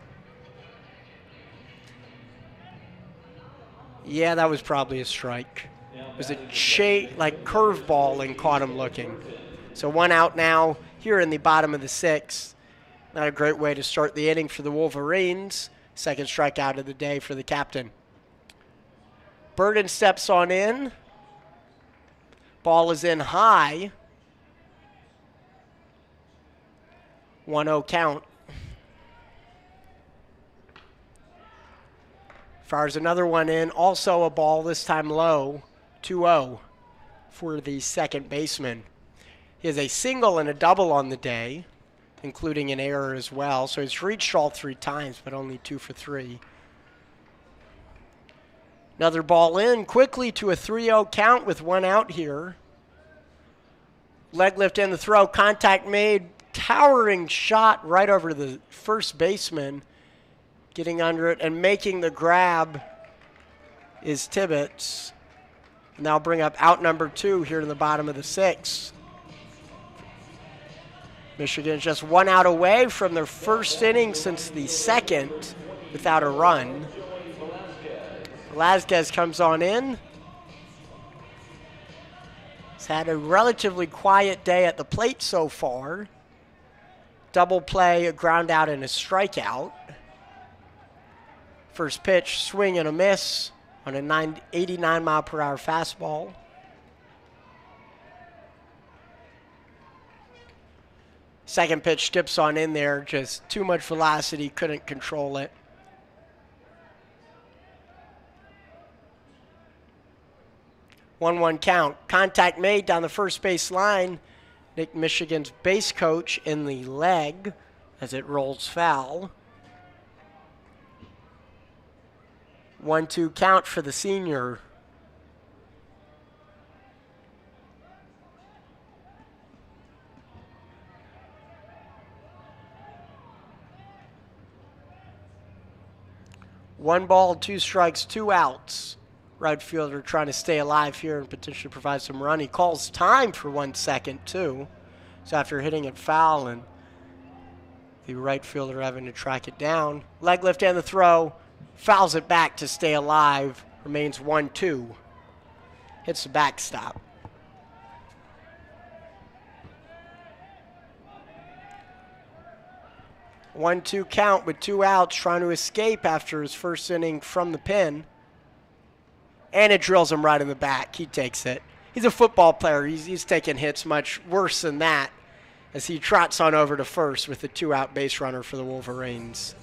Yeah, that was probably a strike. It was a curveball and caught him looking. So 1 out now here in the bottom of the sixth. Not a great way to start the inning for the Wolverines. Second strikeout of the day for the captain. Burden steps on in. Ball is in high. 1-0 count. Fires another one in, also a ball, this time low, 2-0 for the second baseman. He has a single and a double on the day, including an error as well. So he's reached all 3 times, but only 2 for 3. Another ball in, quickly to a 3-0 count with 1 out here. Leg lift and the throw, contact made, towering shot right over the first baseman. Getting under it and making the grab is Tibbetts. And that'll bring up out number 2 here in the bottom of the sixth. Michigan's just 1 out away from their first inning since the second without a run. Velazquez comes on in. He's had a relatively quiet day at the plate so far. Double play, a ground out, and a strikeout. First pitch, swing and a miss on a 89 mile per hour fastball. Second pitch skips on in there, just too much velocity, couldn't control it. One count. Contact made down the first base line. Nick Michigan's base coach in the leg as it rolls foul. 1-2 count for the senior. 1 ball, 2 strikes, 2 outs. Right fielder trying to stay alive here and potentially provide some run. He calls time for 1 second, too. So after hitting it foul and the right fielder having to track it down. Leg lift and the throw. Fouls it back to stay alive. Remains 1-2. Hits the backstop. One-two count with 2 outs, trying to escape after his first inning from the pen. And it drills him right in the back. He takes it. He's a football player. He's taking hits much worse than that as he trots on over to first with the 2-out base runner for the Wolverines.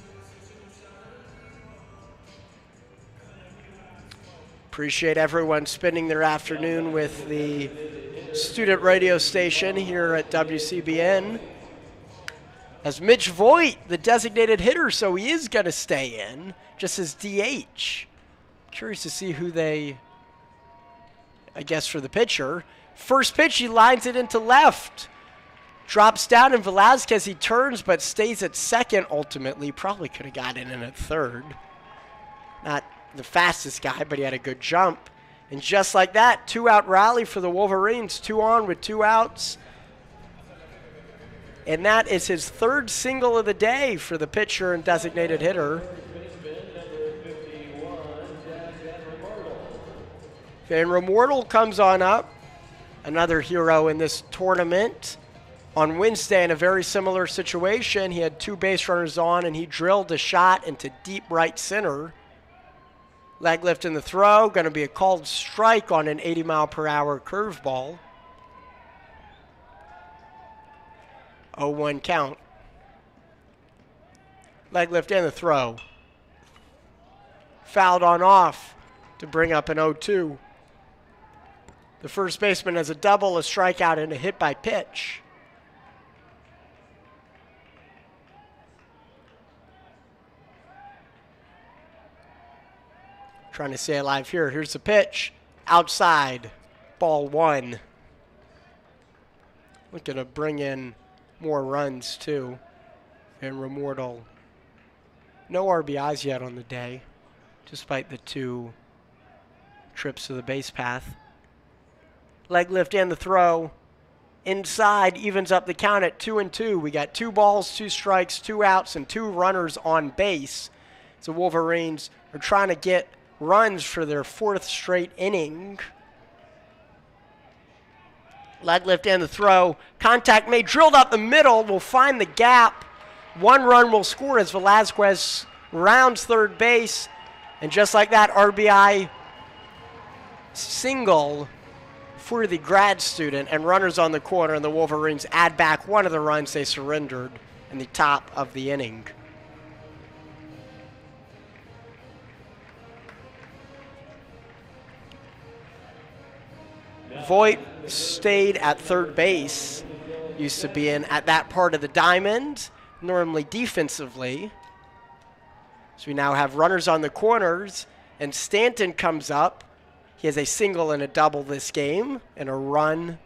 Appreciate everyone spending their afternoon with the student radio station here at WCBN. As Mitch Voigt, the designated hitter, so he is going to stay in, just as DH. Curious to see who they, I guess, for the pitcher. First pitch, he lines it into left. Drops down, and Velazquez, he turns but stays at second ultimately. Probably could have got in at third. Not the fastest guy, but he had a good jump. And just like that, 2-out rally for the Wolverines. 2 on with 2 outs. And that is his 3rd single of the day for the pitcher and designated hitter. Van Remortel comes on up, another hero in this tournament. On Wednesday, in a very similar situation, he had 2 base runners on, and he drilled a shot into deep right center. Leg lift in the throw, going to be a called strike on an 80-mile-per-hour curveball. 0-1 count. Leg lift and the throw. Fouled on off to bring up an 0-2. The first baseman has a double, a strikeout, and a hit by pitch. Trying to stay alive here. Here's the pitch. Outside. Ball 1. Looking to bring in more runs, too. And Remortel. No RBIs yet on the day, despite the 2 trips to the base path. Leg lift and the throw. Inside, evens up the count at 2-2. We got 2 balls, 2 strikes, 2 outs, and 2 runners on base. So Wolverines are trying to get runs for their 4th straight inning. Leg lift and the throw. Contact made, drilled up the middle, will find the gap. 1 run will score as Velazquez rounds third base. And just like that, RBI single for the grad student, and runners on the corner, and the Wolverines add back 1 of the runs they surrendered in the top of the inning. Voigt stayed at third base, used to be in at that part of the diamond, normally defensively. So we now have runners on the corners, and Stanton comes up. He has a single and a double this game, and a run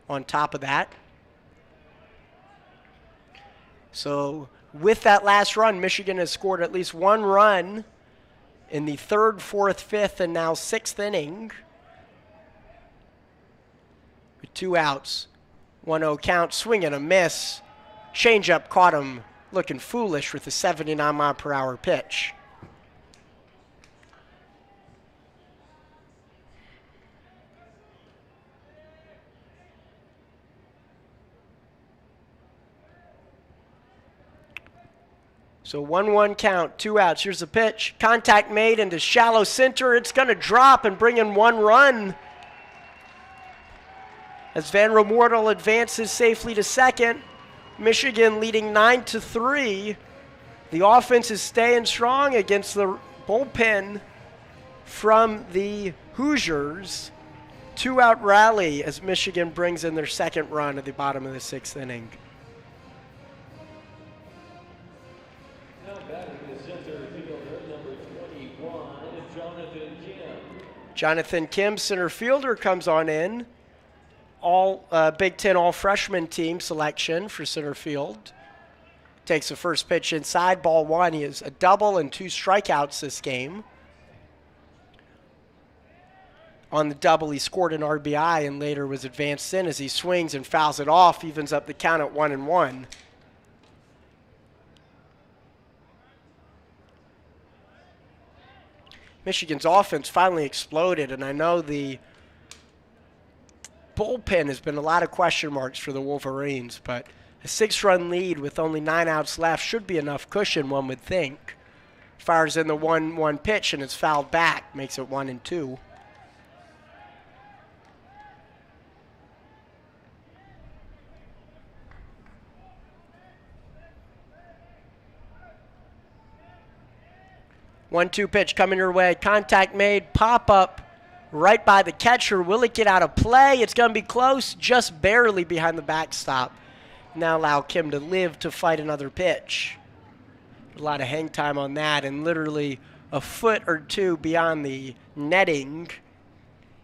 on top of that. So with that last run, Michigan has scored at least 1 run in the 3rd, 4th, 5th, and now 6th inning. 2 outs, 1-0 count, swing and a miss. Changeup caught him looking foolish with a 79-mile-per-hour pitch. So 1-1 count, 2 outs. Here's the pitch. Contact made into shallow center. It's going to drop and bring in 1 run. As Van Remortel advances safely to second, Michigan leading 9-3. The offense is staying strong against the bullpen from the Hoosiers. 2-out rally as Michigan brings in their 2nd run at the bottom of the 6th inning. Now batting the center fielder, number 21, Jonathan Kim. Jonathan Kim, center fielder, comes on in. All Big Ten all-freshman team selection for center field. takes the first pitch inside, ball one. He has a double and 2 strikeouts this game. On the double, he scored an RBI and later was advanced in as he swings and fouls it off, evens up the count at 1-1. Michigan's offense finally exploded, and I know the bullpen has been a lot of question marks for the Wolverines, but a 6-run lead with only 9 outs left should be enough cushion, one would think. Fires in the 1-1 pitch, and it's fouled back, makes it 1-2. One-two pitch coming your way. Contact made. Pop up right by the catcher. Will it get out of play? It's going to be close. Just barely behind the backstop. Now allow Kim to live to fight another pitch. A lot of hang time on that, and literally a foot or two beyond the netting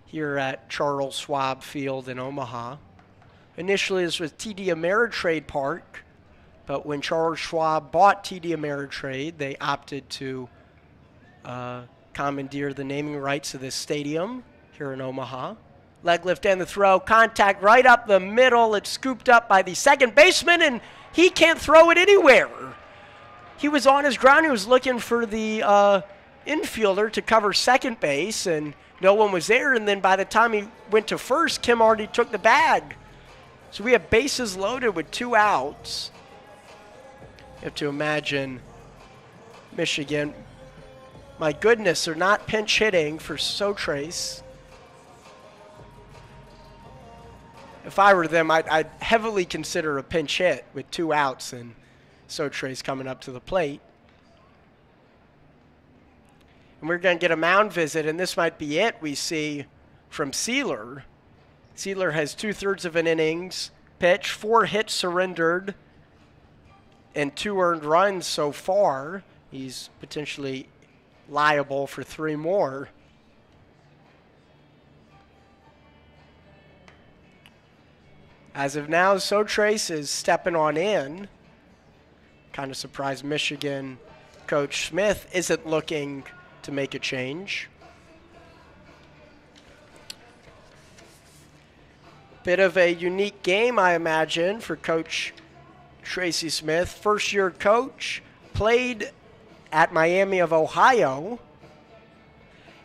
here at Charles Schwab Field in Omaha. Initially, this was TD Ameritrade Park, but when Charles Schwab bought TD Ameritrade, they opted to commandeer the naming rights of this stadium here in Omaha. Leg lift and the throw. Contact right up the middle. It's scooped up by the second baseman, and he can't throw it anywhere. He was on his ground. He was looking for the infielder to cover second base, and no one was there. And then by the time he went to first, Kim already took the bag. So we have bases loaded with 2 outs. You have to imagine Michigan. My goodness, they're not pinch hitting for Trace. If I were them, I'd heavily consider a pinch hit with 2 outs and Trace coming up to the plate. And we're going to get a mound visit, and this might be it we see from Sealer. Sealer has 2/3 of an innings pitch, 4 hits surrendered, and 2 earned runs so far. He's potentially liable for 3 more. As of now, Trace is stepping on in. Kind of surprised Michigan Coach Smith isn't looking to make a change. Bit of a unique game, I imagine, for Coach Tracy Smith. First-year coach, played at Miami of Ohio,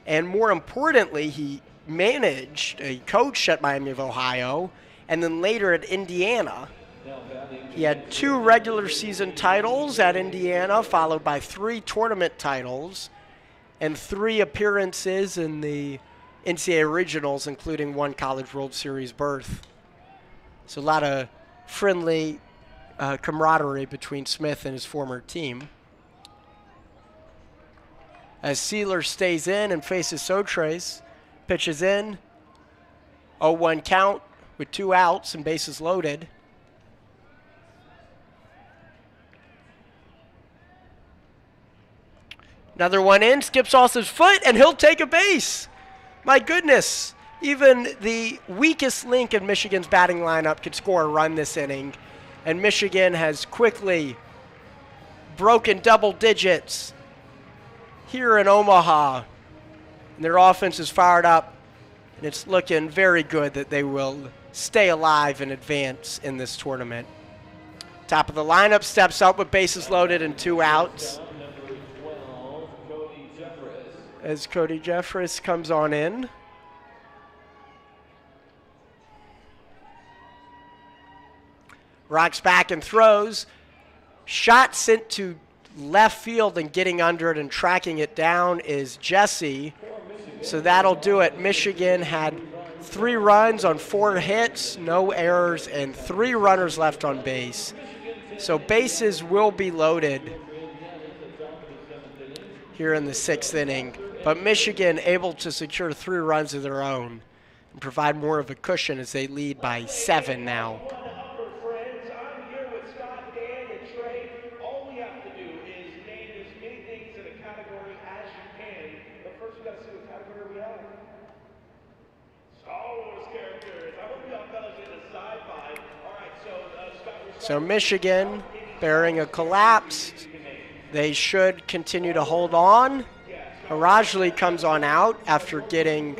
and more importantly, he managed a coach at Miami of Ohio, and then later at Indiana. He had 2 regular season titles at Indiana, followed by 3 tournament titles, and 3 appearances in the NCAA regionals, including 1 College World Series berth. So a lot of friendly camaraderie between Smith and his former team. As Sealer stays in and faces Trace, pitches in, 0-1 count with 2 outs and bases loaded. Another one in, skips off his foot, and he'll take a base. My goodness, even the weakest link in Michigan's batting lineup could score a run this inning, and Michigan has quickly broken double digits here in Omaha, and their offense is fired up, and it's looking very good that they will stay alive and advance in this tournament. Top of the lineup steps up with bases loaded and 2 outs. As Cody Jeffress comes on in. Rocks back and throws. Shot sent to left field, and getting under it and tracking it down is Jesse. So that'll do it. Michigan had 3 runs on 4 hits, no errors, and 3 runners left on base. So bases will be loaded here in the 6th inning. But Michigan able to secure 3 runs of their own and provide more of a cushion as they lead by 7 now. So Michigan Bearing collapsed. They should continue to hold on. Harajli comes on out after getting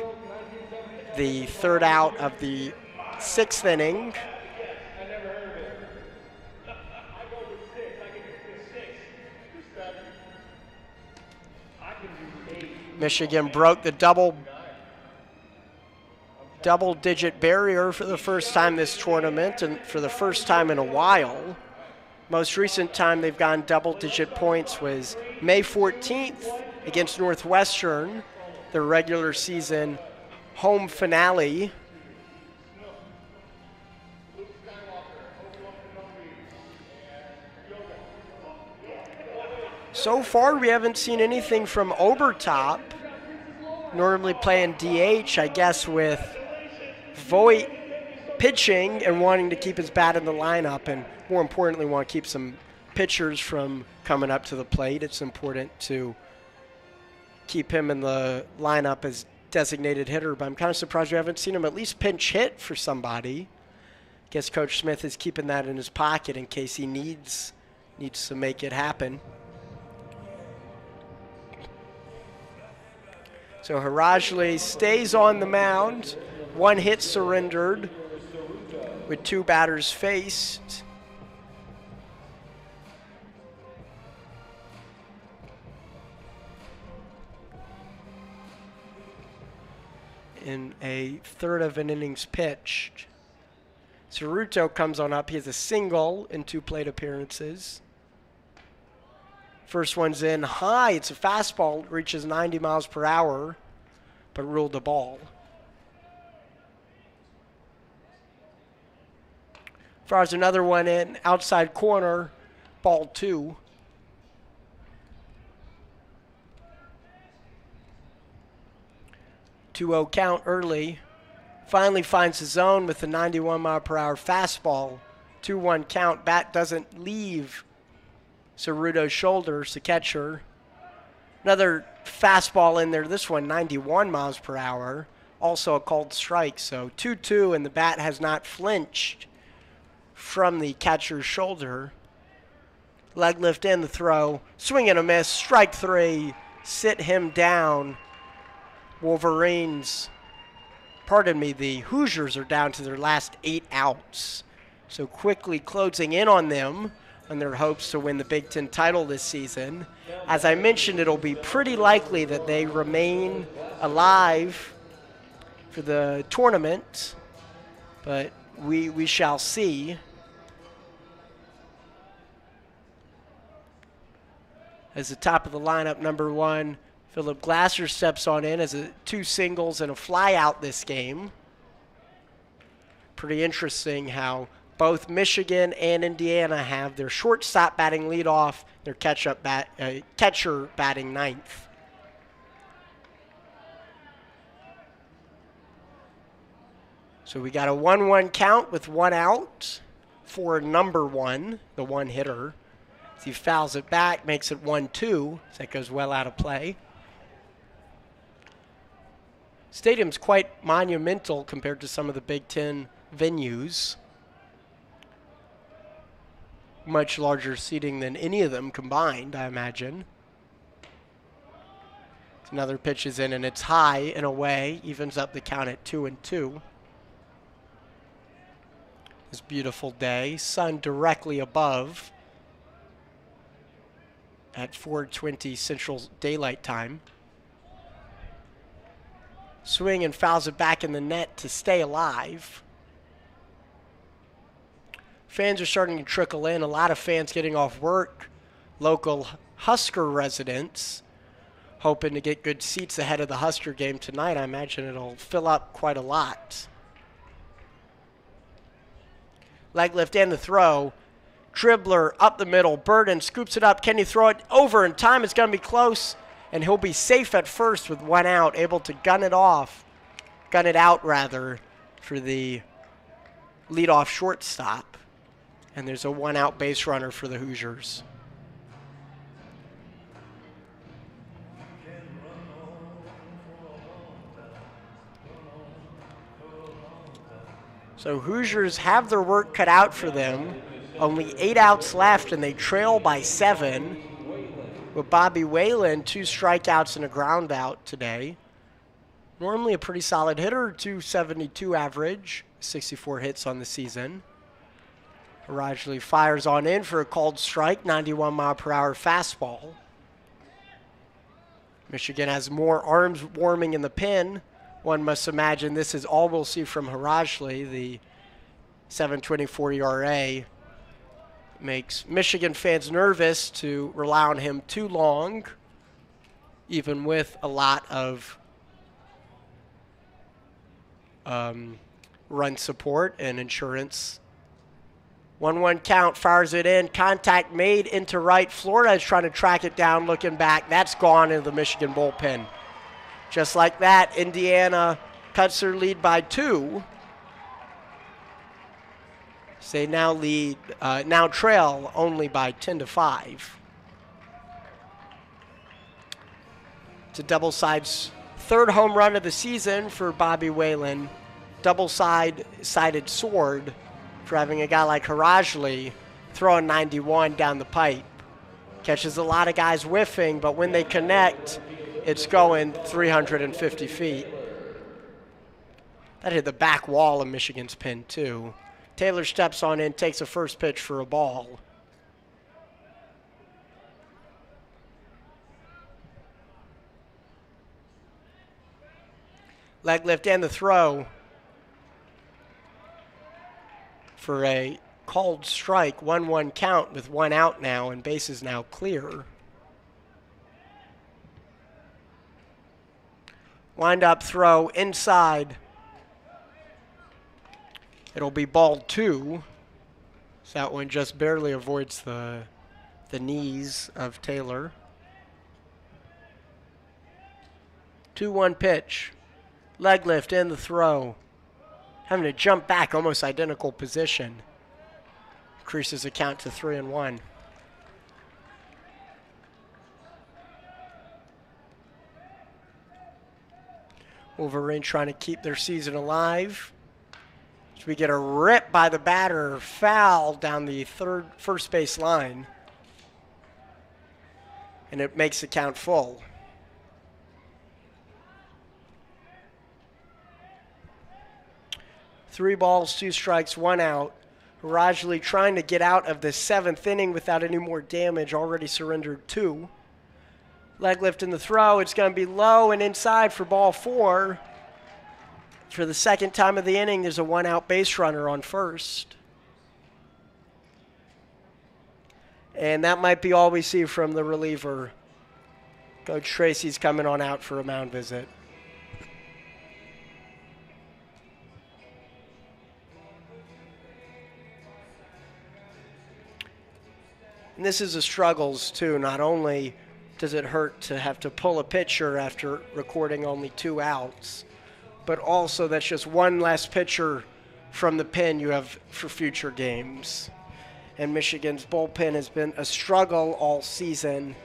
the third out of the 6th inning. Michigan broke the double-digit barrier for the first time this tournament and for the first time in a while. Most recent time they've gone double-digit points was May 14th against Northwestern, their regular season home finale. So far, we haven't seen anything from Obertop, normally playing DH, I guess, with Voigt pitching and wanting to keep his bat in the lineup, and more importantly, want to keep some pitchers from coming up to the plate. It's important to keep him in the lineup as designated hitter, but I'm kind of surprised we haven't seen him at least pinch hit for somebody. Guess Coach Smith is keeping that in his pocket in case he needs to make it happen. So Harajli stays on the mound. 1 hit surrendered with 2 batters faced. In a third of an innings pitched. Ceruto comes on up. He has a single in 2 plate appearances. First one's in high. It's a fastball. It reaches 90 miles per hour, but ruled a ball. Fires another one in, outside corner, ball 2. (2-0) count early. Finally finds the zone with the 91 mile per hour fastball. 2-1 count. Bat doesn't leave Ceruto's shoulders, the catcher. Another fastball in there. This one 91 miles per hour. Also a called strike. So 2-2, and the bat has not flinched from the catcher's shoulder. Leg lift in the throw. Swing and a miss. Strike 3. Sit him down. Wolverines, the Hoosiers are down to their last 8 outs. So quickly closing in on them on their hopes to win the Big Ten title this season. As I mentioned, it'll be pretty likely that they remain alive for the tournament, but we shall see. As the top of the lineup, number 1, Philip Glasser steps on in as 2 singles and a fly out this game. Pretty interesting how both Michigan and Indiana have their shortstop batting leadoff, their catcher batting 9th. So we got a 1-1 count with 1 out for number 1, the 1 hitter. As he fouls it back, makes it 1-2. So that goes well out of play. Stadium's quite monumental compared to some of the Big Ten venues. Much larger seating than any of them combined, I imagine. Another pitch is in, and it's high and away. Evens up the count at 2-2. This beautiful day. Sun directly above at 4:20 Central Daylight Time. Swing and fouls it back in the net to stay alive. Fans are starting to trickle in. A lot of fans getting off work. Local Husker residents hoping to get good seats ahead of the Husker game tonight. I imagine it'll fill up quite a lot. Leg lift and the throw. Dribbler up the middle. Burden scoops it up. Can he throw it over in time? It's going to be close. And he'll be safe at first with 1 out, able to gun it out for the leadoff shortstop. And there's a 1 out base runner for the Hoosiers. So Hoosiers have their work cut out for them. Only 8 outs left, and they trail by 7. With Bobby Whalen, 2 strikeouts and a ground out today. Normally a pretty solid hitter, 272 average, 64 hits on the season. Harajli fires on in for a called strike, 91-mile-per-hour fastball. Michigan has more arms warming in the pen. One must imagine this is all we'll see from Harajli. The 7.24 ERA makes Michigan fans nervous to rely on him too long, even with a lot of run support and insurance. 1-1 count, fires it in, contact made into right. Flores trying to track it down, looking back. That's gone into the Michigan bullpen. Just like that, Indiana cuts their lead by 2. They now trail only by 10-5. It's a double-side's 3rd home run of the season for Bobby Whalen. Double-sided sword for having a guy like Harajli throwing 91 down the pipe. Catches a lot of guys whiffing, but when they connect, it's going 350 feet. That hit the back wall of Michigan's pen, too. Taylor steps on in, takes a first pitch for a ball. Leg lift and the throw for a called strike. 1-1 count with 1 out now, and bases now clear. Wind up throw inside. It'll be ball 2. So that one just barely avoids the knees of Taylor. 2-1 pitch. Leg lift and the throw. Having to jump back, almost identical position. Increases the count to 3-1. Wolverines trying to keep their season alive. So we get a rip by the batter, foul down the first base line. And it makes the count full. Three balls, 2 strikes, 1 out. Harajli trying to get out of the 7th inning without any more damage, already surrendered 2. Leg lift in the throw, it's going to be low and inside for ball 4. For the 2nd time of the inning, there's a 1-out base runner on first. And that might be all we see from the reliever. Coach Tracy's coming on out for a mound visit. And this is the struggles, too. Not only does it hurt to have to pull a pitcher after recording only 2 outs, but also that's just one less pitcher from the pen you have for future games. And Michigan's bullpen has been a struggle all season.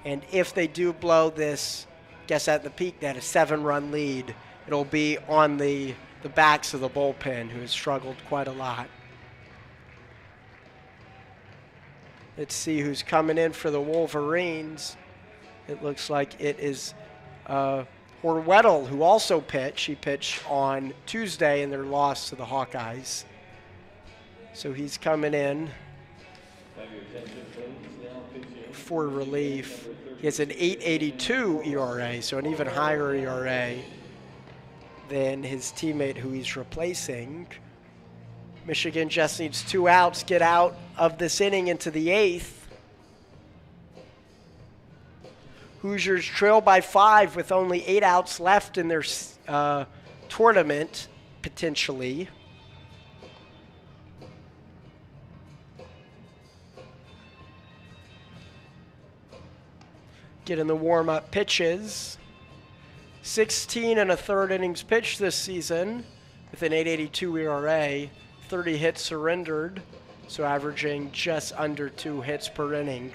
And if they do blow this, guess at the peak, that a 7-run lead, it'll be on the backs of the bullpen, who has struggled quite a lot. Let's see who's coming in for the Wolverines. It looks like it is Horwedel, who also pitched. He pitched on Tuesday in their loss to the Hawkeyes. So he's coming in for relief. He has an 8.82 ERA, so an even higher ERA than his teammate who he's replacing. Michigan just needs 2 outs, get out of this inning into the 8th. Hoosiers trail by 5 with only 8 outs left in their tournament, potentially. Getting the warm-up pitches. 16 1/3 innings pitched this season with an 8.82 ERA. 30 hits surrendered, so averaging just under 2 hits per inning.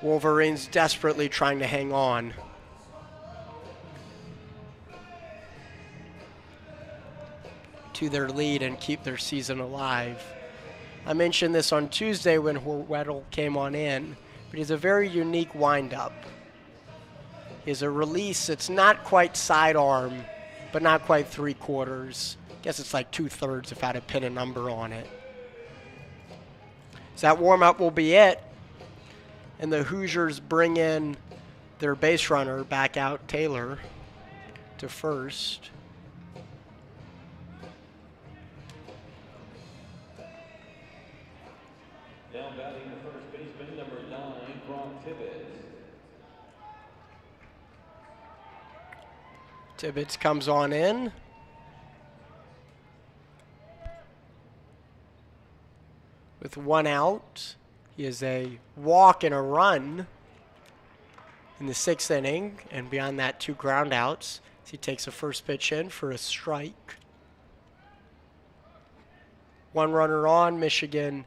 Wolverines desperately trying to hang on. to their lead and keep their season alive. I mentioned this on Tuesday when Weddle came on in, but he's a very unique windup. He has a release that's not quite sidearm, but not quite 3/4. I guess it's like 2/3 if I had to pin a number on it. So that warm-up will be it. And the Hoosiers bring in their base runner back out, Taylor, to first. Now batting the first baseman, number 9, Tibbetts. Tibbetts comes on in. With 1 out. He has a walk and a run in the 6th inning, and beyond that, 2 ground outs. So he takes a first pitch in for a strike. 1 runner on, Michigan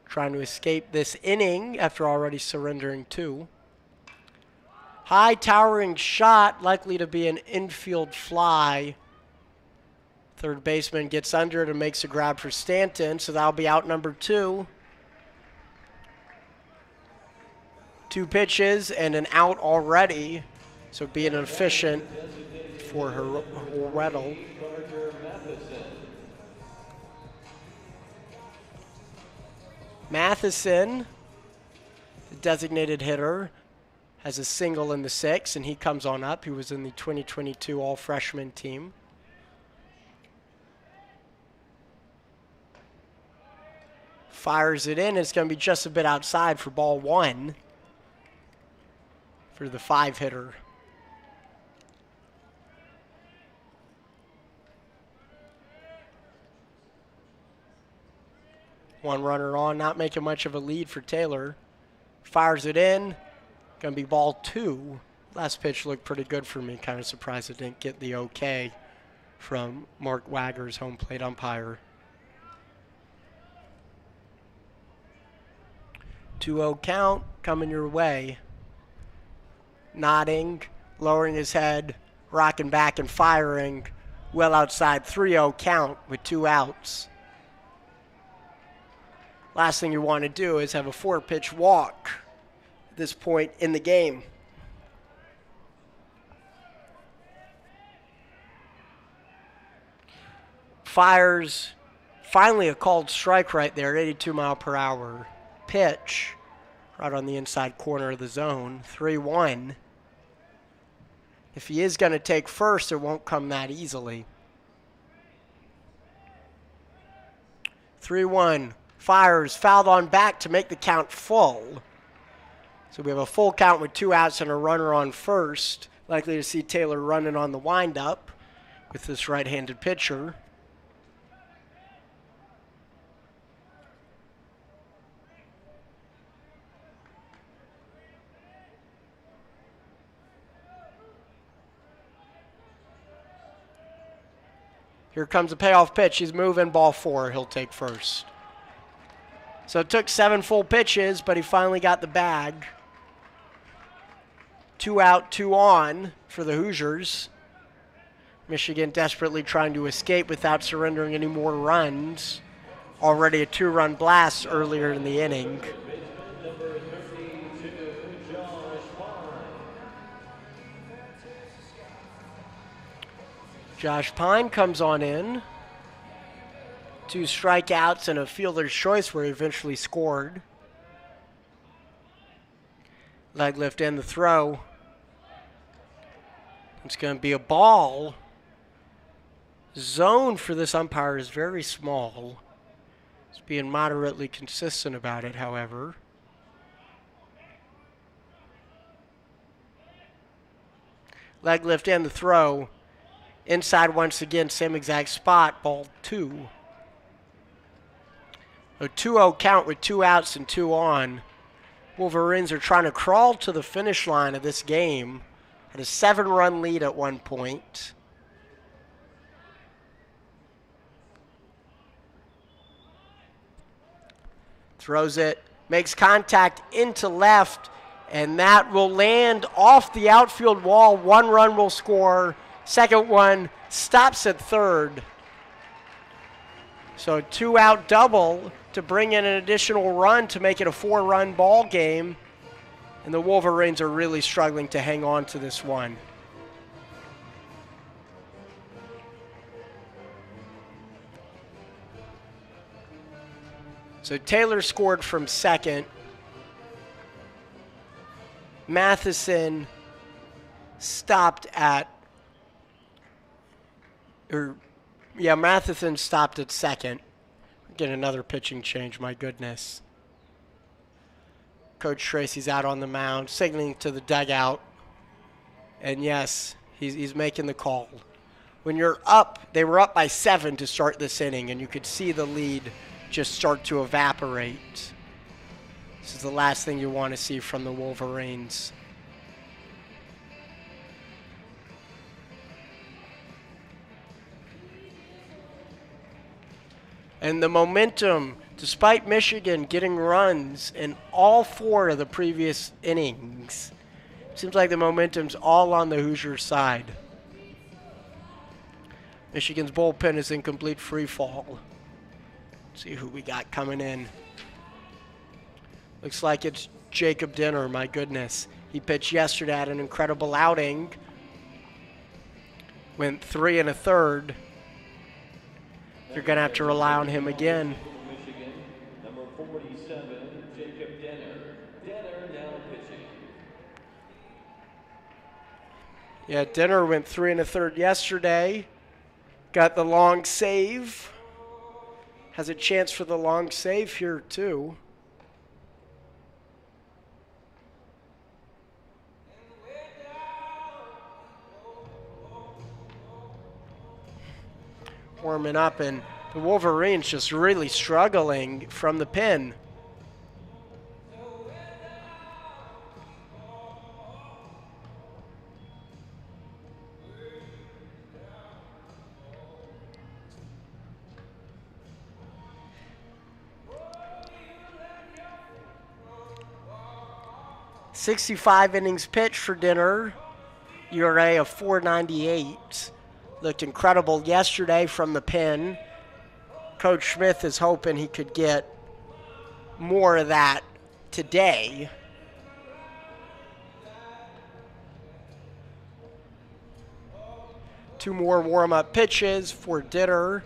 trying to escape this inning after already surrendering 2. High towering shot, likely to be an infield fly. Third baseman gets under it and makes a grab for Stanton, so that'll be out number 2. 2 pitches and an out already, so being efficient for Weddle. Matheson, the designated hitter, has a single in the 6th, and he comes on up. He was in the 2022 all-freshman team. Fires it in. It's going to be just a bit outside for ball 1 for the 5-hitter. One runner on, not making much of a lead for Taylor. Fires it in. Going to be ball 2. Last pitch looked pretty good for me. Kind of surprised it didn't get the okay from Mark Wagger's home plate umpire. 2-0 count coming your way. Nodding, lowering his head, rocking back and firing. Well outside, 3-0 count with 2 outs. Last thing you want to do is have a 4-pitch walk at this point in the game. Fires, finally a called strike right there, 82-mile-per-hour pitch right on the inside corner of the zone, 3-1. If he is going to take first, it won't come that easily. 3-1. Fires, fouled on back to make the count full. So we have a full count with 2 outs and a runner on first. Likely to see Taylor running on the windup with this right-handed pitcher. Here comes a payoff pitch. He's moving, ball 4. He'll take first. So it took 7 full pitches, but he finally got the bag. 2 out, 2 on for the Hoosiers. Michigan desperately trying to escape without surrendering any more runs. Already a 2-run blast earlier in the inning. Josh Pine comes on in. 2 strikeouts and a fielder's choice where he eventually scored. Leg lift and the throw. It's going to be a ball. Zone for this umpire is very small. He's being moderately consistent about it, however. Leg lift and the throw. Inside once again, same exact spot, ball 2. A 2-0 count with 2 outs and 2 on. Wolverines are trying to crawl to the finish line of this game. Had a 7-run lead at one point. Throws it, makes contact into left, and that will land off the outfield wall. 1 run will score. Second one stops at third. So 2-out double to bring in an additional run to make it a 4-run ball game. And the Wolverines are really struggling to hang on to this one. So Taylor scored from second. Matheson stopped at, Matheson stopped at second. Get another pitching change, my goodness. Coach Tracy's out on the mound, signaling to the dugout. And yes, he's making the call. When you're up, they were up by 7 to start this inning, and you could see the lead just start to evaporate. This is the last thing you want to see from the Wolverines. And the momentum, despite Michigan getting runs in all 4 of the previous innings, seems like the momentum's all on the Hoosiers side. Michigan's bullpen is in complete free fall. See who we got coming in. Looks like it's Jacob Dinner, my goodness. He pitched yesterday, had an incredible outing. Went 3 1/3. You're going to have to rely on him again. Michigan, number 47, Jacob Denner. Denner now pitching. Yeah, Dinner went 3 1/3 yesterday. Got the long save. Has a chance for the long save here, too. Warming up, and the Wolverines just really struggling from the pen. .65 innings pitched for Dinner, ERA of 4.98. Looked incredible yesterday from the pen. Coach Smith is hoping he could get more of that today. Two more warm-up pitches for Dinner.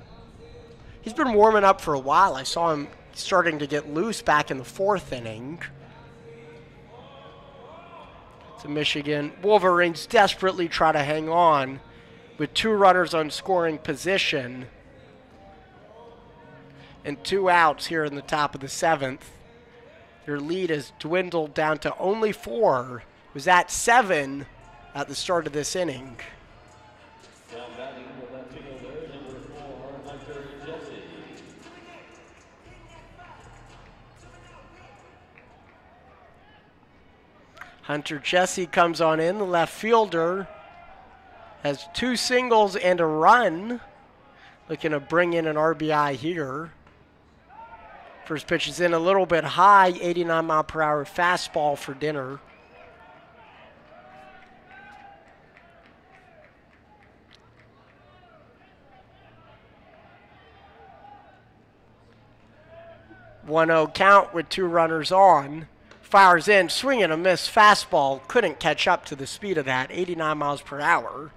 He's been warming up for a while. I saw him starting to get loose back in the 4th inning. So Michigan Wolverines desperately try to hang on with 2 runners on scoring position and 2 outs here in the top of the 7th. Their lead has dwindled down to only 4. It was at 7 at the start of this inning. Now batting the left fielder, number 4, Hunter Jesse. Hunter Jesse comes on in, the left fielder. Has 2 singles and a run. Looking to bring in an RBI here. First pitch is in a little bit high, 89-mile-per-hour fastball for Dinner. .1-0 count with 2 runners on. Fires in, swing and a miss fastball. Couldn't catch up to the speed of that, 89 miles per hour.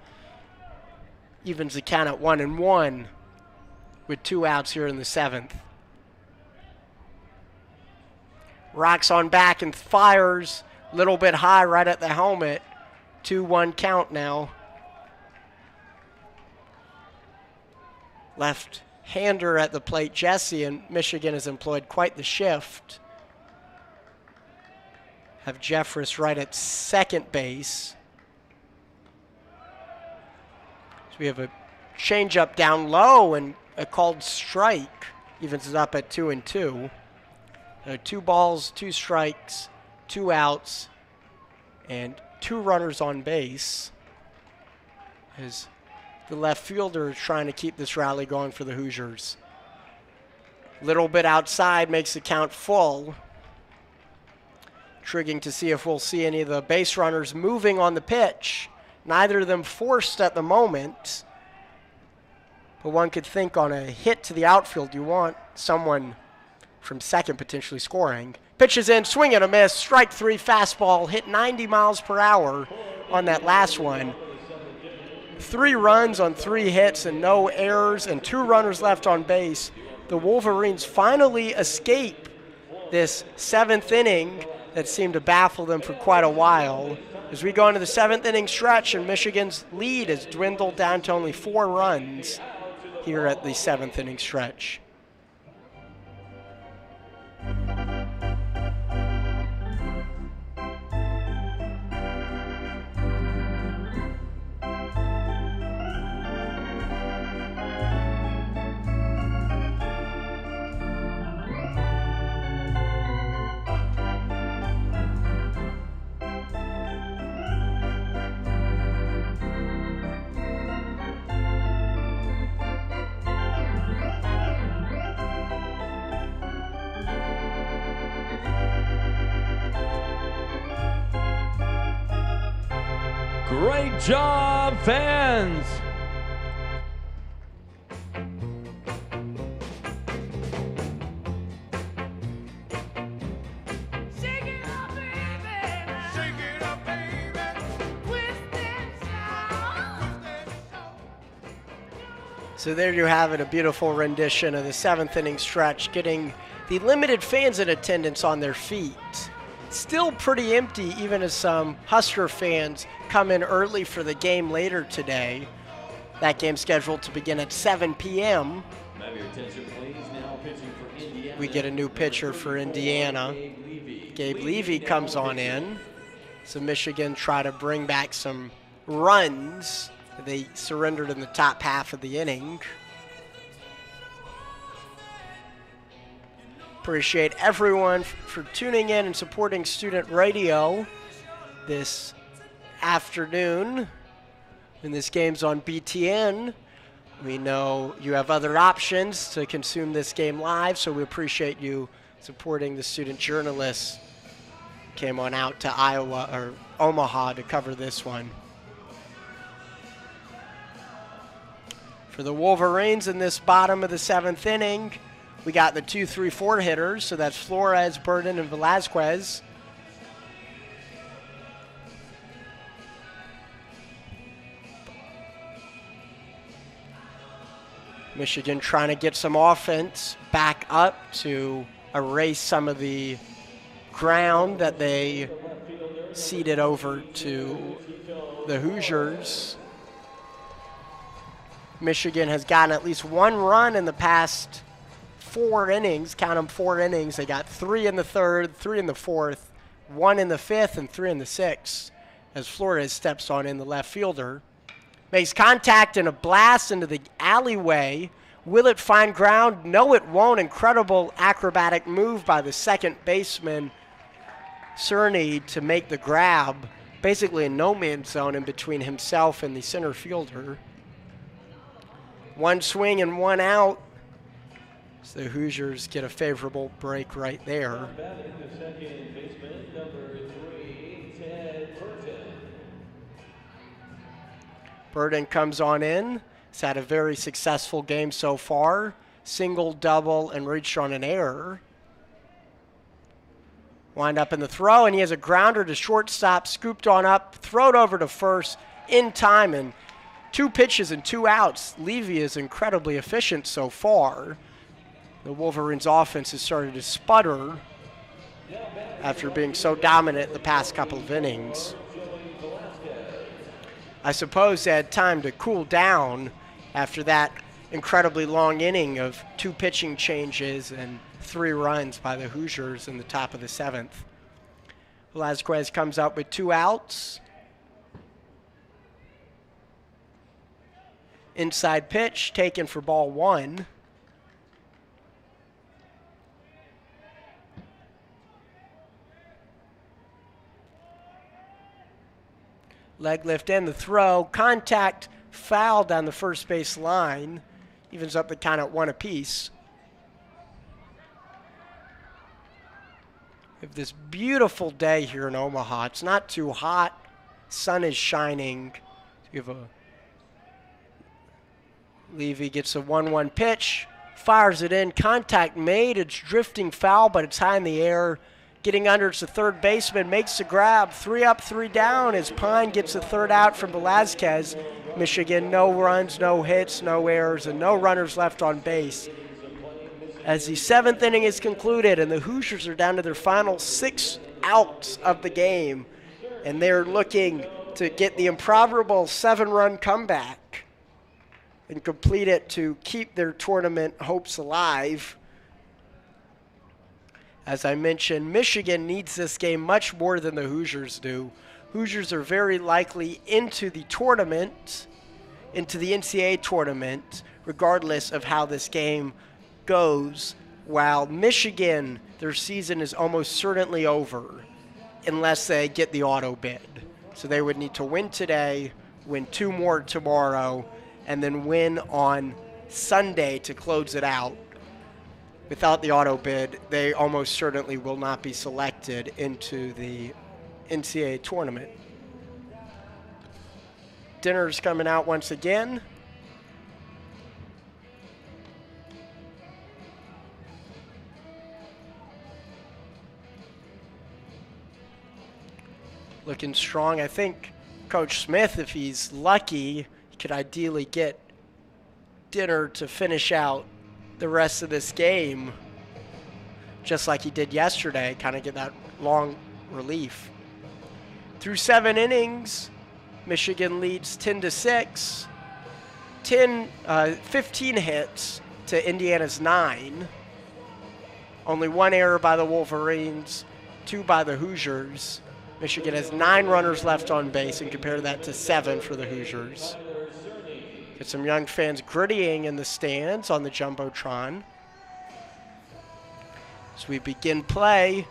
Evens the count at 1-1 with 2 outs here in the 7th. Rocks on back and fires. Little bit high right at the helmet. 2-1 count now. Left-hander at the plate, Jesse, and Michigan has employed quite the shift. Have Jeffress right at second base. So we have a changeup down low and a called strike. Evens it up at 2-2. 2 balls, 2 strikes, 2 outs, and 2 runners on base. As the left fielder is trying to keep this rally going for the Hoosiers. Little bit outside makes the count full. Triggering to see if we'll see any of the base runners moving on the pitch. Neither of them forced at the moment. But one could think on a hit to the outfield, you want someone from second potentially scoring. Pitches in, swing and a miss, strike 3 fastball, hit 90 miles per hour on that last one. 3 runs on 3 hits and no errors and 2 runners left on base. The Wolverines finally escape this 7th inning that seemed to baffle them for quite a while. As we go into the 7th inning stretch, and Michigan's lead has dwindled down to only 4 runs here at the 7th inning stretch. Great job, fans! Shake it up, baby. Shake it up, baby. Twist and shout. So there you have it, a beautiful rendition of the 7th inning stretch, getting the limited fans in attendance on their feet. Still pretty empty, even as some Husker fans come in early for the game later today. That game scheduled to begin at 7 p.m. Have your attention, please. Now pitching for Indiana. We get a new pitcher for Indiana. Gabe Levy comes on in. So Michigan try to bring back some runs. They surrendered in the top half of the inning. Appreciate everyone for tuning in and supporting student radio this afternoon. When this game's on BTN, we know you have other options to consume this game live, so we appreciate you supporting the student journalists. Came on out to Iowa or Omaha to cover this one. For the Wolverines in this bottom of the 7th inning, we got the 2-3-4 hitters, so that's Flores, Burden, and Velazquez. Michigan trying to get some offense back up to erase some of the ground that they ceded over to the Hoosiers. Michigan has gotten at least 1 run in the past 4 innings, count them 4 innings. They got 3 in the 3rd, 3 in the 4th, 1 in the 5th, and 3 in the 6th as Flores steps on in the left fielder. Makes contact and a blast into the alleyway. Will it find ground? No, it won't. Incredible acrobatic move by the second baseman, Cerny, to make the grab. Basically a no-man's zone in between himself and the center fielder. 1 swing and 1 out. So the Hoosiers get a favorable break right there. Batting the second baseman, number 3, Ted Burton. Burden comes on in. He's had a very successful game so far. Single, double, and reached on an error. Wind up in the throw, and he has a grounder to shortstop, scooped on up, thrown over to first in time, and 2 pitches and 2 outs. Levy is incredibly efficient so far. The Wolverines' offense has started to sputter after being so dominant the past couple of innings. I suppose they had time to cool down after that incredibly long inning of 2 pitching changes and 3 runs by the Hoosiers in the top of the 7th. Velazquez comes up with 2 outs. Inside pitch taken for ball 1. Leg lift in the throw. Contact foul down the first base line. Evens up the count at 1 apiece. We have this beautiful day here in Omaha. It's not too hot. Sun is shining. We have a Levy gets a 1-1 pitch, fires it in, contact made, it's drifting foul, but it's high in the air. Getting under, it's the third baseman, makes the grab, 3 up, 3 down as Pine gets the third out from Velazquez. Michigan, no runs, no hits, no errors, and no runners left on base. As the 7th inning is concluded and the Hoosiers are down to their final 6 outs of the game, and they're looking to get the improbable 7-run comeback and complete it to keep their tournament hopes alive. As I mentioned, Michigan needs this game much more than the Hoosiers do. Hoosiers are very likely into the tournament, into the NCAA tournament, regardless of how this game goes, while Michigan, their season is almost certainly over unless they get the auto bid. So they would need to win today, win 2 more tomorrow, and then win on Sunday to close it out. Without the auto bid, they almost certainly will not be selected into the NCAA tournament. Dinner's coming out once again. Looking strong. I think Coach Smith, if he's lucky, could ideally get Dinner to finish out the rest of this game just like he did yesterday, kind of get that long relief. Through 7 innings, Michigan leads 10-6, 15 hits to Indiana's 9. Only 1 error by the Wolverines, 2 by the Hoosiers. Michigan has 9 runners left on base, and compare that to 7 for the Hoosiers. Get some young fans grittying in the stands on the Jumbotron. As we begin play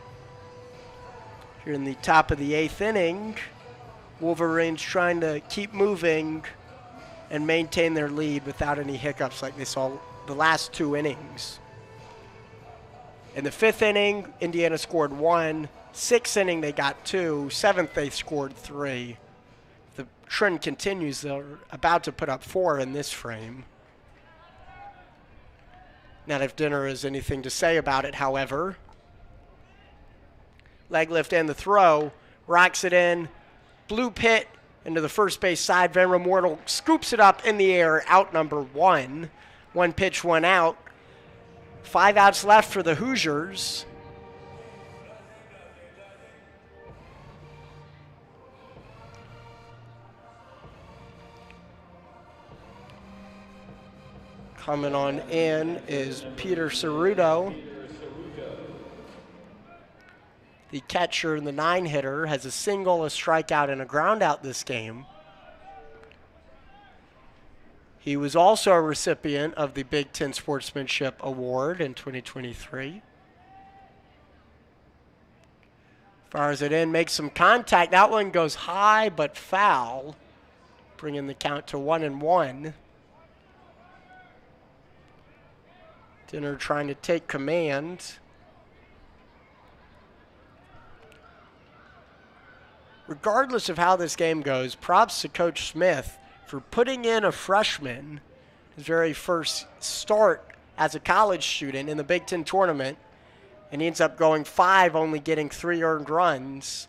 here in the top of the 8th inning, Wolverines trying to keep moving and maintain their lead without any hiccups like they saw the last 2 innings. In the 5th inning, Indiana scored 1. 6th inning, they got 2. 7th, they scored 3. The trend continues. They're about to put up 4 in this frame. Not if Dinner has anything to say about it, however. Leg lift and the throw. Rocks it in. Blue pit into the first base side. Van Remortel scoops it up in the air. Out number 1. 1 pitch, 1 out. 5 outs left for the Hoosiers. Coming on in is Peter Ceruto. The catcher and the 9-hitter has a single, a strikeout, and a ground out this game. He was also a recipient of the Big Ten Sportsmanship Award in 2023. Fires it in, makes some contact. That one goes high but foul, bringing the count to 1-1. Dinner trying to take command. Regardless of how this game goes, props to Coach Smith for putting in a freshman, his very first start as a college student in the Big Ten tournament, and he ends up going 5, only getting 3 earned runs.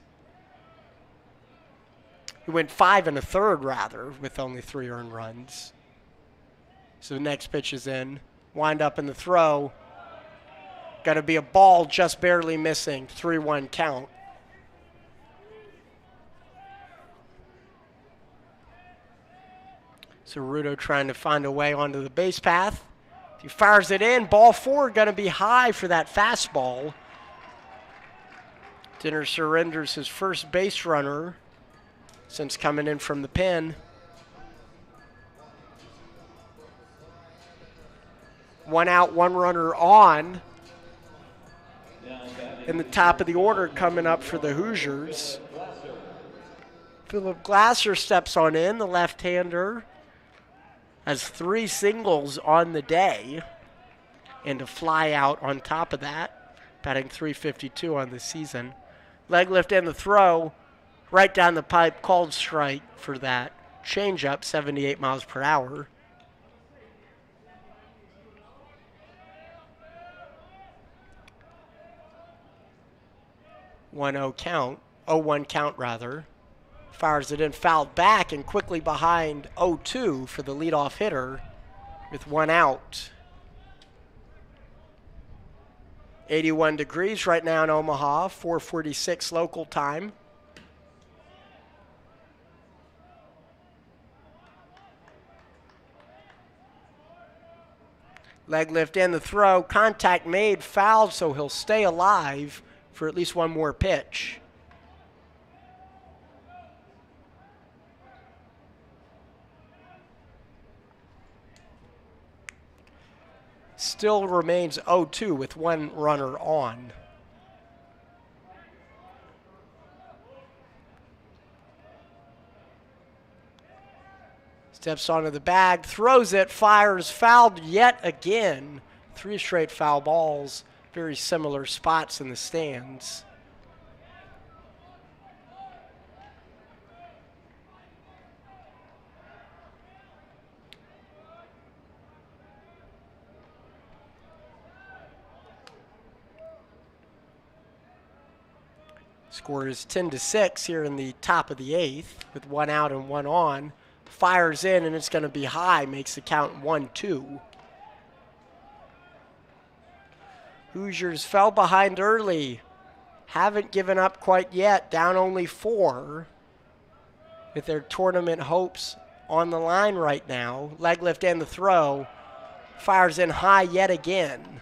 He went 5 1/3, rather, with only 3 earned runs. So the next pitch is in. Wind up in the throw. Got to be a ball just barely missing. 3-1 count. Ceruto trying to find a way onto the base path. He fires it in. Ball 4 going to be high for that fastball. Dinner surrenders his first base runner since coming in from the pen. 1 out, 1 runner on. In the top of the order coming up for the Hoosiers. Philip Glasser steps on in, the left-hander. Has 3 singles on the day. And a fly out on top of that. Batting .352 on the season. Leg lift and the throw. Right down the pipe, called strike for that. Change up, 78 miles per hour. 1-0 count, 0-1 count rather. Fires it in, fouled back, and quickly behind 0-2 for the leadoff hitter with 1 out. 81 degrees right now in Omaha, 4:46 local time. Leg lift in, the throw, contact made, fouled, so he'll stay alive for at least one more pitch. Still remains 0-2 with 1 runner on. Steps onto the bag, throws it, fires, fouled yet again. 3 straight foul balls, very similar spots in the stands. Score is 10-6 here in the top of the 8th with 1 out and 1 on. Fires in, and it's going to be high, makes the count 1-2. Hoosiers fell behind early. Haven't given up quite yet, down only 4 with their tournament hopes on the line right now. Leg lift and the throw. Fires in high yet again.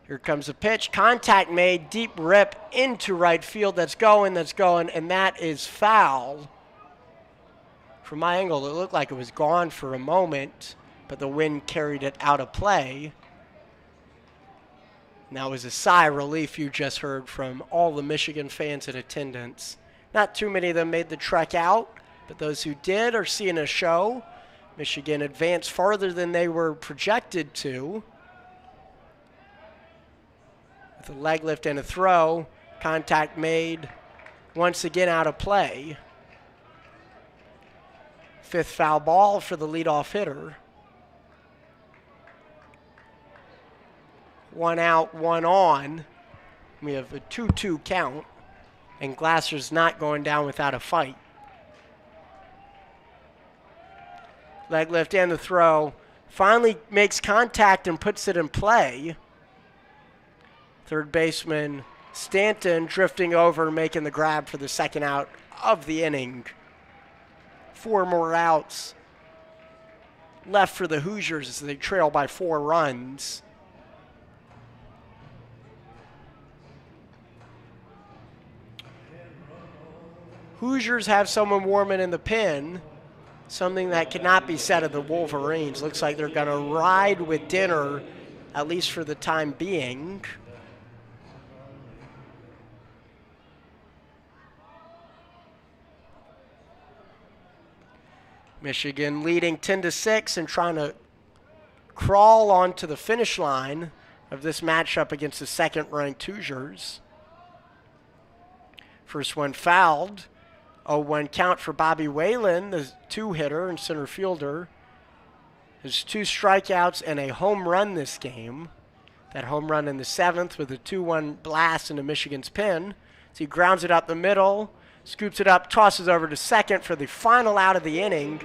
Here comes a pitch, contact made, deep rip into right field. That's going, and that is foul. From my angle, it looked like it was gone for a moment, but the wind carried it out of play. And that was a sigh of relief you just heard from all the Michigan fans in attendance. Not too many of them made the trek out, but those who did are seeing a show. Michigan advanced farther than they were projected to. With a leg lift and a throw, contact made, once again out of play. 5th foul ball for the leadoff hitter. 1 out, 1 on. We have a 2-2 count, and Glasser's not going down without a fight. Leg lift and the throw, finally makes contact and puts it in play. Third baseman Stanton drifting over, making the grab for the 2nd out of the inning. 4 more outs left for the Hoosiers as they trail by 4 runs. Hoosiers have someone warming in the pen, something that cannot be said of the Wolverines. Looks like they're going to ride with dinner, at least for the time being. Michigan leading 10-6 and trying to crawl onto the finish line of this matchup against the 2nd-ranked Hoosiers. First one fouled. 0-1 count for Bobby Whalen, the 2-hitter and center fielder. Has 2 strikeouts and a home run this game. That home run in the 7th with a 2-1 blast into Michigan's pen. So he grounds it up the middle. Scoops it up, tosses over to 2nd for the final out of the inning.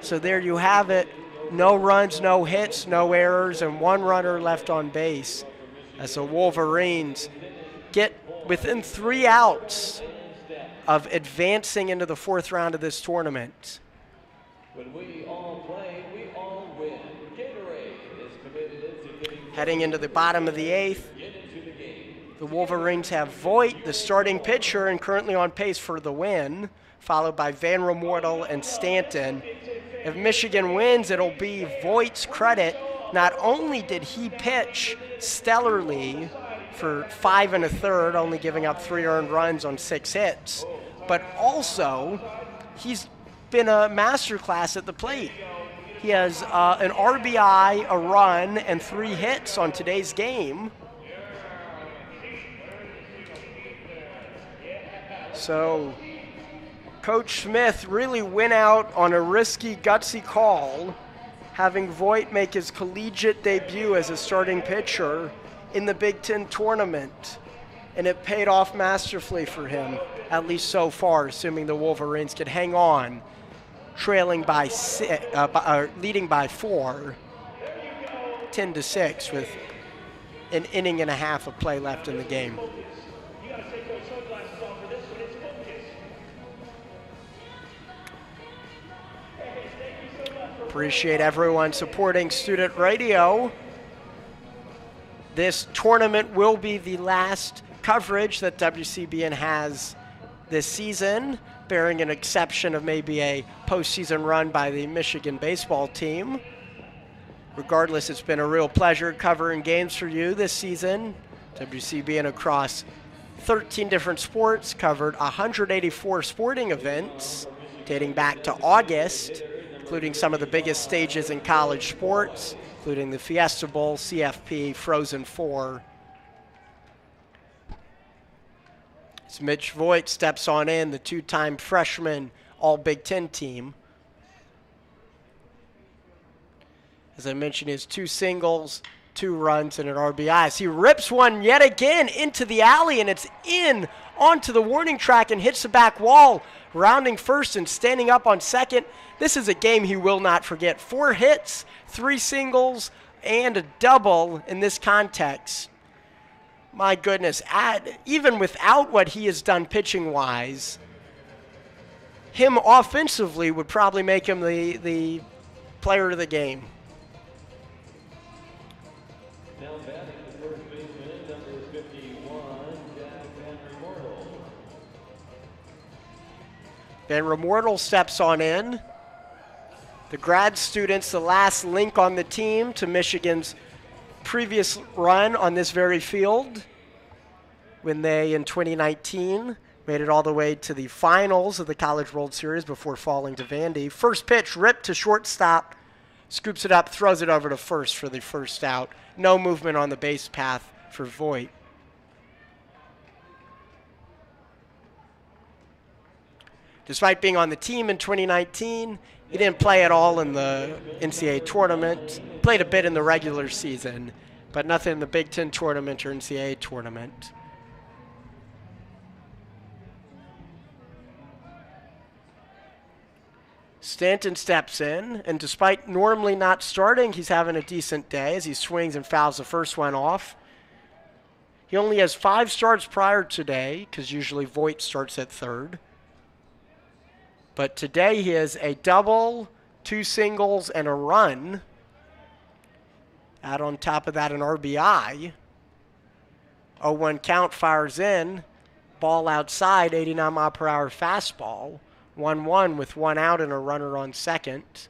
So there you have it. No runs, no hits, no errors, and 1 runner left on base as the Wolverines get within 3 outs of advancing into the 4th round of this tournament. When we all play, we all win. Gatorade is committed to getting Heading into the bottom of the 8th, the Wolverines have Voigt, the starting pitcher, and currently on pace for the win, followed by Van Remortel and Stanton. If Michigan wins, it'll be Voigt's credit. Not only did he pitch stellarly for 5 1/3, only giving up 3 earned runs on 6 hits, but also he's been a masterclass at the plate. He has an RBI, a run, and 3 hits on today's game. So Coach Smith really went out on a risky, gutsy call, having Voigt make his collegiate debut as a starting pitcher in the Big Ten tournament. And it paid off masterfully for him, at least so far, assuming the Wolverines could hang on, trailing by leading by 4, 10-6, with an inning and a half of play left in the game. You got to take those sunglasses off for this one. It's focus. Hey, thank you so much for Appreciate everyone supporting Student Radio. This tournament will be the last coverage that WCBN has this season, bearing an exception of maybe a postseason run by the Michigan baseball team. Regardless, it's been a real pleasure covering games for you this season. WCBN across 13 different sports, covered 184 sporting events dating back to August, including some of the biggest stages in college sports, including the Fiesta Bowl, CFP, Frozen Four. As Mitch Voigt steps on in, the two-time freshman All-Big Ten team. As I mentioned, his 2 singles, 2 runs, and an RBI. As he rips one yet again into the alley, and it's in onto the warning track and hits the back wall, rounding first and standing up on second. This is a game he will not forget. 4 hits, 3 singles, and a double in this context. My goodness, even without what he has done pitching-wise, him offensively would probably make him the player of the game. Now batting the first baseman, number 51, Jack Van Remortel. Van Remortel steps on in. The grad students, the last link on the team to Michigan's previous run on this very field, when they, in 2019, made it all the way to the finals of the College World Series before falling to Vandy. First pitch, ripped to shortstop, scoops it up, throws it over to first for the first out. No movement on the base path for Voigt. Despite being on the team in 2019, he didn't play at all in the NCAA tournament. Played a bit in the regular season, but nothing in the Big Ten tournament or NCAA tournament. Stanton steps in, and despite normally not starting, he's having a decent day as he swings and fouls the first one off. He only has 5 starts prior today, because usually Voigt starts at third. But today he has a double, 2 singles, and a run. Add on top of that an RBI. 0-1 count, fires in. Ball outside, 89-mile-per-hour fastball. 1-1 with 1 out and a runner on second.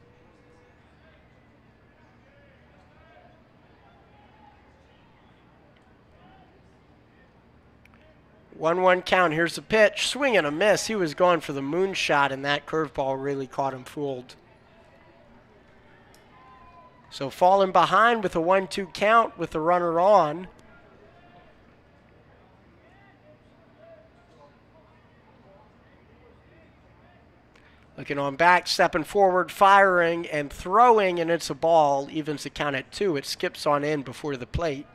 One count. Here's the pitch. Swing and a miss. He was going for the moonshot, and that curveball really caught him fooled. So falling behind with a 1-2 count with the runner on. Looking on back, stepping forward, firing and throwing, and it's a ball. Evens the count at 2. It skips on in before the plate.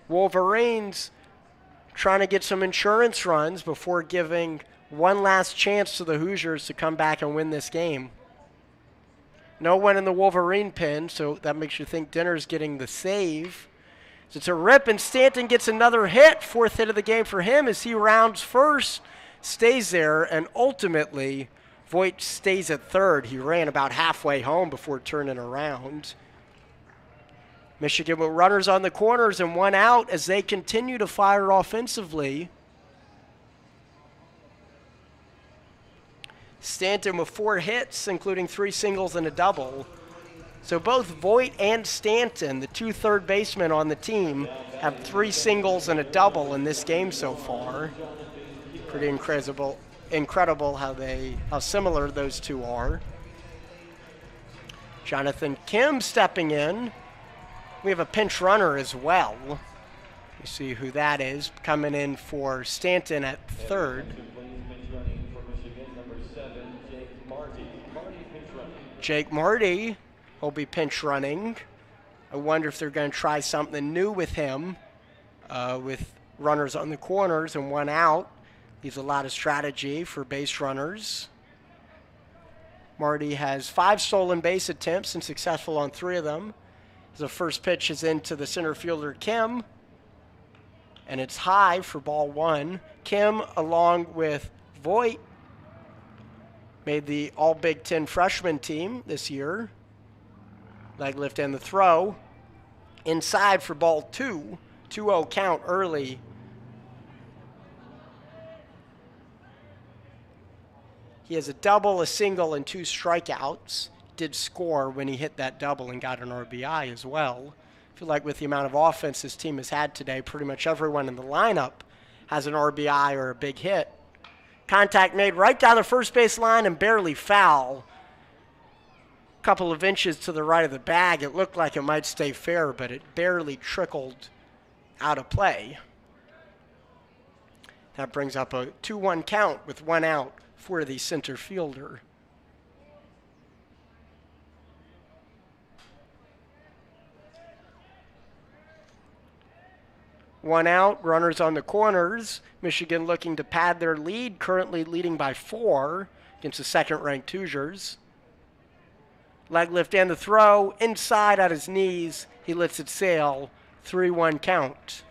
Wolverines trying to get some insurance runs before giving one last chance to the Hoosiers to come back and win this game. No one in the Wolverine pen, so that makes you think Dinner's getting the save. So it's a rip, and Stanton gets another hit. 4th hit of the game for him as he rounds first. Stays there, and ultimately Voigt stays at third. He ran about halfway home before turning around. Michigan with runners on the corners and 1 out as they continue to fire offensively. Stanton with 4 hits, including 3 singles and a double. So both Voigt and Stanton, the 2 third basemen on the team, have 3 singles and a double in this game so far. Pretty incredible how similar those two are. Jonathan Kim stepping in. We have a pinch runner as well. You see who that is, coming in for Stanton at third. Jake Marty will be pinch running. I wonder if they're going to try something new with him, with runners on the corners and one out. Leaves a lot of strategy for base runners. Marty has 5 stolen base attempts and successful on 3 of them. The first pitch is into the center fielder, Kim, and it's high for ball 1. Kim, along with Voigt, made the All-Big Ten freshman team this year. Leg lift and the throw. Inside for ball 2. 2-0 count early. He has a double, a single, and 2 strikeouts. Did score when he hit that double and got an RBI as well. I feel like with the amount of offense this team has had today, pretty much everyone in the lineup has an RBI or a big hit. Contact made right down the first base line and barely foul. A couple of inches to the right of the bag. It looked like it might stay fair, but it barely trickled out of play. That brings up a 2-1 count with 1 out for the center fielder. One out, runners on the corners. Michigan looking to pad their lead, currently leading by 4 against the second-ranked Hoosiers. Leg lift and the throw, inside at his knees. He lets it sail, 3-1 count.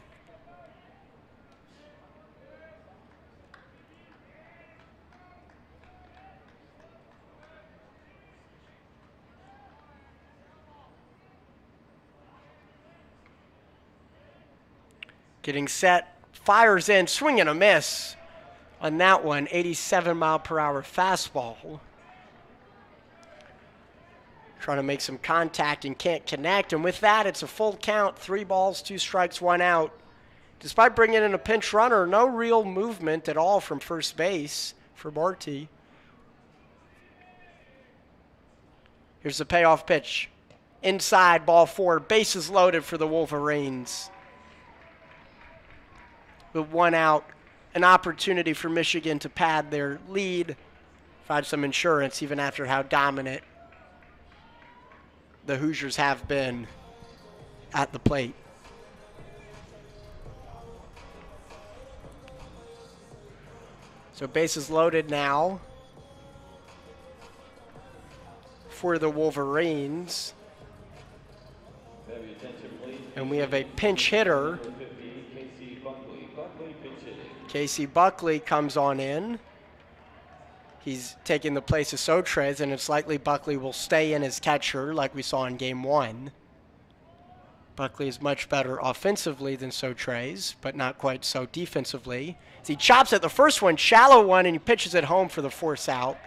Getting set, fires in, swing and a miss on that one, 87-mile-per-hour fastball. Trying to make some contact and can't connect, and with that, it's a full count, 3 balls, 2 strikes, 1 out. Despite bringing in a pinch runner, no real movement at all from first base for Marty. Here's the payoff pitch. Inside, ball 4, bases loaded for the Wolverines. With 1 out, an opportunity for Michigan to pad their lead, find some insurance even after how dominant the Hoosiers have been at the plate. So bases loaded now for the Wolverines. And we have a pinch hitter. Casey Buckley comes on in. He's taking the place of Sotres, and it's likely Buckley will stay in as catcher like we saw in Game 1. Buckley is much better offensively than Sotres, but not quite so defensively. So he chops at the first one, shallow one, and he pitches it home for the force out.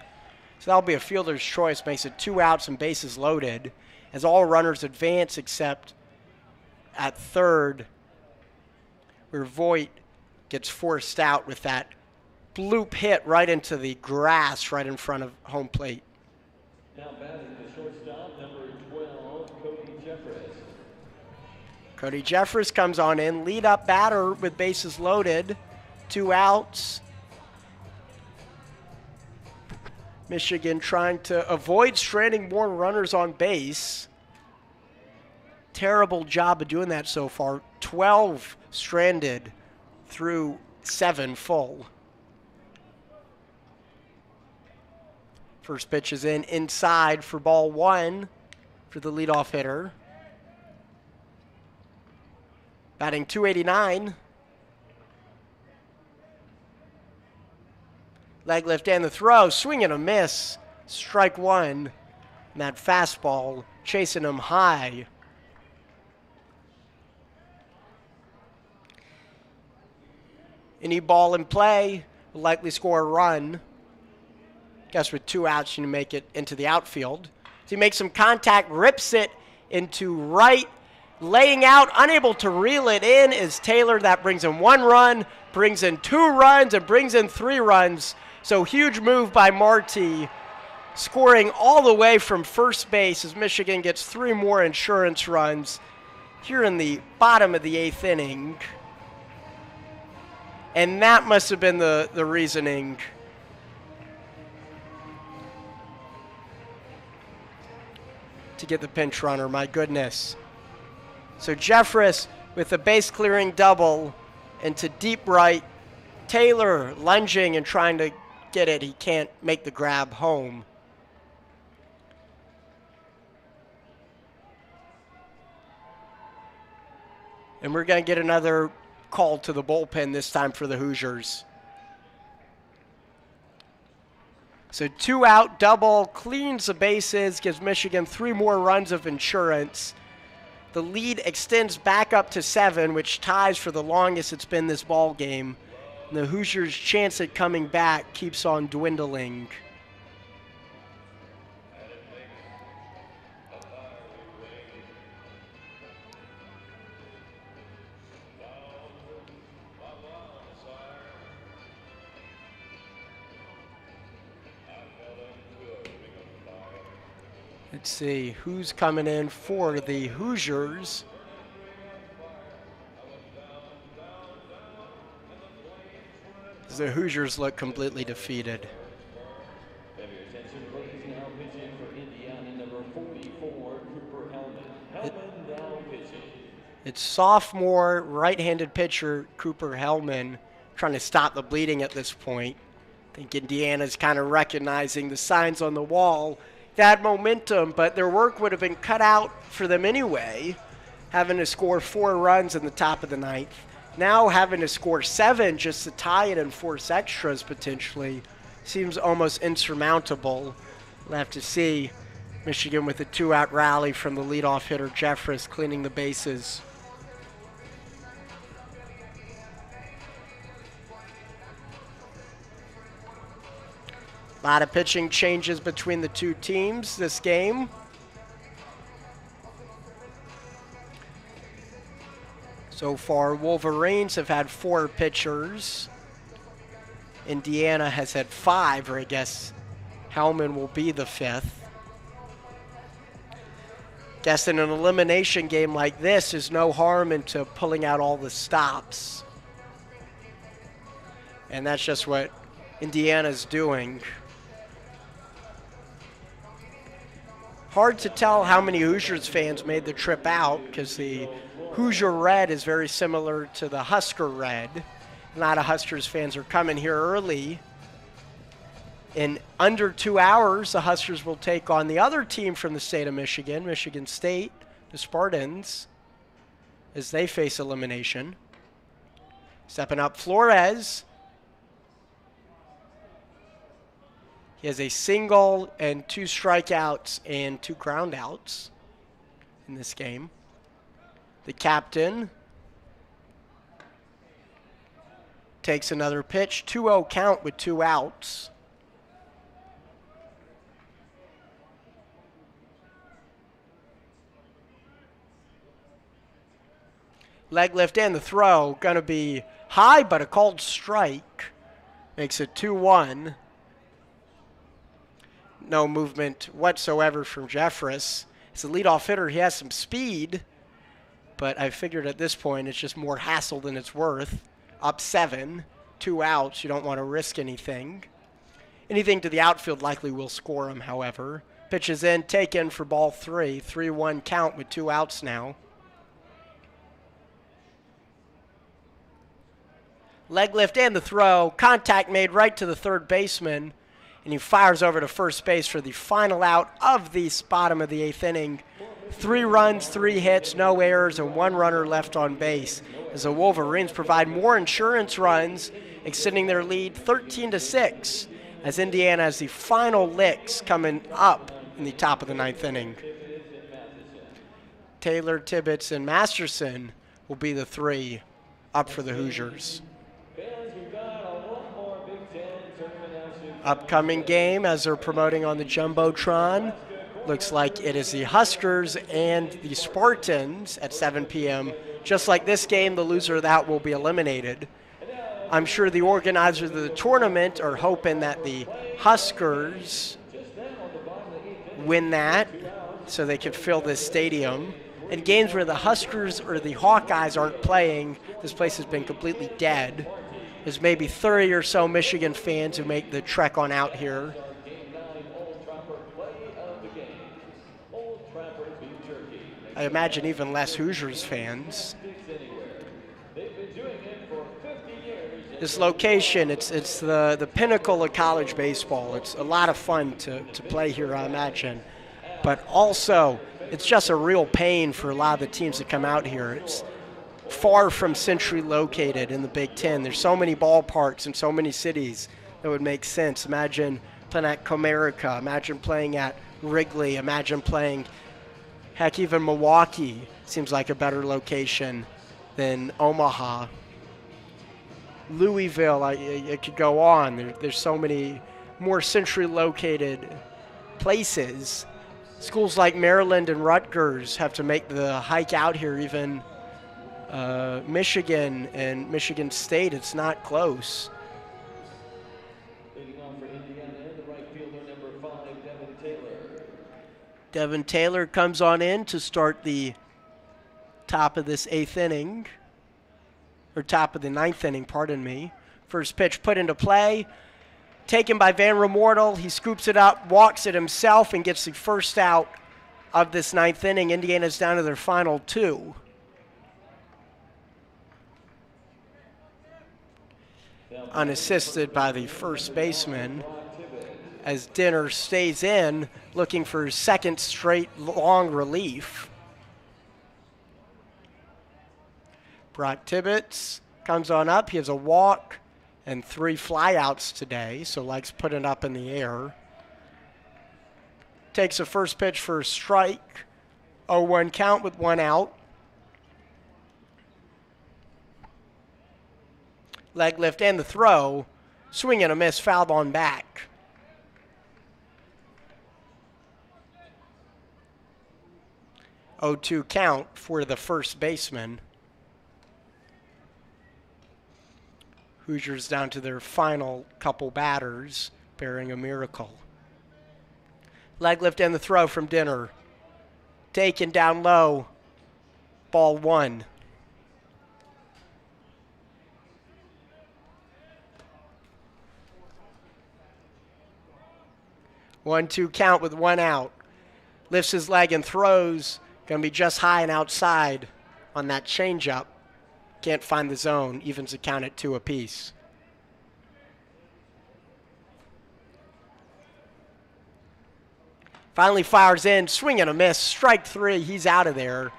So that'll be a fielder's choice, makes it 2 outs and bases loaded, as all runners advance except at third, where Voigt gets forced out with that bloop hit right into the grass right in front of home plate. Now batting the shortstop, number 12, Cody Jeffress. Cody Jeffress comes on in, lead up batter with bases loaded, 2 outs. Michigan trying to avoid stranding more runners on base. Terrible job of doing that so far. 12 stranded through 7 full. First pitch is inside for ball 1 for the leadoff hitter. Batting .289. Leg lift and the throw, swing and a miss. Strike 1. And that fastball chasing him high. Any ball in play will likely score a run. Guess with 2 outs, you make it into the outfield. So he makes some contact, rips it into right, laying out, unable to reel it in is Taylor. That brings in 1 run, brings in 2 runs, and brings in 3 runs. So huge move by Marty, scoring all the way from first base as Michigan gets 3 more insurance runs here in the bottom of the 8th inning. And that must have been the reasoning. to get the pinch runner, my goodness. So Jeffress with a base clearing double into deep right. Taylor lunging and trying to get it. He can't make the grab home. And we're going to get another call to the bullpen, this time for the Hoosiers. So 2 out, double, cleans the bases, gives Michigan 3 more runs of insurance. The lead extends back up to 7, which ties for the longest it's been this ball game. And the Hoosiers' chance at coming back keeps on dwindling. Let's see who's coming in for the Hoosiers. The Hoosiers look completely defeated. Have your attention, please. Now pitching for Indiana, number 44, Cooper Hellman. Hellman now pitching. It's sophomore right-handed pitcher Cooper Hellman trying to stop the bleeding at this point. I think Indiana's kind of recognizing the signs on the wall. They had momentum, but their work would have been cut out for them anyway, having to score 4 runs in the top of the 9th. Now having to score 7 just to tie it and force extras potentially seems almost insurmountable. We'll have to see. Michigan with a 2-out rally from the leadoff hitter Jeffress cleaning the bases. A lot of pitching changes between the two teams this game. So far, Wolverines have had 4 pitchers. Indiana has had 5, or I guess Hellman will be the 5th. Guess in an elimination game like this, there's no harm into pulling out all the stops. And that's just what Indiana's doing. Hard to tell how many Hoosiers fans made the trip out because the Hoosier red is very similar to the Husker red. A lot of Huskers fans are coming here early. In under 2 hours, the Huskers will take on the other team from the state of Michigan, Michigan State, the Spartans, as they face elimination. Stepping up, Flores. He has a single and 2 strikeouts and 2 groundouts in this game. The captain takes another pitch, 2-0 count with 2 outs. Leg lift and the throw, gonna be high, but a called strike. Makes it 2-1. No movement whatsoever from Jeffress. As a leadoff hitter, he has some speed, but I figured at this point it's just more hassle than it's worth. Up 7, 2 outs. You don't want to risk anything. Anything to the outfield likely will score him, however. Pitches in, taken for ball 3. 3-1 count with 2 outs now. Leg lift and the throw. Contact made right to the third baseman. And he fires over to first base for the final out of the bottom of the 8th inning. 3 runs, 3 hits, no errors, and 1 runner left on base. As the Wolverines provide more insurance runs, extending their lead 13-6. As Indiana has the final licks coming up in the top of the 9th inning. Taylor, Tibbetts, and Masterson will be the 3 up for the Hoosiers. Upcoming game, as they're promoting on the Jumbotron, looks like it is the Huskers and the Spartans at 7 p.m. Just like this game, the loser of that will be eliminated. I'm sure the organizers of the tournament are hoping that the Huskers win that so they can fill this stadium. In games where the Huskers or the Hawkeyes aren't playing, this place has been completely dead. There's maybe 30 or so Michigan fans who make the trek on out here. I imagine even less Hoosiers fans. This location, it's the pinnacle of college baseball. It's a lot of fun to play here, I imagine. But also, it's just a real pain for a lot of the teams that come out here. It's far from centrally located in the Big Ten. There's so many ballparks in so many cities that would make sense. Imagine playing at Comerica. Imagine playing at Wrigley. Imagine playing, heck, even Milwaukee seems like a better location than Omaha. Louisville, it could go on. There's so many more centrally located places. Schools like Maryland and Rutgers have to make the hike out here. Even Michigan and Michigan State, it's not close. Leading on for Indiana, the right fielder, number 5, Devin Taylor. Devin Taylor comes on in to start the top of this 8th inning. Or top of the 9th inning, pardon me. First pitch put into play. Taken by Van Remortel. He scoops it up, walks it himself, and gets the first out of this 9th inning. Indiana's down to their final 2. Unassisted by the first baseman as Dinner stays in, looking for his second straight long relief. Brock Tibbetts comes on up. He has a walk and 3 flyouts today, so likes putting it up in the air. Takes a first pitch for a strike. 0-1 count with 1 out. Leg lift and the throw. Swing and a miss, fouled on back. Oh, 2 count for the first baseman. Hoosiers down to their final couple batters, bearing a miracle. Leg lift and the throw from Dinner. Taken down low. Ball 1. One, 2 count with 1 out. Lifts his leg and throws. Going to be just high and outside on that changeup. Can't find the zone. Evens the count at 2 apiece. Finally fires in. Swing and a miss. Strike 3. He's out of there.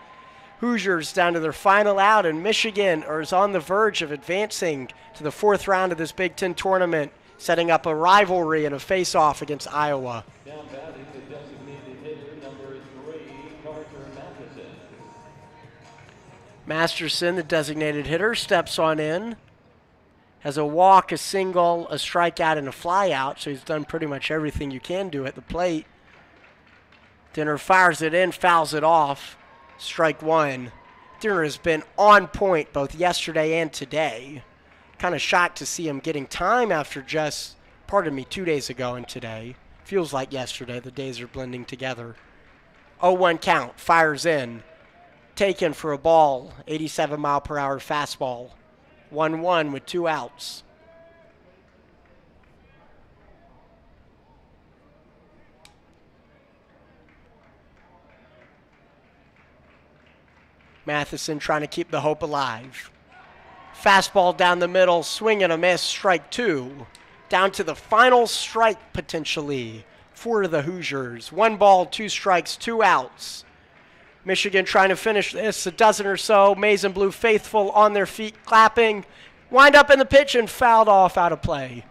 Hoosiers down to their final out, and Michigan is on the verge of advancing to the 4th round of this Big Ten tournament, setting up a rivalry and a face-off against Iowa. Down batting, the designated hitter, number 3, Carter Matheson. Masterson, the designated hitter, steps on in. Has a walk, a single, a strikeout, and a flyout, so he's done pretty much everything you can do at the plate. Dinner fires it in, fouls it off. Strike 1. Dinner has been on point both yesterday and today. Kind of shocked to see him getting time after just, 2 days ago and today. Feels like yesterday. The days are blending together. 0-1 count. Fires in. Taken for a ball. 87-mile-per-hour fastball. 1-1 with 2 outs. Matheson trying to keep the hope alive. Fastball down the middle, swing and a miss, strike 2. Down to the final strike potentially for the Hoosiers. 1 ball, 2 strikes, 2 outs. Michigan trying to finish this, a dozen or so. Maize and Blue faithful on their feet, clapping. Wind up in the pitch and fouled off out of play.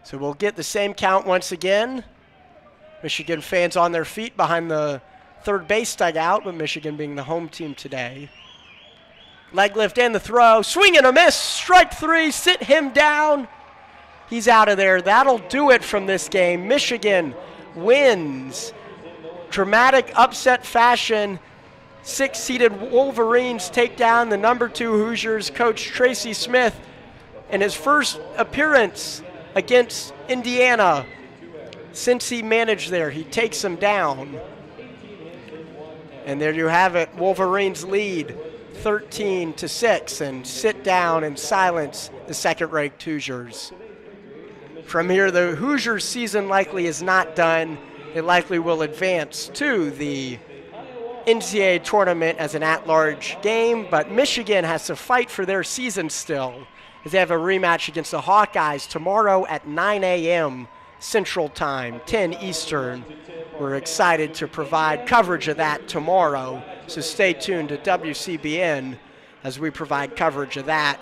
So we'll get the same count once again. Michigan fans on their feet behind the third base dugout, but Michigan being the home team today. Leg lift and the throw. Swing and a miss. Strike 3. Sit him down. He's out of there. That'll do it from this game. Michigan wins. Dramatic upset fashion. 6-seeded Wolverines take down the number 2 Hoosiers. Coach Tracy Smith in his first appearance against Indiana. Since he managed there, he takes them down. And there you have it. Wolverines lead 13-6 and sit down and silence the second-ranked Hoosiers. From here, the Hoosiers' season likely is not done. They likely will advance to the NCAA tournament as an at-large game, but Michigan has to fight for their season still as they have a rematch against the Hawkeyes tomorrow at 9 a.m. Central Time, 10 Eastern. We're excited to provide coverage of that tomorrow, so stay tuned to WCBN as we provide coverage of that.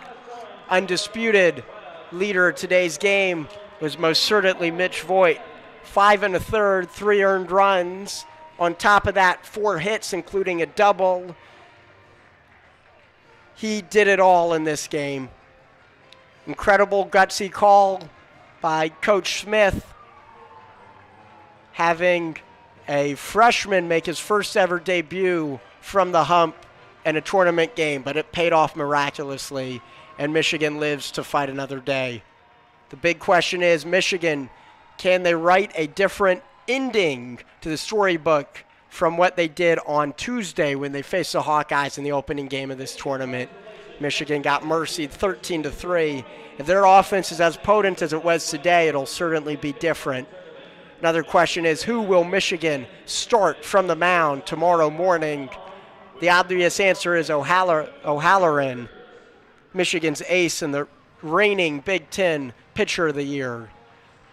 Undisputed leader of today's game was most certainly Mitch Voigt. 5 1/3, 3 earned runs. On top of that, 4 hits, including a double. He did it all in this game. Incredible gutsy call by Coach Smith, having a freshman make his first ever debut from the hump in a tournament game, but it paid off miraculously, and Michigan lives to fight another day. The big question is, Michigan, can they write a different ending to the storybook from what they did on Tuesday when they faced the Hawkeyes in the opening game of this tournament? Michigan got mercied 13-3. If their offense is as potent as it was today, it'll certainly be different. Another question is, who will Michigan start from the mound tomorrow morning? The obvious answer is O'Halloran, Michigan's ace and the reigning Big Ten pitcher of the year.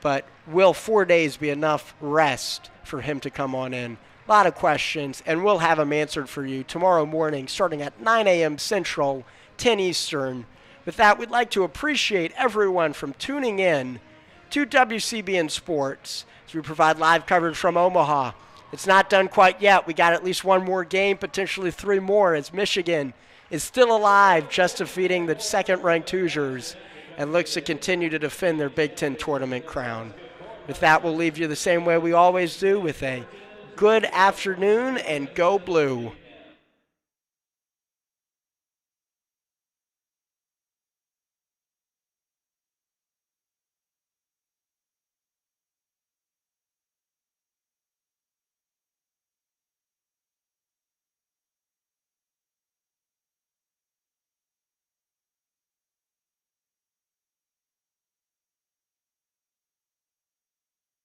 But will 4 days be enough rest for him to come on in? A lot of questions, and we'll have them answered for you tomorrow morning starting at 9 a.m. Central, 10 Eastern. With that, we'd like to appreciate everyone from tuning in to WCBN Sports as we provide live coverage from Omaha. It's not done quite yet. We got at least one more game, potentially 3 more, as Michigan is still alive, just defeating the second-ranked Hoosiers, and looks to continue to defend their Big Ten tournament crown. With that, we'll leave you the same way we always do, with a good afternoon and go blue.